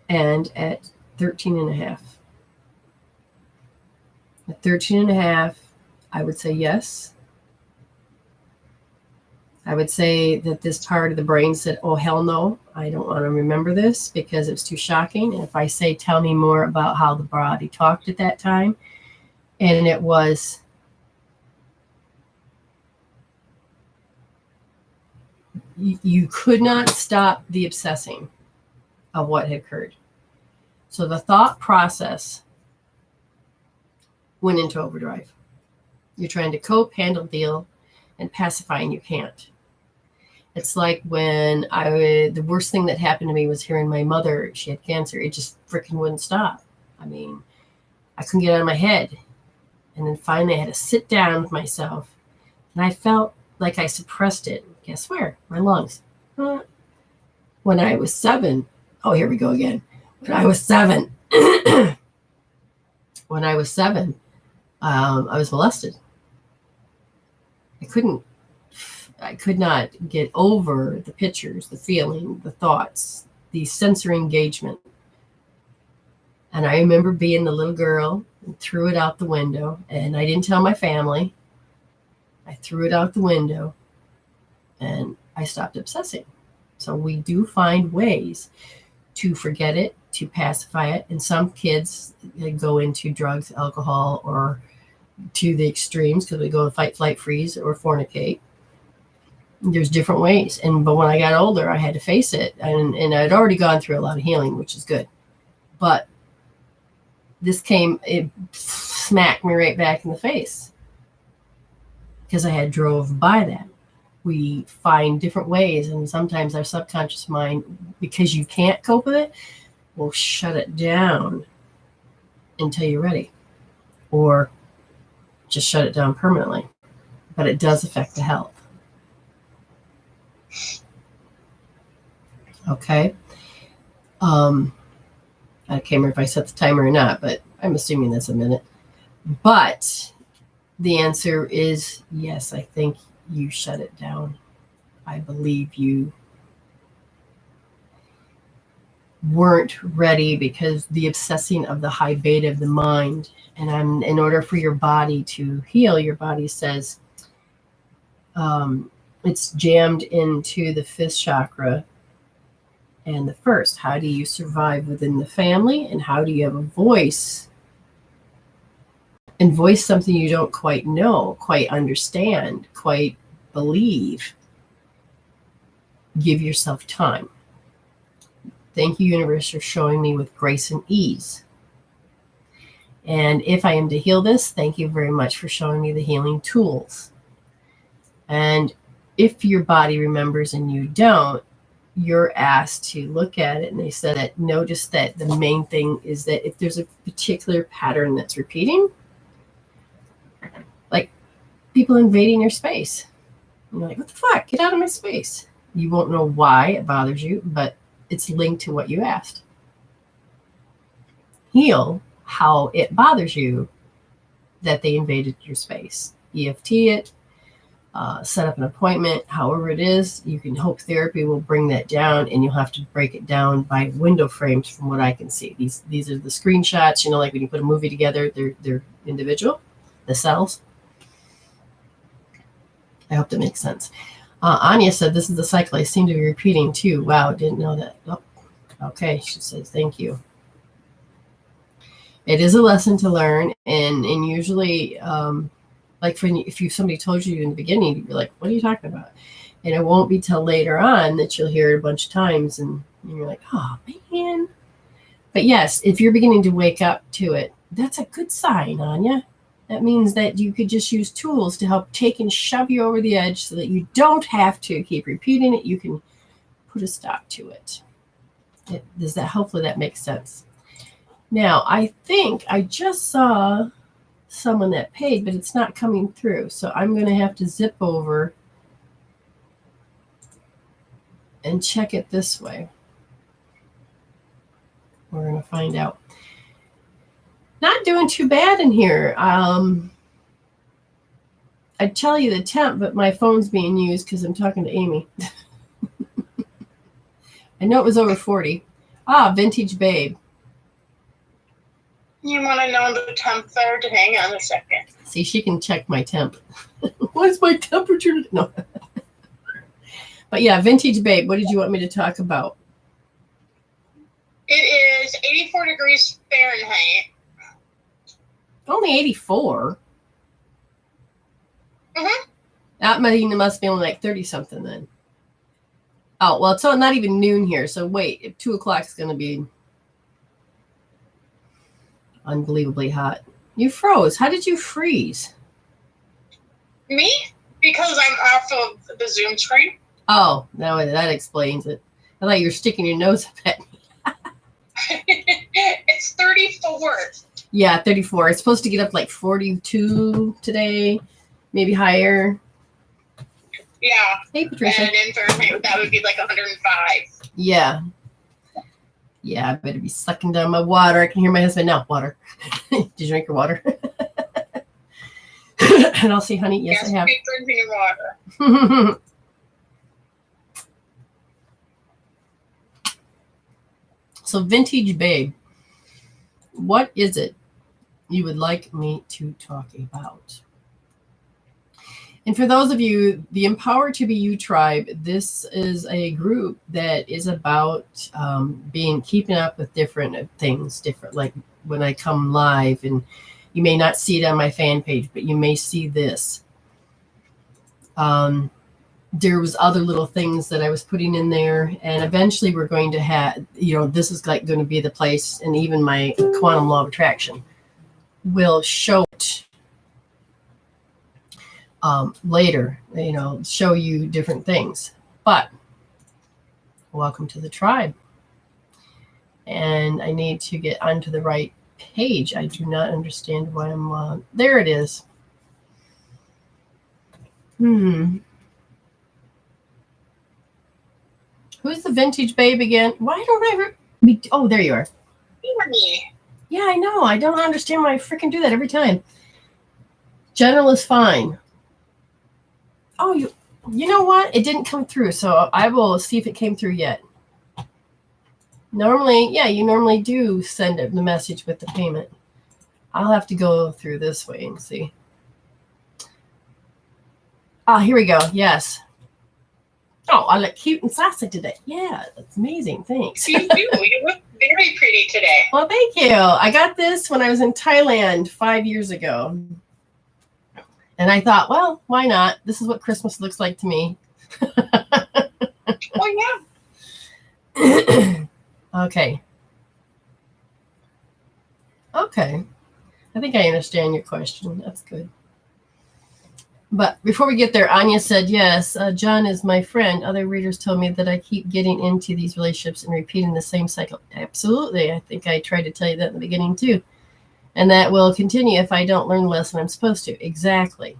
and at 13 and a half. At 13 and a half, I would say yes. I would say that this part of the brain said, oh, hell no, I don't want to remember this because it's too shocking. And if I say, tell me more about how the body talked at that time, and it was, you could not stop the obsessing of what had occurred. So the thought process went into overdrive. You're trying to cope, handle, deal, and pacify, and you can't. It's like when the worst thing that happened to me was hearing my mother, she had cancer. It just freaking wouldn't stop. I mean, I couldn't get out of my head. And then finally I had to sit down with myself, and I felt like I suppressed it. Guess where? My lungs. When I was 7, oh, here we go again. When I was 7, I was molested. I could not get over the pictures, the feeling, the thoughts, the sensory engagement. And I remember being the little girl and threw it out the window. And I didn't tell my family. I threw it out the window and I stopped obsessing. So we do find ways to forget it, to pacify it. And some kids go into drugs, alcohol, or to the extremes because we go to fight, flight, freeze, or fornicate. There's different ways. But when I got older, I had to face it. And I'd already gone through a lot of healing, which is good. But it smacked me right back in the face because I had drove by that. We find different ways, and sometimes our subconscious mind, because you can't cope with it, will shut it down until you're ready, or just shut it down permanently. But it does affect the health. Okay. I can't remember if I set the timer or not, but I'm assuming that's a minute. But the answer is yes, I think you shut it down. I believe you weren't ready because the obsessing of the high beta of the mind. And in order for your body to heal, your body says it's jammed into the 5th chakra and the 1st. How do you survive within the family? And how do you have a voice? And voice something you don't quite know, quite understand, quite believe. Give yourself time. Thank you, universe, for showing me with grace and ease. And if I am to heal this, thank you very much for showing me the healing tools. And if your body remembers and you don't, you're asked to look at it. And they said that notice that the main thing is that if there's a particular pattern that's repeating, like people invading your space, you're like, what the fuck? Get out of my space. You won't know why it bothers you, but it's linked to what you asked. Heal how it bothers you that they invaded your space. EFT it, set up an appointment, however it is. You can hope therapy will bring that down, and you'll have to break it down by window frames from what I can see. These are the screenshots, you know, like when you put a movie together, they're individual, the cells. I hope that makes sense. Anya said, this is the cycle I seem to be repeating too. Wow, didn't know that. Oh, okay, she says, thank you. It is a lesson to learn, and usually, like if somebody told you in the beginning, you'd be like, what are you talking about? And it won't be till later on that you'll hear it a bunch of times, and you're like, oh, man. But yes, if you're beginning to wake up to it, that's a good sign, Anya. That means that you could just use tools to help take and shove you over the edge so that you don't have to keep repeating it. You can put a stop to it. Hopefully that makes sense. Now, I think I just saw someone that paid, but it's not coming through. So I'm going to have to zip over and check it this way. We're going to find out. Not doing too bad in here. I'd tell you the temp, but my phone's being used because I'm talking to Amy. I know it was over 40. Vintage babe. You want to know the temp there? Hang on a second. See, she can check my temp. What's my temperature? No. But yeah, vintage babe, what did you want me to talk about? It is 84 degrees Fahrenheit. Only 84? Mm-hmm. That must be only like 30 something then. Oh, well, it's not even noon here. So wait, if 2 o'clock is going to be unbelievably hot. You froze. How did you freeze? Me? Because I'm off of the Zoom screen. Oh, now that explains it. I thought you were sticking your nose up at me. It's 34. Yeah, 34. It's supposed to get up like 42 today, maybe higher. Yeah. Hey, Patricia. And in Fahrenheit, that would be like 105. Yeah. Yeah, I better be sucking down my water. I can hear my husband now. Water. Did you drink your water? And I'll say, honey, yes, I have. Keep drinking your water. So, vintage babe, what is it you would like me to talk about? And for those of you, the Empower to Be You tribe, this is a group that is about keeping up with different things, like when I come live, and you may not see it on my fan page, but you may see this. There was other little things that I was putting in there, and eventually we're going to have, this is like going to be the place, and even my quantum law of attraction will show it later, show you different things. But welcome to the tribe. And I need to get onto the right page. I do not understand why I'm there it is. Who's the vintage babe again? Why don't oh, there you are. Yeah, I know. I don't understand why I freaking do that every time. General is fine. Oh, you know what? It didn't come through, so I will see if it came through yet. Normally, yeah, you normally do send the message with the payment. I'll have to go through this way and see. Here we go. Yes. Oh, I look cute and sassy today. Yeah, that's amazing. Thanks. You do. You look very pretty today. Well, thank you. I got this when I was in Thailand 5 years ago. And I thought, well, why not? This is what Christmas looks like to me. Well, yeah. Okay. I think I understand your question. That's good. But before we get there, Anya said, yes, John is my friend. Other readers told me that I keep getting into these relationships and repeating the same cycle. Absolutely. I think I tried to tell you that in the beginning, too. And that will continue if I don't learn the lesson I'm supposed to. Exactly.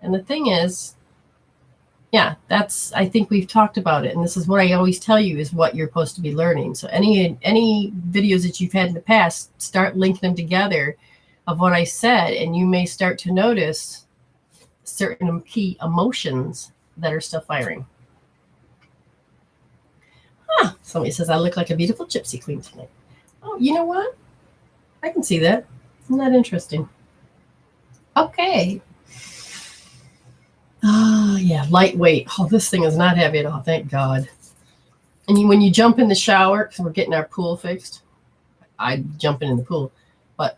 And the thing is, Yeah, I think we've talked about it. And this is what I always tell you is what you're supposed to be learning. So any videos that you've had in the past, start linking them together of what I said. And you may start to notice certain key emotions that are still firing. Somebody says, I look like a beautiful gypsy queen tonight. Oh, you know what? I can see that. Isn't that interesting? Okay. Yeah, lightweight. Oh, this thing is not heavy at all. Thank God. And when you jump in the shower, because we're getting our pool fixed, I jump in the pool, but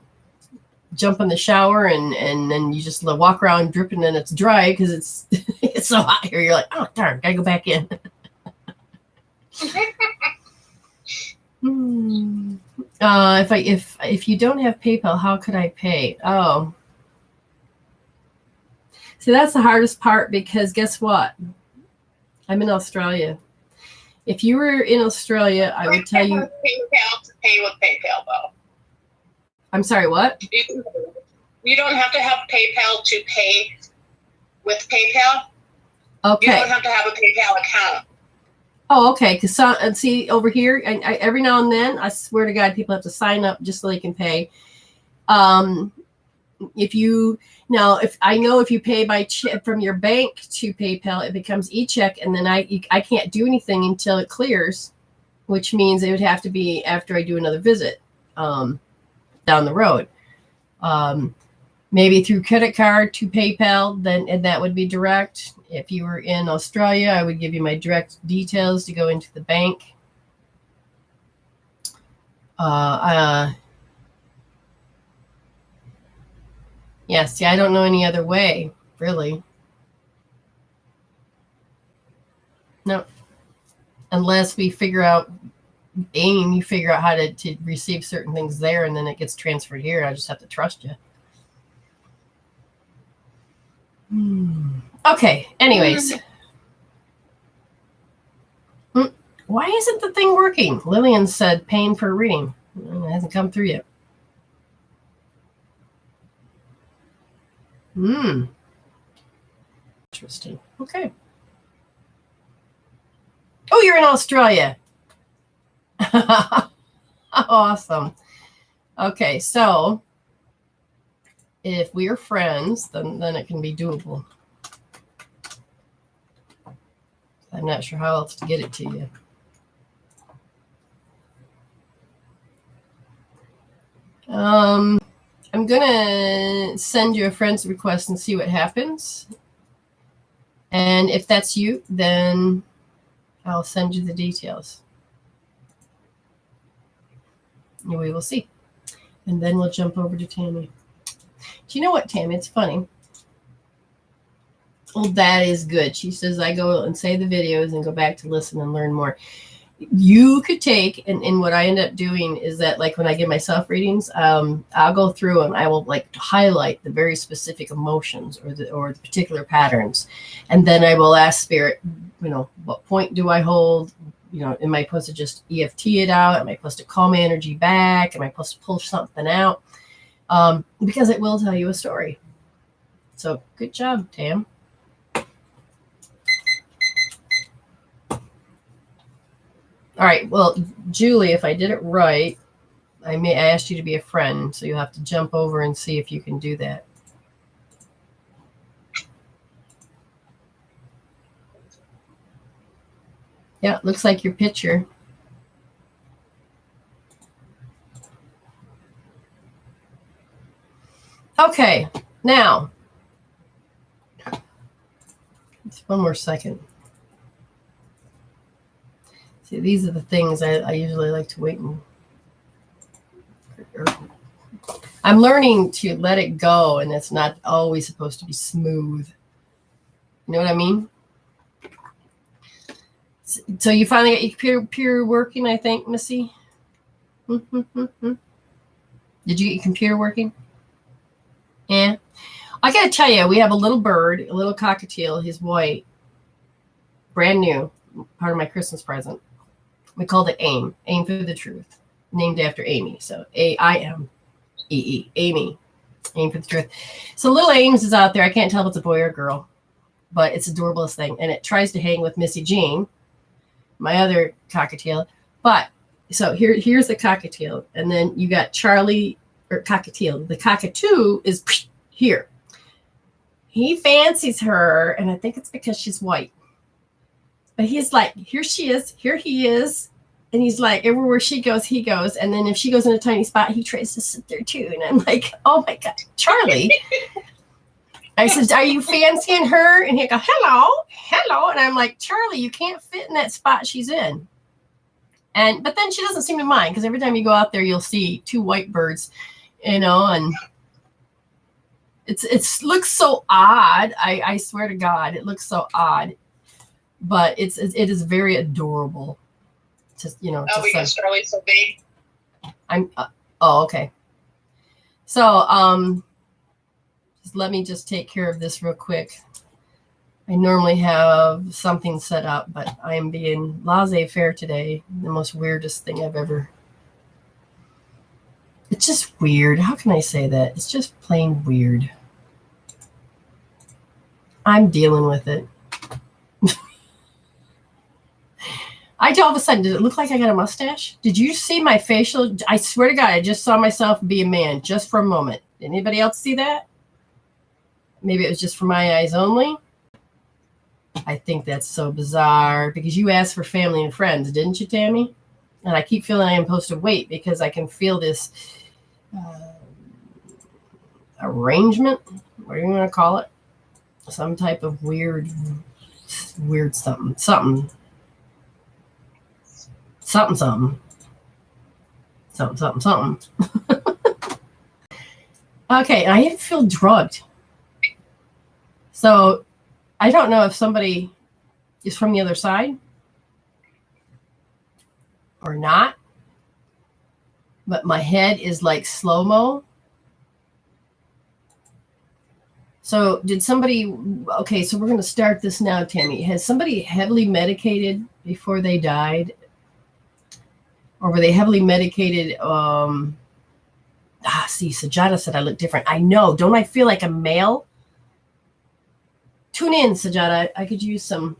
jump in the shower and then you just walk around dripping and it's dry because it's it's so hot here. You're like, oh darn, gotta go back in. If you don't have PayPal, how could I pay? Oh, see, that's the hardest part because guess what? I'm in Australia. If you were in Australia, I would tell you. PayPal to pay with PayPal, though. I'm sorry, what? You don't have to have PayPal to pay with PayPal. Okay. You don't have to have a PayPal account. Oh, okay. Because see over here, I every now and then, I swear to God, people have to sign up just so they can pay. If you pay by from your bank to PayPal, it becomes e-check, and then I can't do anything until it clears, which means it would have to be after I do another visit down the road. Maybe through credit card to PayPal, and that would be direct. If you were in Australia, I would give you my direct details to go into the bank. Yeah, see, I don't know any other way, really. No. Unless we figure out, you figure out how to receive certain things there, and then it gets transferred here. I just have to trust you. Okay, anyways. Why isn't the thing working? Lillian said paying for a reading. It hasn't come through yet. Interesting. Okay. Oh, you're in Australia. Awesome. Okay, so if we are friends, then it can be doable. I'm not sure how else to get it to you. I'm gonna send you a friend's request and see what happens. And if that's you, then I'll send you the details. And we will see. And then we'll jump over to Tammy. Do you know what, Tammy? It's funny. Oh, that is good. She says, I go and say the videos and go back to listen and learn more. You could take, and what I end up doing is that, like, when I give myself readings, I'll go through and I will highlight the very specific emotions or the particular patterns, and then I will ask Spirit, what point do I hold? Am I supposed to just EFT it out? Am I supposed to call my energy back? Am I supposed to pull something out? Because it will tell you a story. So good job, Tam. All right, well, Julie, if I did it right, I asked you to be a friend, so you'll have to jump over and see if you can do that. Yeah, looks like your picture. Okay, now, just one more second. See, these are the things I usually like to wait and... I'm learning to let it go, and it's not always supposed to be smooth. You know what I mean? So you finally got your computer working, I think, Missy? Did you get your computer working? Yeah. I got to tell you, we have a little bird, a little cockatiel. He's white. Brand new. Part of my Christmas present. We called it AIM. AIM for the Truth. Named after Amy. So AIMEE. Amy. AIM for the Truth. So little Ames is out there. I can't tell if it's a boy or a girl. but it's the adorableest thing. And it tries to hang with Missy Jean, my other cockatiel. But so here's the cockatiel. And then you got Charlie, or cockatiel. The cockatoo is here. He fancies her, and I think it's because she's white. But he's like, here she is, here he is. And he's like, everywhere she goes, he goes. And then if she goes in a tiny spot, he tries to sit there too. And I'm like, oh my God, Charlie. I said, are you fancying her? And he'd go, hello. And I'm like, Charlie, you can't fit in that spot she's in. But then she doesn't seem to mind, because every time you go out there, you'll see two white birds, and it looks so odd. I swear to God, it looks so odd, but it is very adorable. Just because Charlie's so big. Okay. So just let me just take care of this real quick. I normally have something set up, but I am being laissez-faire today. The most weirdest thing I've ever. It's just weird. How can I say that? It's just plain weird. I'm dealing with it. All of a sudden, did it look like I got a mustache? Did you see my facial? I swear to God, I just saw myself be a man just for a moment. Did anybody else see that? Maybe it was just for my eyes only. I think that's so bizarre, because you asked for family and friends, didn't you, Tammy? And I keep feeling I am supposed to wait, because I can feel this arrangement. What do you want to call it? Some type of weird something. Okay, and I even feel drugged. So I don't know if somebody is from the other side or not, but my head is like slow-mo. So did somebody, okay, so we're going to start this now, Tammy. Has somebody heavily medicated before they died? Or were they heavily medicated? See, Sajada said I look different. I know. Don't I feel like a male? Tune in, Sajada. I could use some.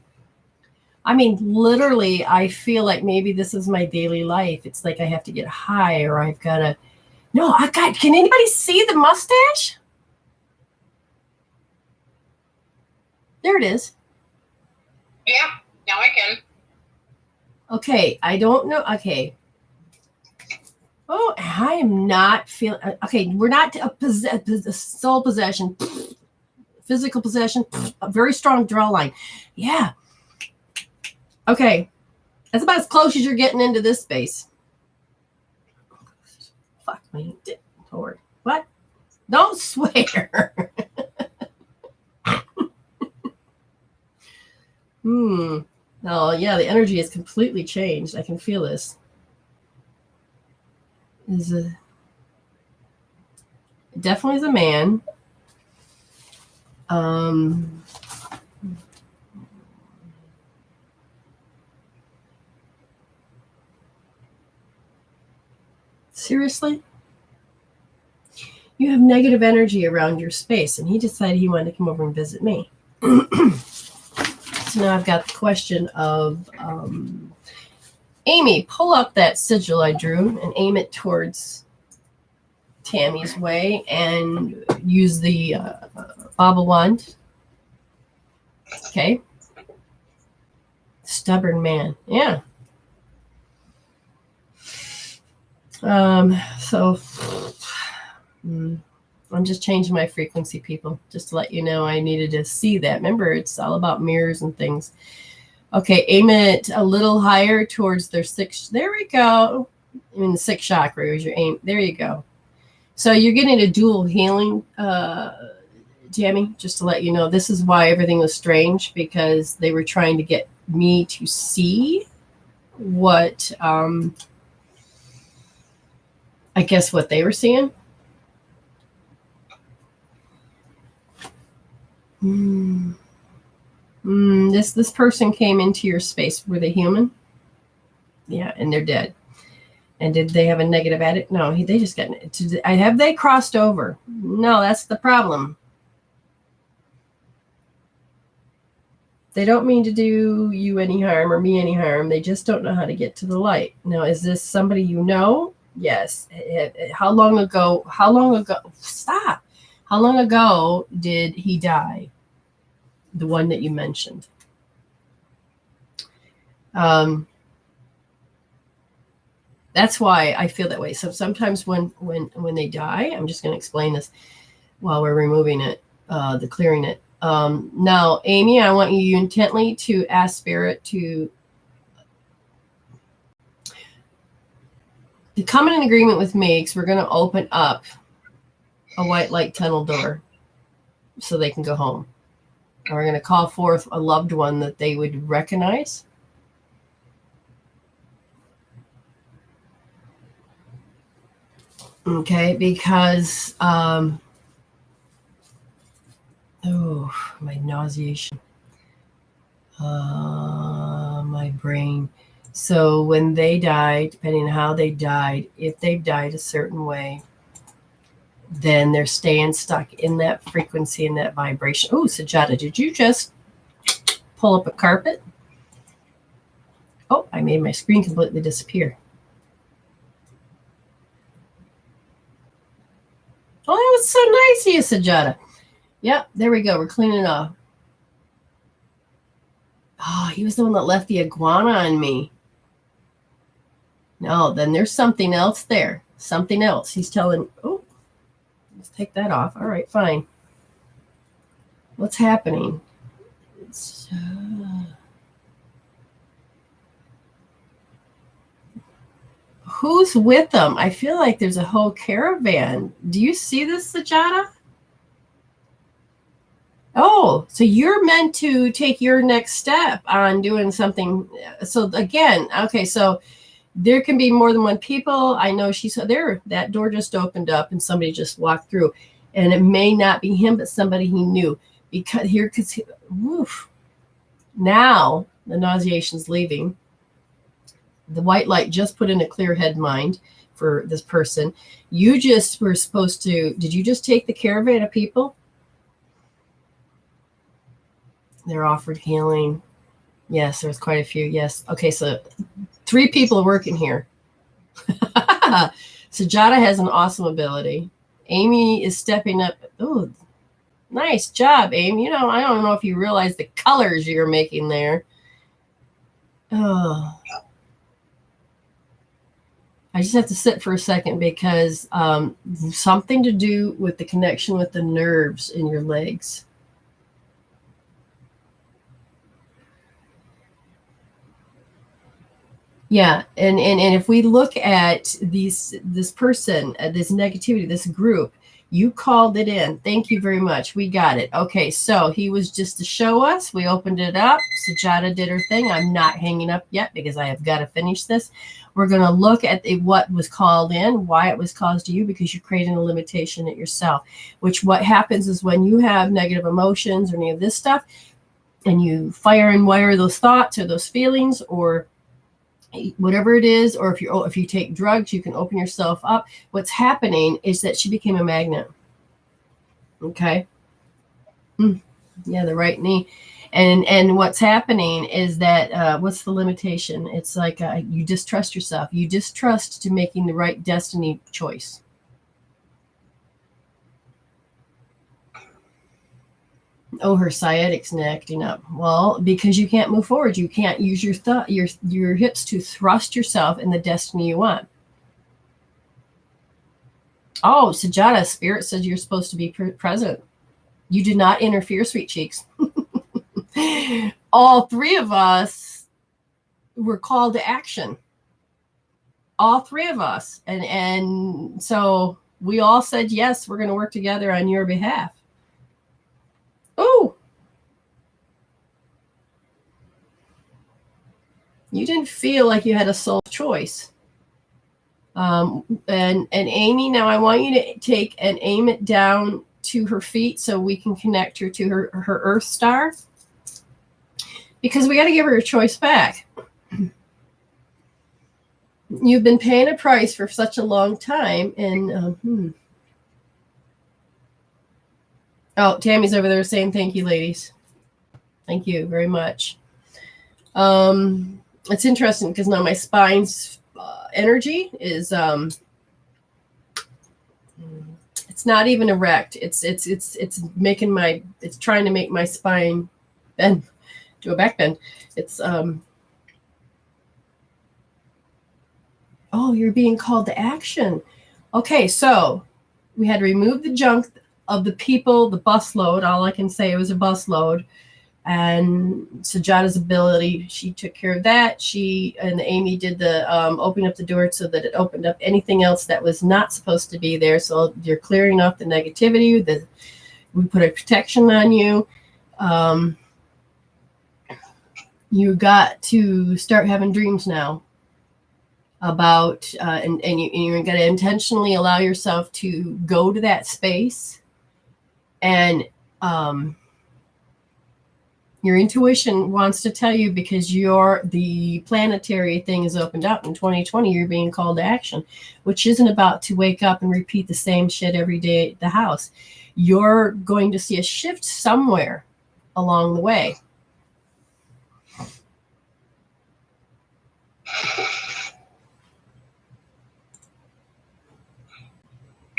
I mean, literally, I feel like maybe this is my daily life. It's like I have to get high, or I've got to. No, can anybody see the mustache? There it is. Yeah, now I can. Okay, I don't know. Okay. Oh, I am not feeling. Okay, we're not a soul possession, physical possession, a very strong draw line. Yeah. Okay, that's about as close as you're getting into this space. Fuck me, Lord. What? Don't swear. Oh, yeah, the energy has completely changed. I can feel this. Definitely is a man. Seriously? You have negative energy around your space, and he decided he wanted to come over and visit me. So now I've got the question of Amy, pull up that sigil I drew and aim it towards Tammy's way, and use the Baba wand. Okay. Stubborn man. Yeah. I'm just changing my frequency, people, just to let you know I needed to see that. Remember, it's all about mirrors and things. Okay, aim it a little higher towards their sixth. There we go. In the sixth chakra is your aim. There you go. So you're getting a dual healing, Tammy, just to let you know. This is why everything was strange, because they were trying to get me to see what, I guess what they were seeing. This person came into your space. Were they human? Yeah, and they're dead. And did they have a negative attitude? No, they just got. Have they crossed over? No, that's the problem. They don't mean to do you any harm or me any harm. They just don't know how to get to the light. Now, is this somebody you know? Yes. How long ago? Stop. How long ago did he die? The one that you mentioned. That's why I feel that way. So sometimes when they die, I'm just going to explain this while we're removing it, the clearing it. Now, Amy, I want you intently to ask Spirit to come in agreement with me, because we're going to open up a white light tunnel door so they can go home. And we're going to call forth a loved one that they would recognize. Okay, because oh, my nauseation, my brain. So when they die, depending on how they died, if they've died a certain way, then they're staying stuck in that frequency and that vibration. Oh, Sajada, did you just pull up a carpet? Oh, I made my screen completely disappear. Oh, that was so nice of you, Sajada. Yep, there we go. We're cleaning it off. Oh, he was the one that left the iguana on me. No, then there's something else there. Something else. He's telling, oh, let's take that off. All right, fine. What's happening? It's, who's with them? I feel like there's a whole caravan. Do you see this, Sajada? Oh, so you're meant to take your next step on doing something. So again, okay, so there can be more than one people. I know she saw there, that door just opened up and somebody just walked through, and it may not be him, but somebody he knew, because woof, now the nauseation's leaving. The white light just put in a clear head mind for this person. You just were supposed to, did you just take the caravan of people? They're offered healing. Yes, there's quite a few. Yes. Okay, so 3 people are working here. Sajada has an awesome ability. Amy is stepping up. Oh, nice job, Amy. You know, I don't know if you realize the colors you're making there. Oh. I just have to sit for a second because something to do with the connection with the nerves in your legs. Yeah, and if we look at this person, this negativity, this group, you called it in. Thank you very much. We got it. Okay, so he was just to show us. We opened it up. Sajada did her thing. I'm not hanging up yet because I have got to finish this. We're going to look at what was called in, why it was caused to you, because you're creating a limitation at yourself, which what happens is when you have negative emotions or any of this stuff, and you fire and wire those thoughts or those feelings or whatever it is, or if you take drugs, you can open yourself up. What's happening is that she became a magnet. Okay. Yeah, the right knee. And what's happening is that what's the limitation? It's like you distrust yourself. You distrust to making the right destiny choice. Oh, her sciatic's acting up. Well, because you can't move forward. You can't use your hips to thrust yourself in the destiny you want. Oh, Sajada, Spirit says you're supposed to be present. You did not interfere, sweet cheeks. All 3 of us were called to action. All 3 of us. And so we all said, yes, we're going to work together on your behalf. Oh, you didn't feel like you had a soul choice. And Amy, now I want you to take and aim it down to her feet so we can connect her to her Earth star, because we got to give her a choice back. You've been paying a price for such a long time, and oh, Tammy's over there saying thank you, ladies. Thank you very much. It's interesting because now my spine's energy is it's not even erect. It's trying to make my spine bend, do a back bend. It's oh, you're being called to action. Okay, so we had to remove the junk of the people, the bus load. All I can say, it was a bus load. And Sajada's ability, she took care of that. She and Amy did the opening up the door so that it opened up anything else that was not supposed to be there. So you're clearing off the negativity. We put a protection on you. You got to start having dreams now about, and you're going to intentionally allow yourself to go to that space and, your intuition wants to tell you, because the planetary thing is opened up in 2020, you're being called to action, which isn't about to wake up and repeat the same shit every day at the house. You're going to see a shift somewhere along the way.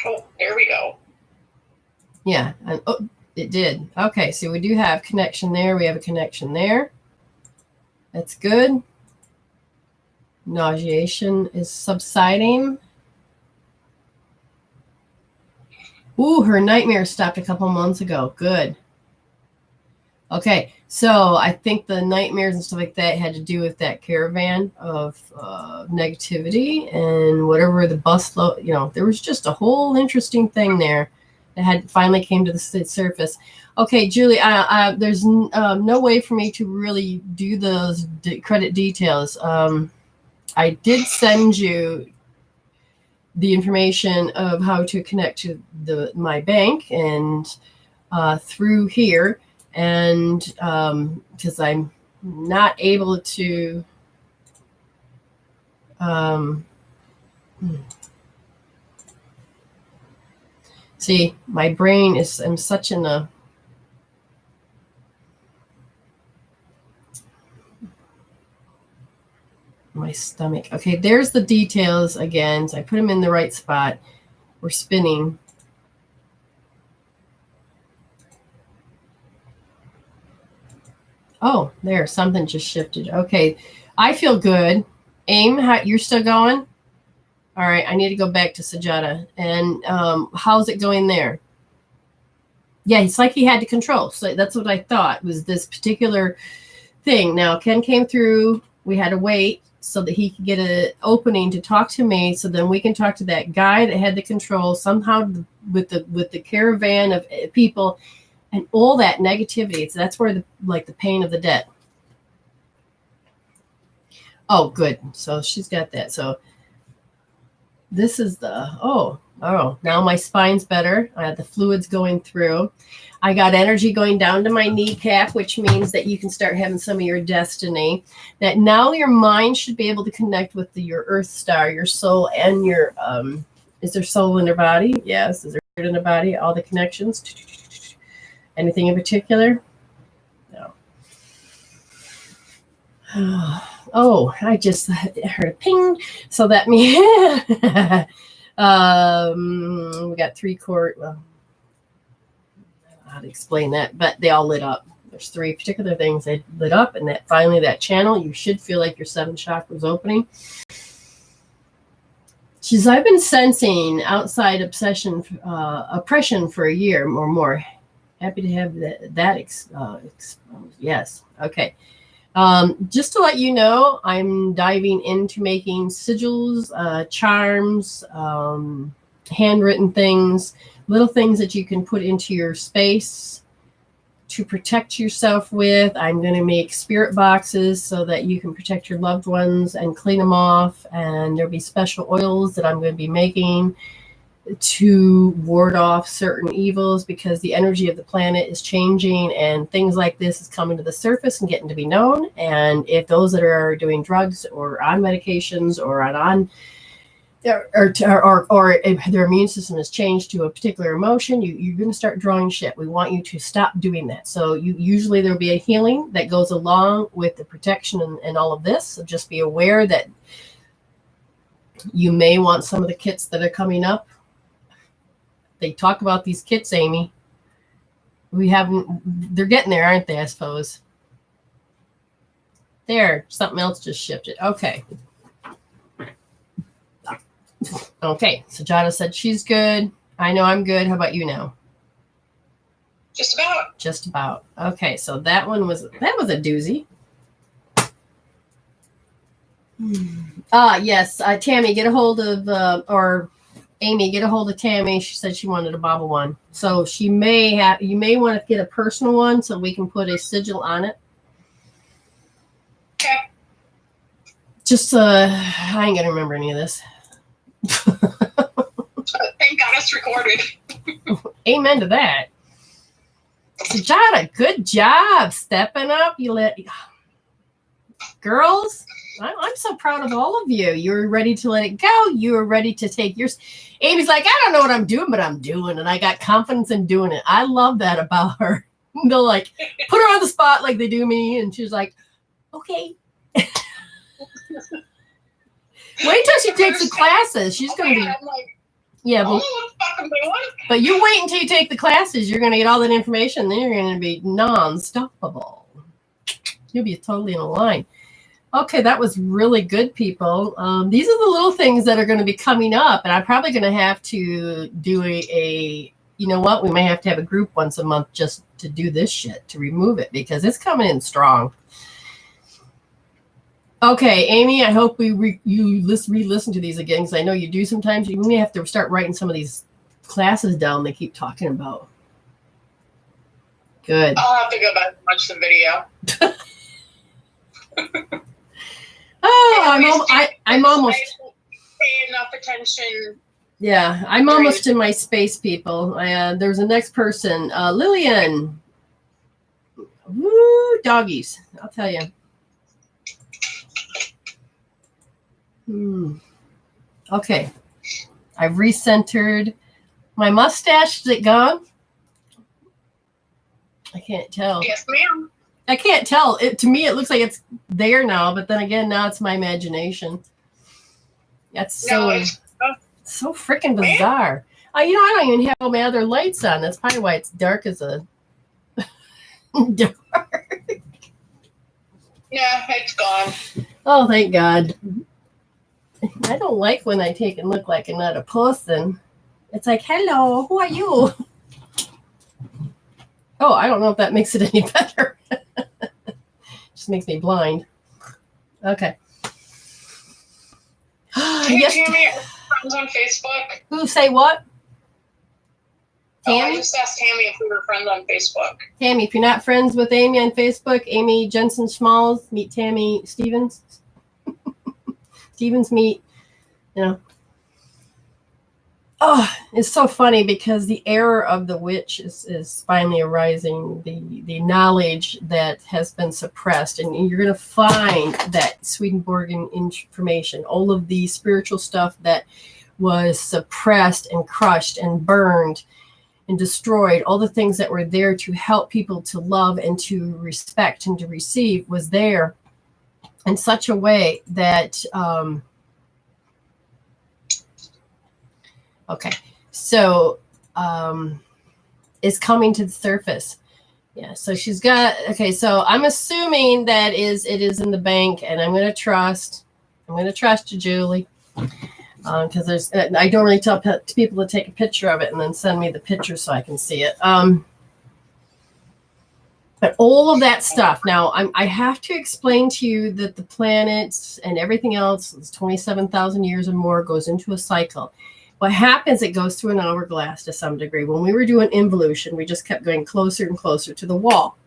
Oh, there we go. Yeah. And, oh, it did. Okay, so we do have connection there. We have a connection there. That's good. Nauseation is subsiding. Ooh, her nightmare stopped a couple months ago. Good. Okay, so I think the nightmares and stuff like that had to do with that caravan of negativity and whatever the bus load, there was just a whole interesting thing there that had finally came to the surface. Okay, Julie, there's no way for me to really do those credit details. I did send you the information of how to connect to my bank and through here, and because I'm not able to see, my brain is, I'm such in a, my stomach. Okay, there's the details again. So I put them in the right spot. We're spinning. Oh, there, something just shifted. Okay, I feel good. Aim, you're still going? All right, I need to go back to Sajada. And how's it going there? Yeah, it's like he had to control. So that's what I thought was this particular thing. Now, Ken came through. We had to wait so that he could get an opening to talk to me. So then we can talk to that guy that had the control somehow with the caravan of people and all that negativity. So that's where the pain of the dead. Oh, good. So she's got that. So this is oh, now my spine's better. I have the fluids going through. I got energy going down to my kneecap, which means that you can start having some of your destiny. That now your mind should be able to connect with your earth star, your soul, and your, is there soul in their body? Yes. Is there spirit in the body? All the connections? Anything in particular? No. Oh, I just heard a ping. So that means we got 3 chord. Well, I don't know how to explain that, but they all lit up. There's 3 particular things that lit up, and that finally that channel, you should feel like your 7 chakras opening. I've been sensing outside oppression for a year or more. Happy to have that exposed. Yes. Okay. Just to let you know, I'm diving into making sigils, charms, handwritten things, little things that you can put into your space to protect yourself with. I'm going to make spirit boxes so that you can protect your loved ones and clean them off. And there'll be special oils that I'm going to be making to ward off certain evils, because the energy of the planet is changing and things like this is coming to the surface and getting to be known. And if those that are doing drugs or on medications or on or if their immune system has changed to a particular emotion, you're going to start drawing shit. We want you to stop doing that. So usually there'll be a healing that goes along with the protection and all of this. So just be aware that you may want some of the kits that are coming up. They talk about these kits, Amy. They're getting there, aren't they, I suppose? There, something else just shifted. Okay. Okay, so Jada said she's good. I know I'm good. How about you now? Just about. Just about. Okay, so that was a doozy. Yes, Tammy, get a hold of, or Amy, get a hold of Tammy. She said she wanted a Baba one. So you may want to get a personal one so we can put a sigil on it. Okay. Just, I ain't gonna remember any of this. Thank God it's recorded. Amen to that. So Jada, good job stepping up. Girls, I'm so proud of all of you. You're ready to let it go. You are ready to take yours. Amy's like, I don't know what I'm doing, but I'm doing it. I got confidence in doing it. I love that about her. They'll like put her on the spot like they do me, and she's like, okay. Wait till she takes the classes. She's going to be. I'm like, yeah, but you wait until you take the classes. You're going to get all that information. Then you're going to be non-stoppable. You'll be totally in a line. Okay, that was really good, people. These are the little things that are going to be coming up, and I'm probably going to have to do a you know what? We may have to have a group once a month just to do this shit, to remove it, because it's coming in strong. Okay, Amy, I hope you re-listen to these again, because I know you do sometimes. You may have to start writing some of these classes down they keep talking about. Good. I'll have to go back and watch the video. I'm almost pay enough attention. Yeah, I'm almost in my space, people. There's the next person, Lillian. Woo, doggies! I'll tell you. Okay, I've recentered my mustache. Is it gone? I can't tell. Yes, ma'am. I can't tell. To me, it looks like it's there now, but then again, now it's my imagination. That's so freaking bizarre. I don't even have all my other lights on. That's probably why it's dark as a dark. Yeah, it's gone. Oh, thank God. I don't like when I take and look like another person. It's like, hello, who are you? Oh, I don't know if that makes it any better. Just makes me blind. Okay. Hey, yes. Tammy, are friends on Facebook? Who say what? Tammy? Oh, I just asked Tammy if we were friends on Facebook. Tammy, if you're not friends with Amy on Facebook, Amy Jensen Smalls, meet Tammy Stevens. Stevens meet, Oh, it's so funny because the error of the witch is finally arising, the knowledge that has been suppressed. And you're going to find that Swedenborgian information, all of the spiritual stuff that was suppressed and crushed and burned and destroyed, all the things that were there to help people to love and to respect and to receive was there in such a way that... Okay, so it's coming to the surface. Yeah, so she's got, okay, so I'm assuming that it is in the bank, and I'm going to trust you, Julie, because I don't really tell people to take a picture of it and then send me the picture so I can see it. But all of that stuff, now I have to explain to you that the planets and everything else, is 27,000 years or more, goes into a cycle. What happens, it goes through an hourglass to some degree. When we were doing involution, we just kept going closer and closer to the wall.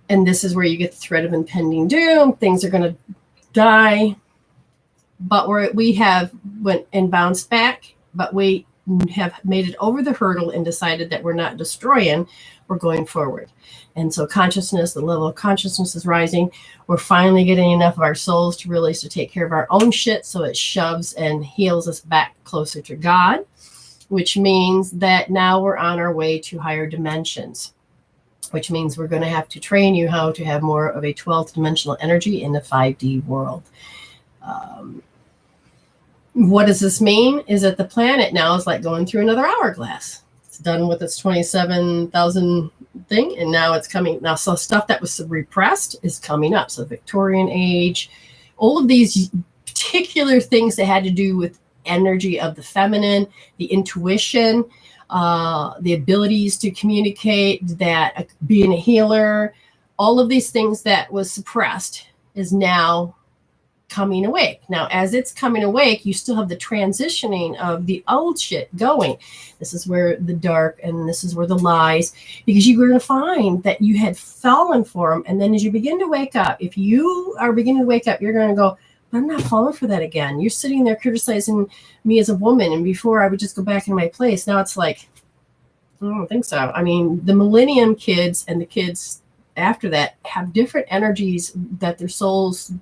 And this is where you get the threat of impending doom. Things are going to die. But we have went and bounced back. But we have made it over the hurdle and decided that we're not destroying, we're going forward. And so consciousness, the level of consciousness is rising. We're finally getting enough of our souls to realize to take care of our own shit, so it shoves and heals us back closer to God, which means that now we're on our way to higher dimensions, which means we're going to have to train you how to have more of a 12th dimensional energy in the 5D world. What does this mean? Is that the planet now is like going through another hourglass. It's done with its 27,000 thing, and now it's coming. Now, so stuff that was repressed is coming up. So Victorian age, all of these particular things that had to do with energy of the feminine, the intuition, the abilities to communicate, that being a healer, all of these things that was suppressed is now coming awake. Now, as it's coming awake, you still have the transitioning of the old shit going. This is where the dark, and this is where the lies, because you're going to find that you had fallen for them. And then as you begin to wake up, if you are beginning to wake up, you're going to go, I'm not falling for that again. You're sitting there criticizing me as a woman. And before I would just go back in my place. Now it's like, I don't think so. I mean, the millennium kids and the kids after that have different energies that their souls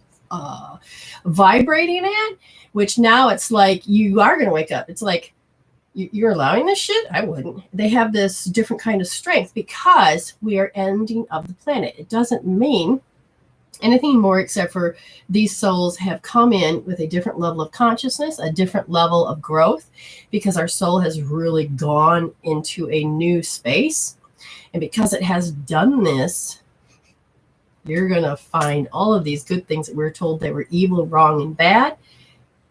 vibrating at, which now it's like you are going to wake up. It's like you're allowing this shit. I wouldn't. They have this different kind of strength because we are ending of the planet. It doesn't mean anything more except for these souls have come in with a different level of consciousness, a different level of growth, because our soul has really gone into a new space. And because it has done this, you're going to find all of these good things that we were told they were evil, wrong, and bad.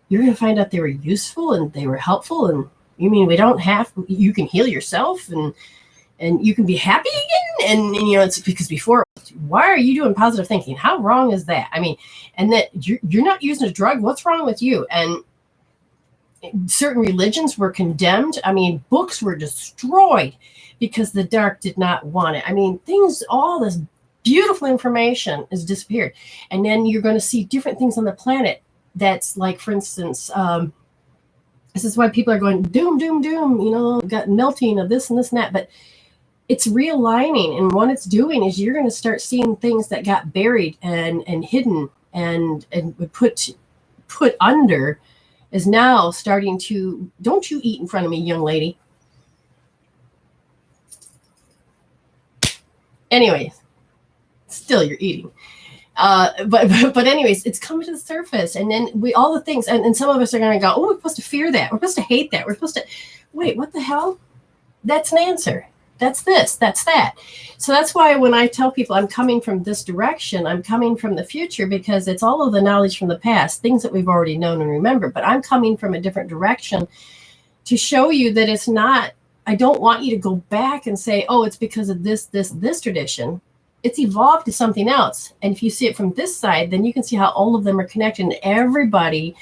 You're going to find out they were useful and they were helpful. And you mean we don't have, you can heal yourself and you can be happy again? And you know, it's because before, why are you doing positive thinking? How wrong is that? I mean, and that you're not using a drug. What's wrong with you? And certain religions were condemned. I mean, books were destroyed because the dark did not want it. I mean, things, all this beautiful information has disappeared. And then you're going to see different things on the planet. That's like, for instance, this is why people are going doom, doom, doom, you know, got melting of this and this and that. But it's realigning. And what it's doing is you're going to start seeing things that got buried and hidden and put under is now starting to, don't you eat in front of me, young lady. Anyways. Still you're eating. But anyways, it's coming to the surface. And then all the things, and some of us are going to go, oh, we're supposed to fear that. We're supposed to hate that. We're supposed to, wait, what the hell? That's an answer. That's this, that's that. So that's why when I tell people I'm coming from this direction, I'm coming from the future, because it's all of the knowledge from the past, things that we've already known and remember, but I'm coming from a different direction to show you that it's not, I don't want you to go back and say, oh, it's because of this tradition. It's evolved to something else. And if you see it from this side, then you can see how all of them are connected. And everybody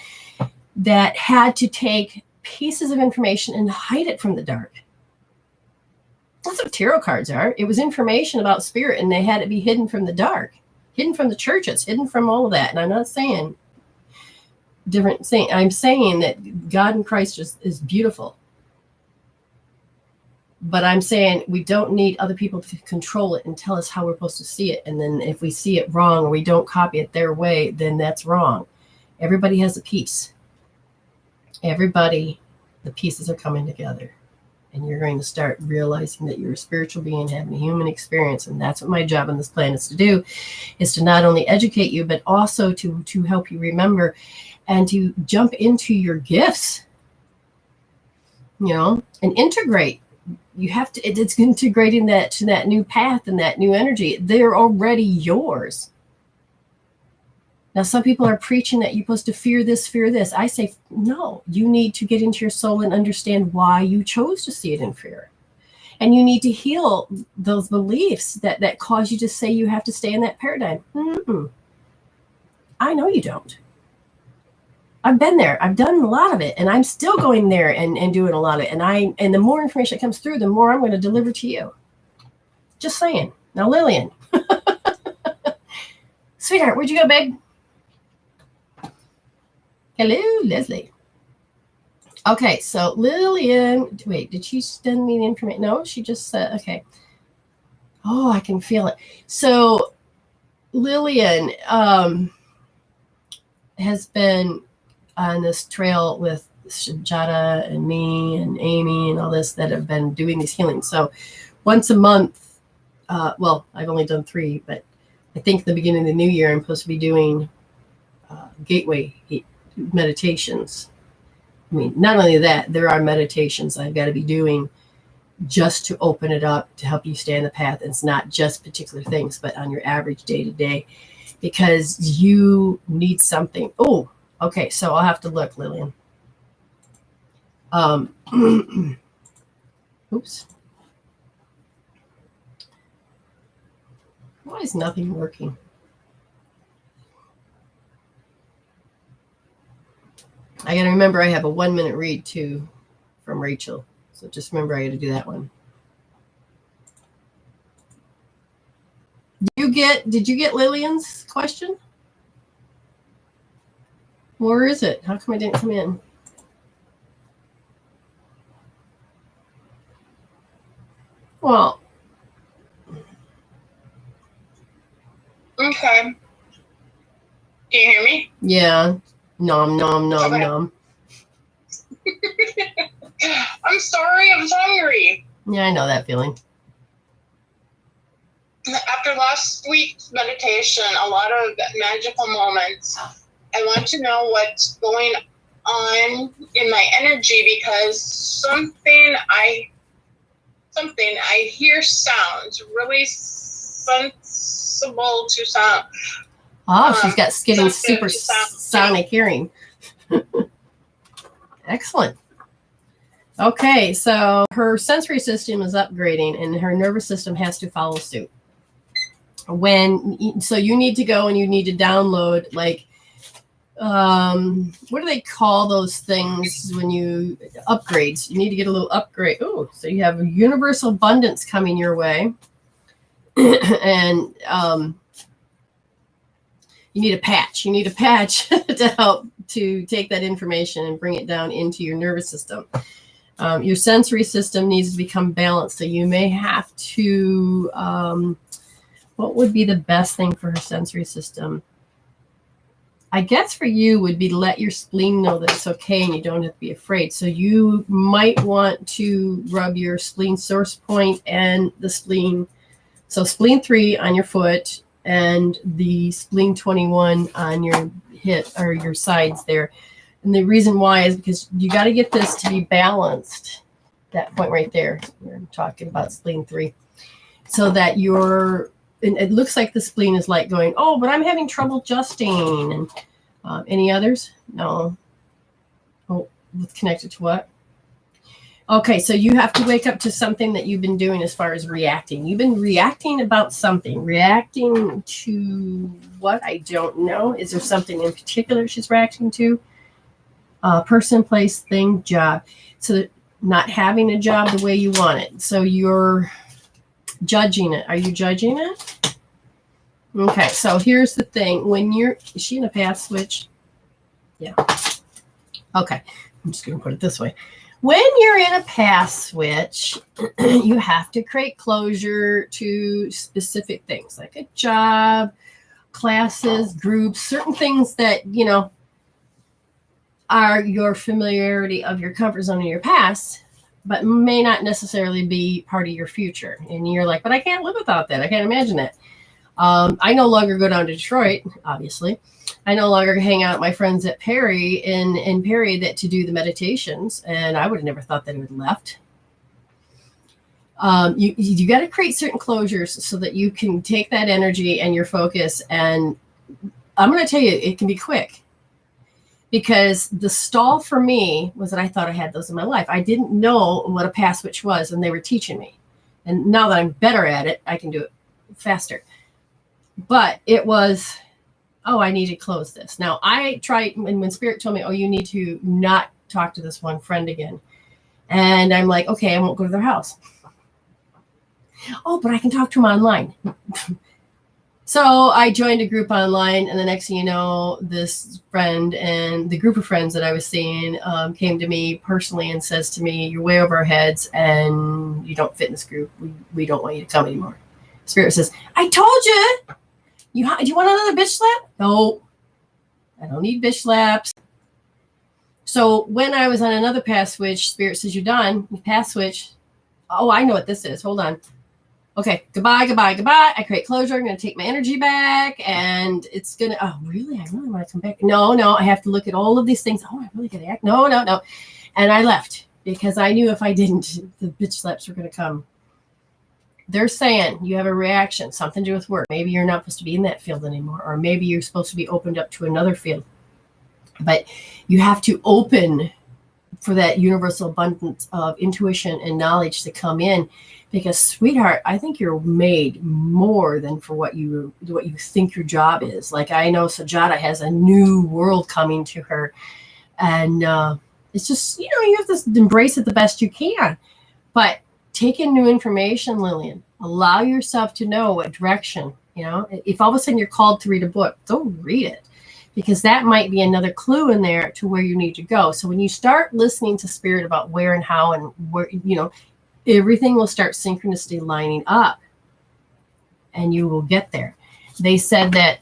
that had to take pieces of information and hide it from the dark. That's what tarot cards are. It was information about spirit, and they had to be hidden from the dark, hidden from the churches, hidden from all of that. And I'm not saying different thing. I'm saying that God in Christ is beautiful. But I'm saying we don't need other people to control it and tell us how we're supposed to see it. And then if we see it wrong or we don't copy it their way, then that's wrong. Everybody has a piece. Everybody, the pieces are coming together. And you're going to start realizing that you're a spiritual being having a human experience. And that's what my job on this planet is to do, is to not only educate you, but also to help you remember and to jump into your gifts, you know, and integrate. You have to, it's integrating that to that new path and that new energy. They're already yours. Now, some people are preaching that you're supposed to fear this, fear this. I say, no, you need to get into your soul and understand why you chose to see it in fear. And you need to heal those beliefs that cause you to say you have to stay in that paradigm. I know you don't. I've been there. I've done a lot of it, and I'm still going there and doing a lot of it. And the more information that comes through, the more I'm going to deliver to you. Just saying. Now, Lillian. Sweetheart, where'd you go, babe? Hello, Leslie. Okay, so Lillian, wait, did she send me the information? No, she just said, okay. Oh, I can feel it. So Lillian has been on this trail with Shajata and me and Amy and all this that have been doing these healings. So once a month, well, I've only done 3, but I think the beginning of the new year, I'm supposed to be doing gateway meditations. I mean, not only that, there are meditations I've got to be doing just to open it up to help you stay on the path. It's not just particular things, but on your average day to day, because you need something. Oh, okay. So I'll have to look, Lillian. Oops. Why is nothing working? I got to remember I have a 1-minute read too from Rachel. So just remember I got to do that one. Did you get Lillian's question? Where is it? How come I didn't come in? Well, Okay. Can you hear me? Yeah. Nom, nom, nom, Okay. nom. I'm sorry, I was hungry. Yeah, I know that feeling. After last week's meditation, a lot of magical moments. I want to know what's going on in my energy, because something I hear sounds really sensible to sound. Oh, she's got getting sensitive super to sound. sonic hearing. Excellent. Okay, so her sensory system is upgrading and her nervous system has to follow suit. So you need to go and you need to download, like, what do they call those things when you upgrades? You need to get a little upgrade. Oh, so you have a universal abundance coming your way. And you need a patch. You need a patch to help to take that information and bring it down into your nervous system. Your sensory system needs to become balanced. So you may have to, what would be the best thing for her sensory system? I guess for you would be to let your spleen know that it's okay and you don't have to be afraid. So you might want to rub your spleen source point and the spleen. So spleen 3 on your foot and the spleen 21 on your hip or your sides there. And the reason why is because you got to get this to be balanced. That point right there. We're talking about spleen 3. So that it looks like the spleen is like going, oh, but I'm having trouble adjusting. And any others? No. Oh, it's connected to what? Okay, so you have to wake up to something that you've been doing as far as reacting. You've been reacting about something. Reacting to what? I don't know. Is there something in particular she's reacting to? Person, place, thing, job. So not having a job the way you want it. So you're judging it. Are you judging it? Okay, so here's the thing. Is she in a path switch? Yeah. Okay, I'm just going to put it this way. When you're in a path switch, you have to create closure to specific things like a job, classes, groups, certain things that, are your familiarity of your comfort zone in your past, but may not necessarily be part of your future. And you're like, but I can't live without that. I can't imagine that. I no longer go down to Detroit, obviously. I no longer hang out with my friends at Perry in Perry to do the meditations, and I would have never thought that it would have left. You got to create certain closures so that you can take that energy and your focus. And I'm going to tell you, it can be quick. Because the stall for me was that I thought I had those in my life. I didn't know what a path switch was, and they were teaching me. And now that I'm better at it, I can do it faster. But it was, I need to close this. Now, I tried, and when Spirit told me, you need to not talk to this one friend again. And I'm like, okay, I won't go to their house. Oh, but I can talk to them online. So I joined a group online, and the next thing you know, this friend and the group of friends that I was seeing came to me personally and says to me, "You're way over our heads, and you don't fit in this group. We don't want you to come anymore." Spirit says, "I told you. Do you want another bitch slap? No, I don't need bitch slaps." So when I was on another path switch, Spirit says, "You're done. You path switch." Oh, I know what this is. Hold on. Okay, goodbye. I create closure. I'm going to take my energy back, and it's going to, oh, really? I really want to come back. No, I have to look at all of these things. Oh, I really got to act. No. And I left because I knew if I didn't, the bitch slaps were going to come. They're saying you have a reaction, something to do with work. Maybe you're not supposed to be in that field anymore, or maybe you're supposed to be opened up to another field. But you have to open for that universal abundance of intuition and knowledge to come in, because, sweetheart, I think you're made more than for what you think your job is. Like, I know Sajada has a new world coming to her, and it's just, you have to embrace it the best you can. But take in new information, Lillian. Allow yourself to know what direction. If all of a sudden you're called to read a book, go read it, because that might be another clue in there to where you need to go. So when you start listening to Spirit about where and how and where, everything will start synchronicity lining up, and you will get there. They said that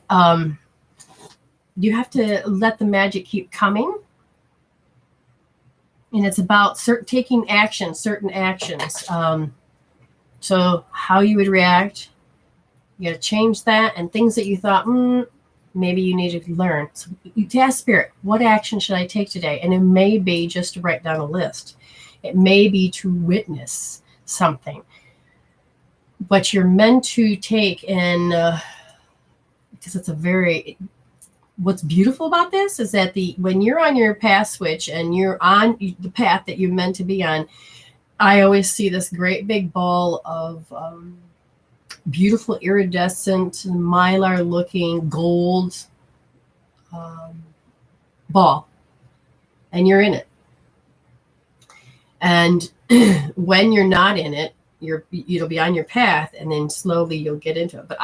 you have to let the magic keep coming. And it's about taking action, certain actions. So how you would react, you got to change that. And things that you thought, maybe you need to learn. So you ask Spirit, what action should I take today? And it may be just to write down a list. It may be to witness something. But you're meant to take, and because it's what's beautiful about this is that when you're on your path switch and you're on the path that you're meant to be on, I always see this great big ball of beautiful iridescent mylar looking gold ball, and you're in it. And when you're not in it, it'll be on your path, and then slowly you'll get into it. But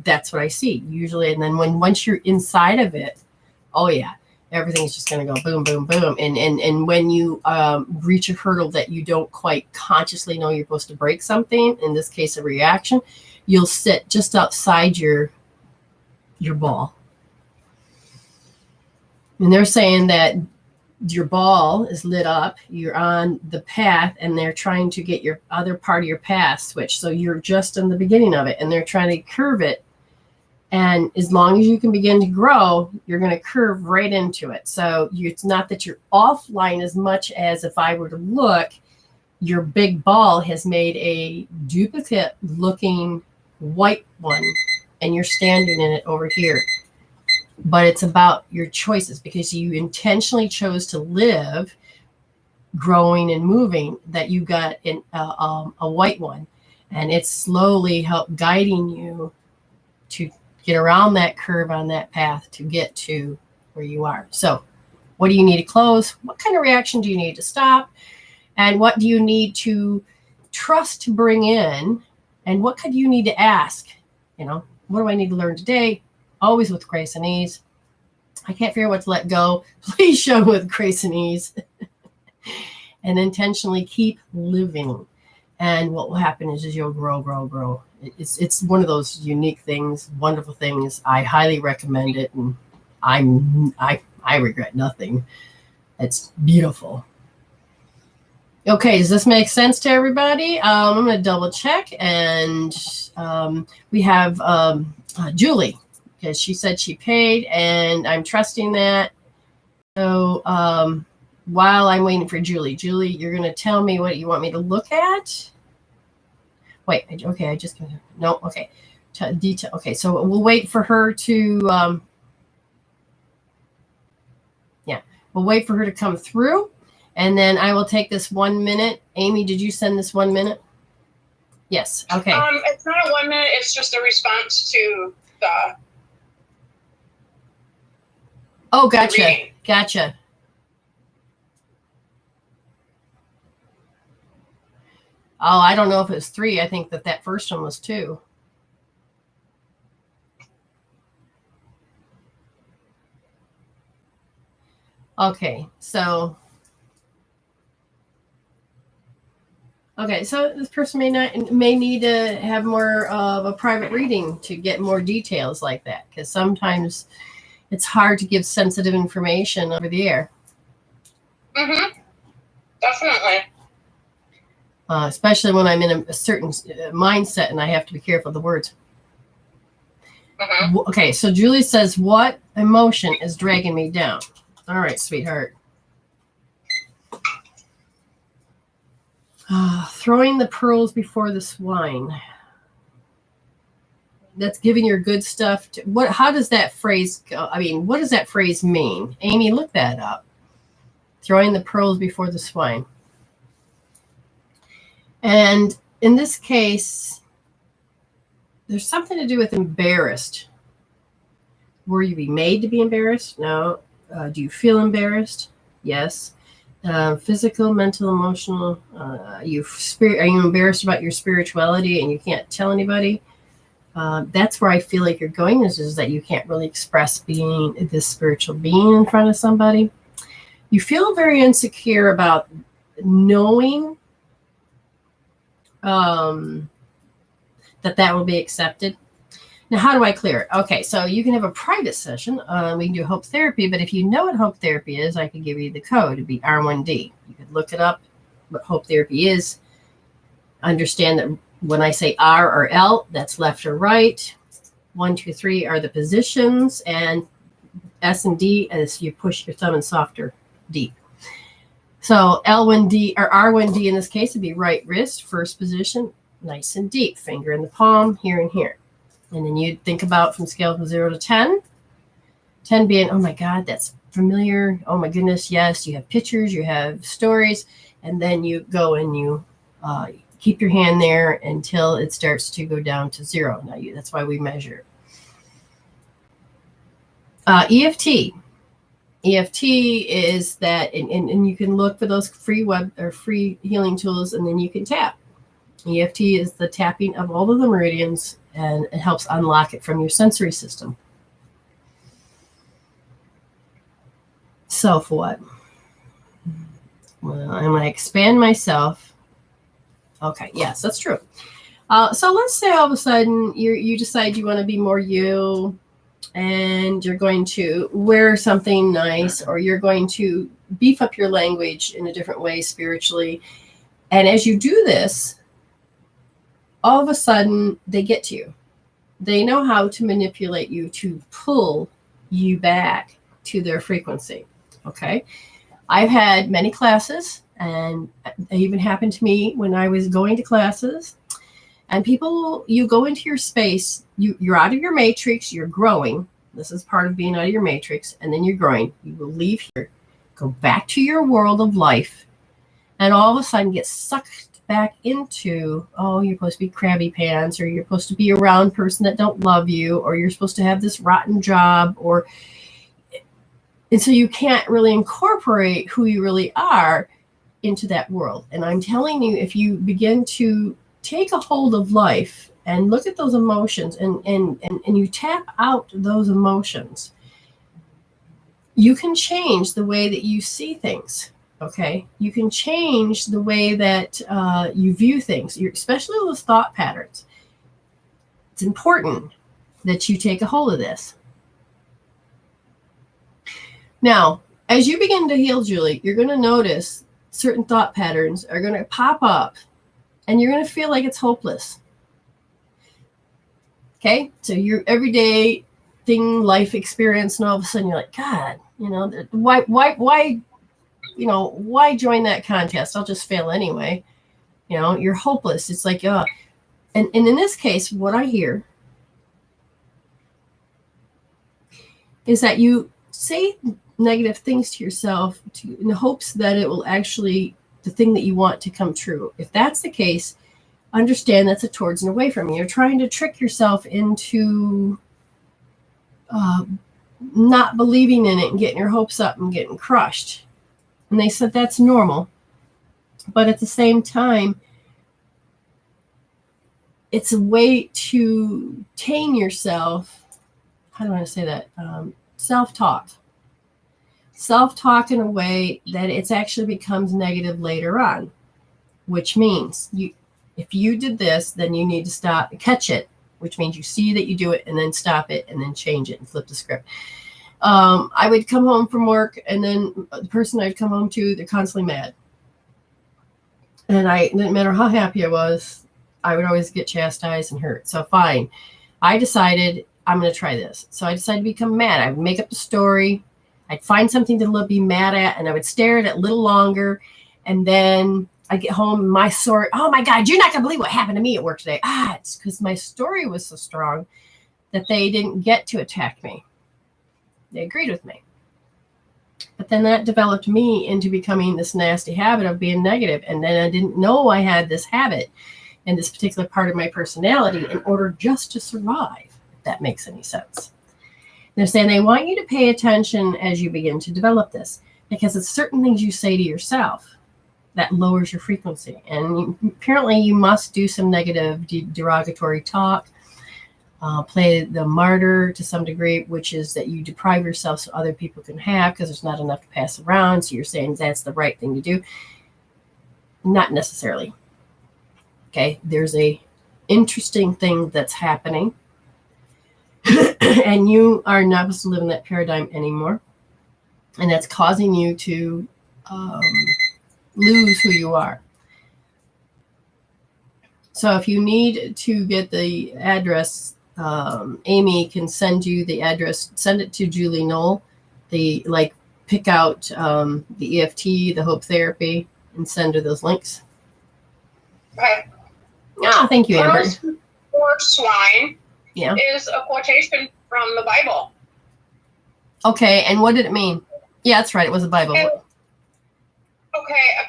that's what I see usually. And then once you're inside of it, oh yeah, everything's just going to go boom, boom, boom. And when you reach a hurdle that you don't quite consciously know you're supposed to break something, in this case a reaction, you'll sit just outside your ball. And they're saying that your ball is lit up, you're on the path, and they're trying to get your other part of your path switched. So you're just in the beginning of it, and they're trying to curve it. And as long as you can begin to grow, you're going to curve right into it. So it's not that you're offline as much as, if I were to look, your big ball has made a duplicate looking white one, and you're standing in it over here. But it's about your choices, because you intentionally chose to live, growing and moving, that you got a white one, and it's slowly guiding you to get around that curve on that path to get to where you are. So what do you need to close? What kind of reaction do you need to stop? And what do you need to trust to bring in? And what could you need to ask? What do I need to learn today? Always with grace and ease. I can't figure out what to let go. Please show with grace and ease. And intentionally keep living. And what will happen is you'll grow. It's one of those unique things, wonderful things. I highly recommend it, and I regret nothing. It's beautiful. Okay, does this make sense to everybody? I'm going to double check, and we have Julie, because she said she paid, and I'm trusting that. So while I'm waiting for Julie, you're going to tell me what you want me to look at. Wait, okay, I just no, okay. Detail. Okay, so we'll wait for her to we'll wait for her to come through, and then I will take this 1 minute. Amy, did you send this 1 minute? Yes. Okay. It's not a 1 minute, it's just a response to the Oh, gotcha. reading. Gotcha. Oh, I don't know if it was 3. I think that first one was 2. Okay, so this person may need to have more of a private reading to get more details like that, because sometimes it's hard to give sensitive information over the air. Mm-hmm. Definitely. Especially when I'm in a certain mindset and I have to be careful of the words. Mm-hmm. Okay, so Julie says, what emotion is dragging me down? All right, sweetheart. Throwing the pearls before the swine. That's giving your good stuff to what? How does that phrase go? I mean, what does that phrase mean? Amy, look that up. Throwing the pearls before the swine. And in this case, there's something to do with embarrassed. Were you be made to be embarrassed? No. Do you feel embarrassed? Yes. Physical, mental, emotional. Are you embarrassed about your spirituality and you can't tell anybody? That's where I feel like you're going, is that you can't really express being this spiritual being in front of somebody. You feel very insecure about knowing that will be accepted. Now, how do I clear it? Okay, so you can have a private session. We can do hope therapy, but if you know what hope therapy is, I can give you the code. It'd be R1D. You could look it up, what hope therapy is. Understand that when I say R or L, that's left or right. 1, 2, 3 are the positions, and S and D as you push your thumb and softer D. So L1D or R1D in this case would be right wrist, first position, nice and deep, finger in the palm, here and here. And then you think about from scale from 0 to 10. 10 being, oh my God, that's familiar. Oh my goodness, yes, you have pictures, you have stories. And then you go and you keep your hand there until it starts to go down to 0. Now, that's why we measure. EFT. EFT is that, and you can look for those free healing tools, and then you can tap. EFT is the tapping of all of the meridians, and it helps unlock it from your sensory system. Self what? Well, I'm going to expand myself. Okay, yes, that's true. So let's say all of a sudden you decide you want to be more you, and you're going to wear something nice, or you're going to beef up your language in a different way spiritually. And as you do this, all of a sudden they get to you. They know how to manipulate you to pull you back to their frequency. Okay. I've had many classes, and it even happened to me when I was going to classes. And people, you go into your space, you're out of your matrix, you're growing. This is part of being out of your matrix, and then you're growing. You will leave here, go back to your world of life, and all of a sudden get sucked back into, oh, you're supposed to be crabby pants, or you're supposed to be a round person that don't love you, or you're supposed to have this rotten job, and so you can't really incorporate who you really are into that world. And I'm telling you, if you begin to take a hold of life and look at those emotions and you tap out those emotions, you can change the way that you see things. Okay, you can change the way that you view things, especially those thought patterns. It's important that you take a hold of this. Now, as you begin to heal, Julie, you're going to notice certain thought patterns are going to pop up, and you're going to feel like it's hopeless. Okay, so your everyday thing, life experience, and all of a sudden you're like, God, why join that contest? I'll just fail anyway. You're hopeless. It's like, and in this case, what I hear is that you say negative things to yourself in the hopes that it will actually, the thing that you want to come true. If that's the case, understand that's a towards and away from you. You're trying to trick yourself into not believing in it and getting your hopes up and getting crushed. And they said that's normal. But at the same time, it's a way to tame yourself. How do I say that? Self-talk. self-talk in a way that it's actually becomes negative later on, which means if you did this, then you need to stop, catch it, which means you see that you do it and then stop it and then change it and flip the script. I would come home from work, and then the person I'd come home to, they're constantly mad. And it didn't matter how happy I was, I would always get chastised and hurt. So fine. I decided I'm going to try this. So I decided to become mad. I would make up a story. I'd find something to be mad at, and I would stare at it a little longer. And then I get home, my story, oh my God, you're not going to believe what happened to me at work today. It's because my story was so strong that they didn't get to attack me. They agreed with me. But then that developed me into becoming this nasty habit of being negative. And then I didn't know I had this habit in this particular part of my personality in order just to survive, if that makes any sense. They're saying they want you to pay attention as you begin to develop this, because it's certain things you say to yourself that lowers your frequency. And apparently you must do some negative derogatory talk, play the martyr to some degree, which is that you deprive yourself so other people can have, because there's not enough to pass around. So you're saying that's the right thing to do. Not necessarily. Okay, there's a interesting thing that's happening. And you are not supposed to live in that paradigm anymore. And that's causing you to lose who you are. So if you need to get the address, Amy can send you the address. Send it to Julie Knoll. Pick out the EFT, the Hope Therapy, and send her those links. Okay. Thank you, Amber. For swine Yeah. is a quotation from the Bible. Okay, and what did it mean? Yeah, that's right. It was a Bible. Okay, a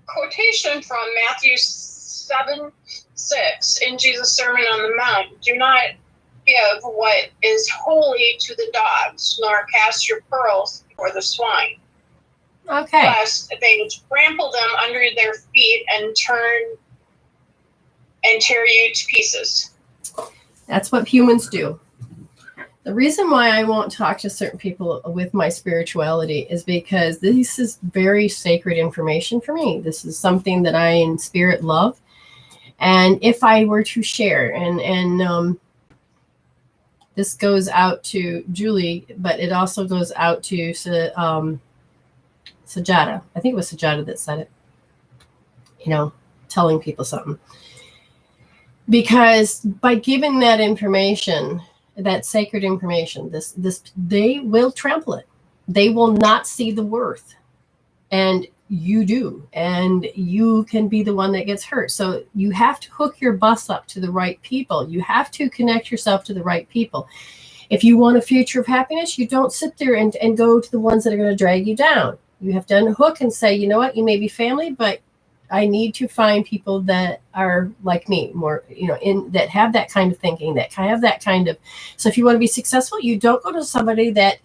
quotation from Matthew 7:6 in Jesus' Sermon on the Mount. Do not give what is holy to the dogs, nor cast your pearls before the swine. Okay. Lest they trample them under their feet and tear you to pieces. That's what humans do. The reason why I won't talk to certain people with my spirituality is because this is very sacred information for me. This is something that I in spirit love. And if I were to share, and this goes out to Julie, but it also goes out to Sajada. I think it was Sajada that said it, telling people something. Because by giving that information, that sacred information, this they will trample it. They will not see the worth. And you do. And you can be the one that gets hurt. So you have to hook your bus up to the right people. You have to connect yourself to the right people. If you want a future of happiness, you don't sit there and go to the ones that are going to drag you down. You have to unhook and say, you know what, you may be family, but I need to find people that are like me, more, that have that kind of thinking, that have that kind of. So if you want to be successful, you don't go to somebody that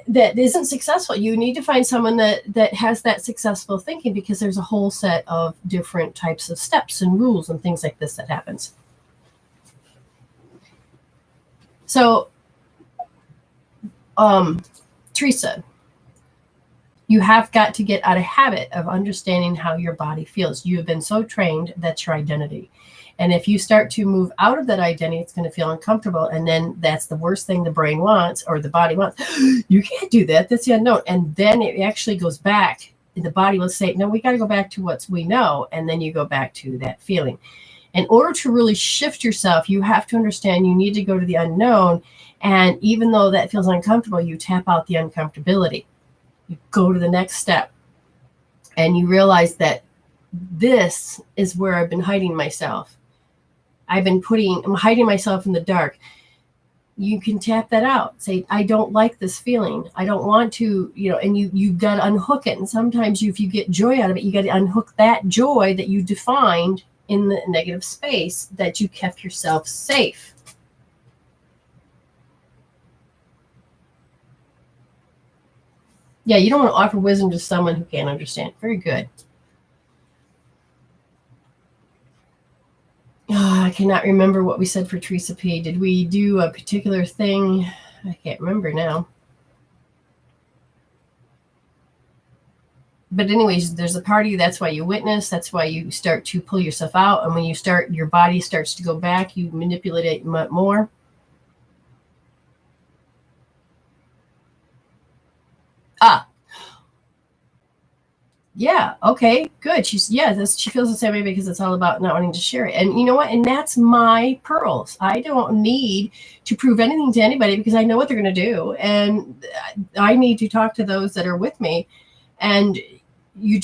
isn't successful. You need to find someone that has that successful thinking, because there's a whole set of different types of steps and rules and things like this that happens. So, Teresa, you have got to get out of habit of understanding how your body feels. You have been so trained, that's your identity. And if you start to move out of that identity, it's going to feel uncomfortable. And then that's the worst thing the brain wants, or the body wants. You can't do that. That's the unknown. And then it actually goes back. And the body will say, no, we got to go back to what we know. And then you go back to that feeling. In order to really shift yourself, you have to understand you need to go to the unknown. And even though that feels uncomfortable, you tap out the uncomfortability. You go to the next step, and you realize that this is where I've been hiding myself. I'm hiding myself in the dark. You can tap that out. Say, I don't like this feeling. I don't want to, and you got to unhook it. And sometimes if you get joy out of it, you got to unhook that joy that you defined in the negative space that you kept yourself safe. Yeah, you don't want to offer wisdom to someone who can't understand. Very good. I cannot remember what we said for Teresa P. Did we do a particular thing? I can't remember now. but anyways, there's a part of you, that's why you witness, that's why you start to pull yourself out. And when you start, your body starts to go back, you manipulate it more. Yeah. Okay. Good. She feels the same way because it's all about not wanting to share it. And you know what? And that's my pearls. I don't need to prove anything to anybody because I know what they're going to do. And I need to talk to those that are with me. And you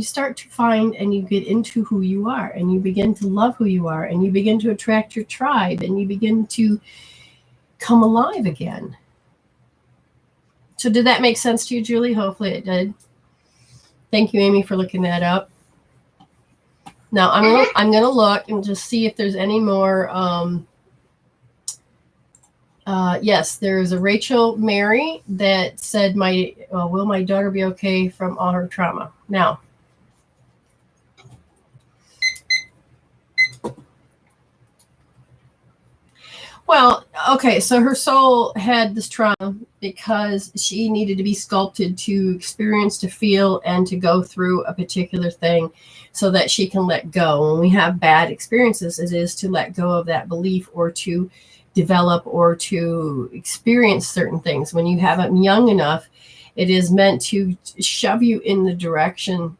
start to find and you get into who you are and you begin to love who you are and you begin to attract your tribe and you begin to come alive again. So did that make sense to you, Julie? Hopefully it did. Thank you, Amy, for looking that up. Now I'm gonna look and just see if there's any more. Yes, there's a Rachel Mary that said, will my daughter be okay from all her trauma? Now, well, okay, so her soul had this trauma because she needed to be sculpted to experience, to feel, and to go through a particular thing so that she can let go. When we have bad experiences, it is to let go of that belief or to develop or to experience certain things. When you have them young enough, it is meant to shove you in the direction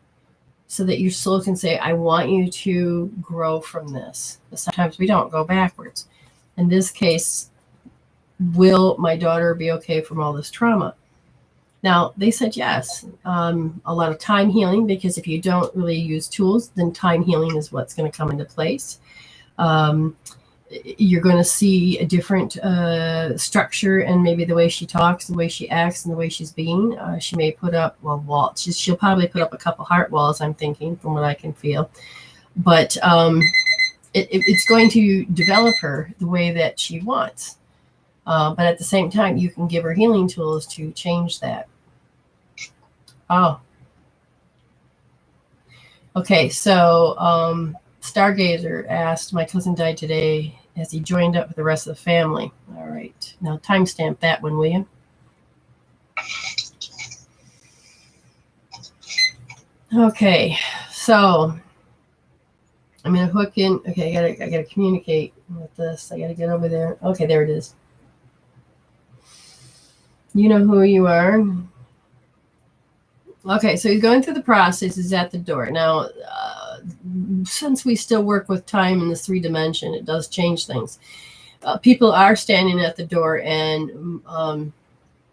so that your soul can say, I want you to grow from this. But sometimes we don't go backwards. In this case, will my daughter be okay from all this trauma? Now, they said yes. A lot of time healing, because if you don't really use tools, then time healing is what's going to come into place. You're going to see a different structure and maybe the way she talks, the way she acts, and the way she's being. She may put up, walls. She'll probably put up a couple heart walls, I'm thinking, from what I can feel. But it's going to develop her the way that she wants. But at the same time, you can give her healing tools to change that. Oh. Okay, so Stargazer asked, my cousin died today as he joined up with the rest of the family. All right. Now timestamp that one, will you? Okay, so I'm going to hook in. Okay, I gotta communicate with this. I got to get over there. Okay, there it is. You know who you are. Okay, so he's going through the process. Is at the door. Now, since we still work with time in this 3 dimension, it does change things. People are standing at the door, and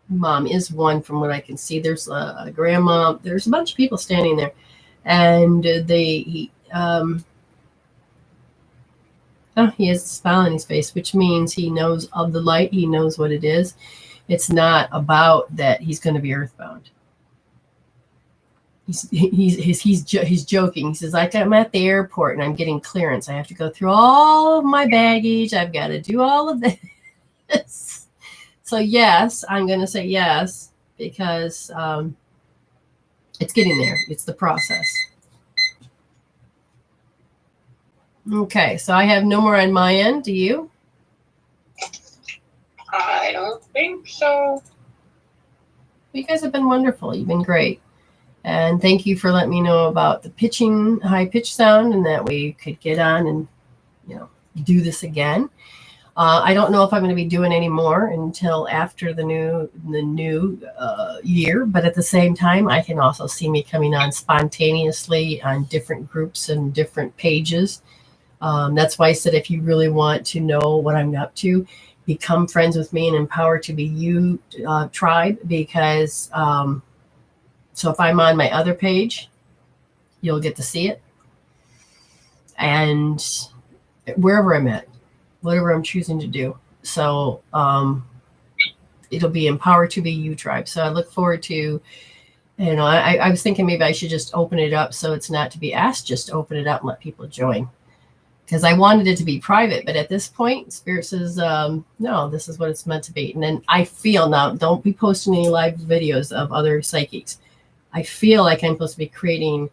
Mom is one from what I can see. There's a grandma. There's a bunch of people standing there, and he has a smile on his face, which means he knows of the light. He knows what it is. It's not about that he's going to be earthbound. He's joking. He says, like, I'm at the airport and I'm getting clearance. I have to go through all of my baggage. I've got to do all of this. So yes, I'm going to say yes, because it's getting there. It's the process. Okay, so I have no more on my end. Do you? I don't think so. You guys have been wonderful. You've been great. And thank you for letting me know about the pitching, high pitch sound, and that we could get on and, do this again. I don't know if I'm going to be doing any more until after the new year, but at the same time, I can also see me coming on spontaneously on different groups and different pages. That's why I said, if you really want to know what I'm up to, become friends with me and Empower to Be You tribe, because so if I'm on my other page, you'll get to see it. And wherever I'm at, whatever I'm choosing to do. So it'll be Empower to Be You tribe. So I look forward to, I was thinking maybe I should just open it up so it's not to be asked, just open it up and let people join. Because I wanted it to be private, but at this point, Spirit says, no, this is what it's meant to be. And then I feel, now, don't be posting any live videos of other psychics. I feel like I'm supposed to be creating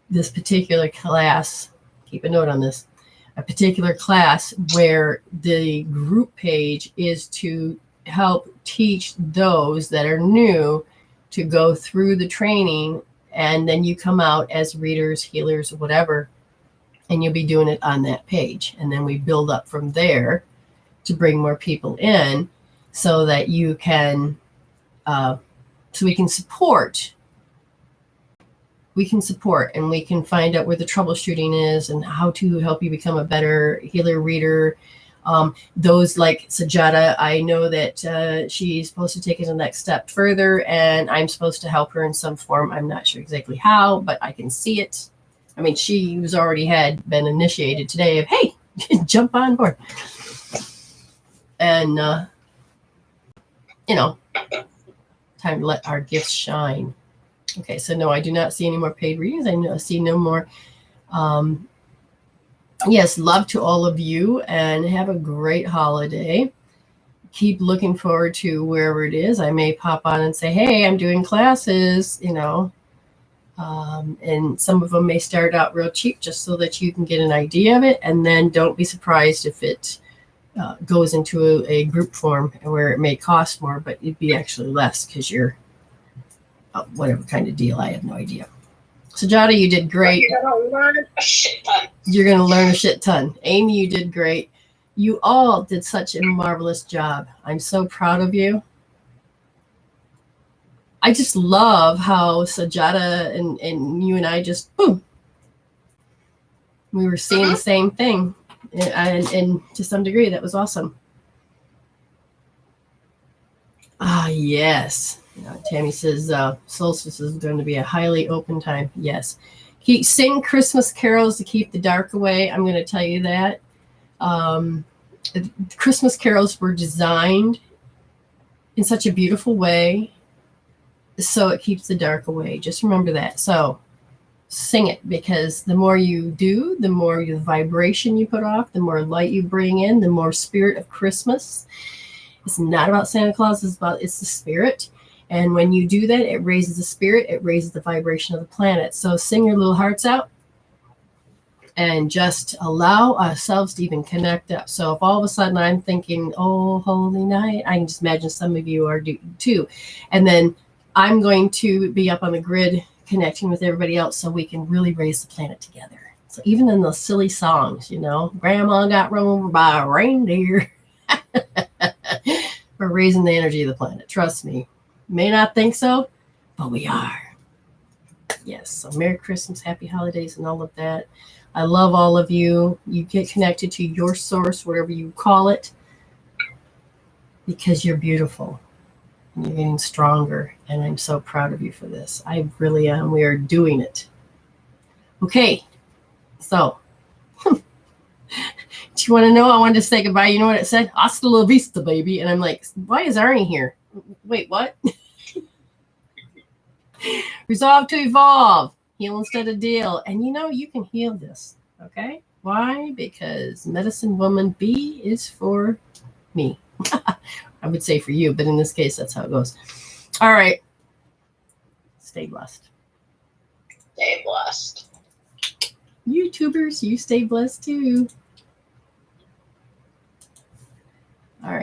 this particular class, keep a note on this, a particular class where the group page is to help teach those that are new to go through the training, and then you come out as readers, healers, whatever, and you'll be doing it on that page. And then we build up from there to bring more people in so that you can, so we can support. We can support and we can find out where the troubleshooting is and how to help you become a better healer, reader. Those like Sajada, I know that she's supposed to take it the next step further, and I'm supposed to help her in some form. I'm not sure exactly how, but I can see it. I mean, she was already had been initiated today of, hey, jump on board. And, you know, time to let our gifts shine. Okay, so no, I do not see any more paid readings. I see no more. Yes, love to all of you and have a great holiday. Keep looking forward to wherever it is. I may pop on and say, hey, I'm doing classes, you know. And some of them may start out real cheap just so that you can get an idea of it. And then don't be surprised if it goes into a group form where it may cost more, but it'd be actually less because you're whatever kind of deal. I have no idea. Sajada, you did great. You're going to learn a shit ton. You're going to learn a shit ton. Amy, you did great. You all did such a marvelous job. I'm so proud of you. I just love how Sajada and you and I just, boom, we were seeing the same thing. And to some degree, that was awesome. Ah, yes. Tammy says, Solstice is going to be a highly open time. Yes. Sing Christmas carols to keep the dark away. I'm going to tell you that. Christmas carols were designed in such a beautiful way so it keeps the dark away. Just remember that. So sing it, because the more you do, the more the vibration you put off, the more light you bring in, the more spirit of Christmas. It's not about Santa Claus, it's the spirit. And when you do that, it raises the spirit, it raises the vibration of the planet. So sing your little hearts out and just allow ourselves to even connect up. So if all of a sudden I'm thinking, oh, holy night, I can just imagine some of you are too. And then I'm going to be up on the grid connecting with everybody else so we can really raise the planet together. So even in those silly songs, you know, Grandma got run over by a reindeer. We're raising the energy of the planet. Trust me. May not think so, but we are. Yes. So Merry Christmas, Happy Holidays, and all of that. I love all of you. You get connected to your source, whatever you call it, because you're beautiful. And you're getting stronger. And I'm so proud of you for this. I really am. We are doing it. Okay. So, do you want to know? I wanted to say goodbye. You know what it said? Hasta la vista, baby. And I'm like, why is Arnie here? Wait, what? Resolve to evolve. Heal instead of deal. And you know, you can heal this. Okay? Why? Because Medicine Woman B is for me. I would say for you, but in this case, that's how it goes. All right. Stay blessed. Stay blessed. YouTubers, you stay blessed too.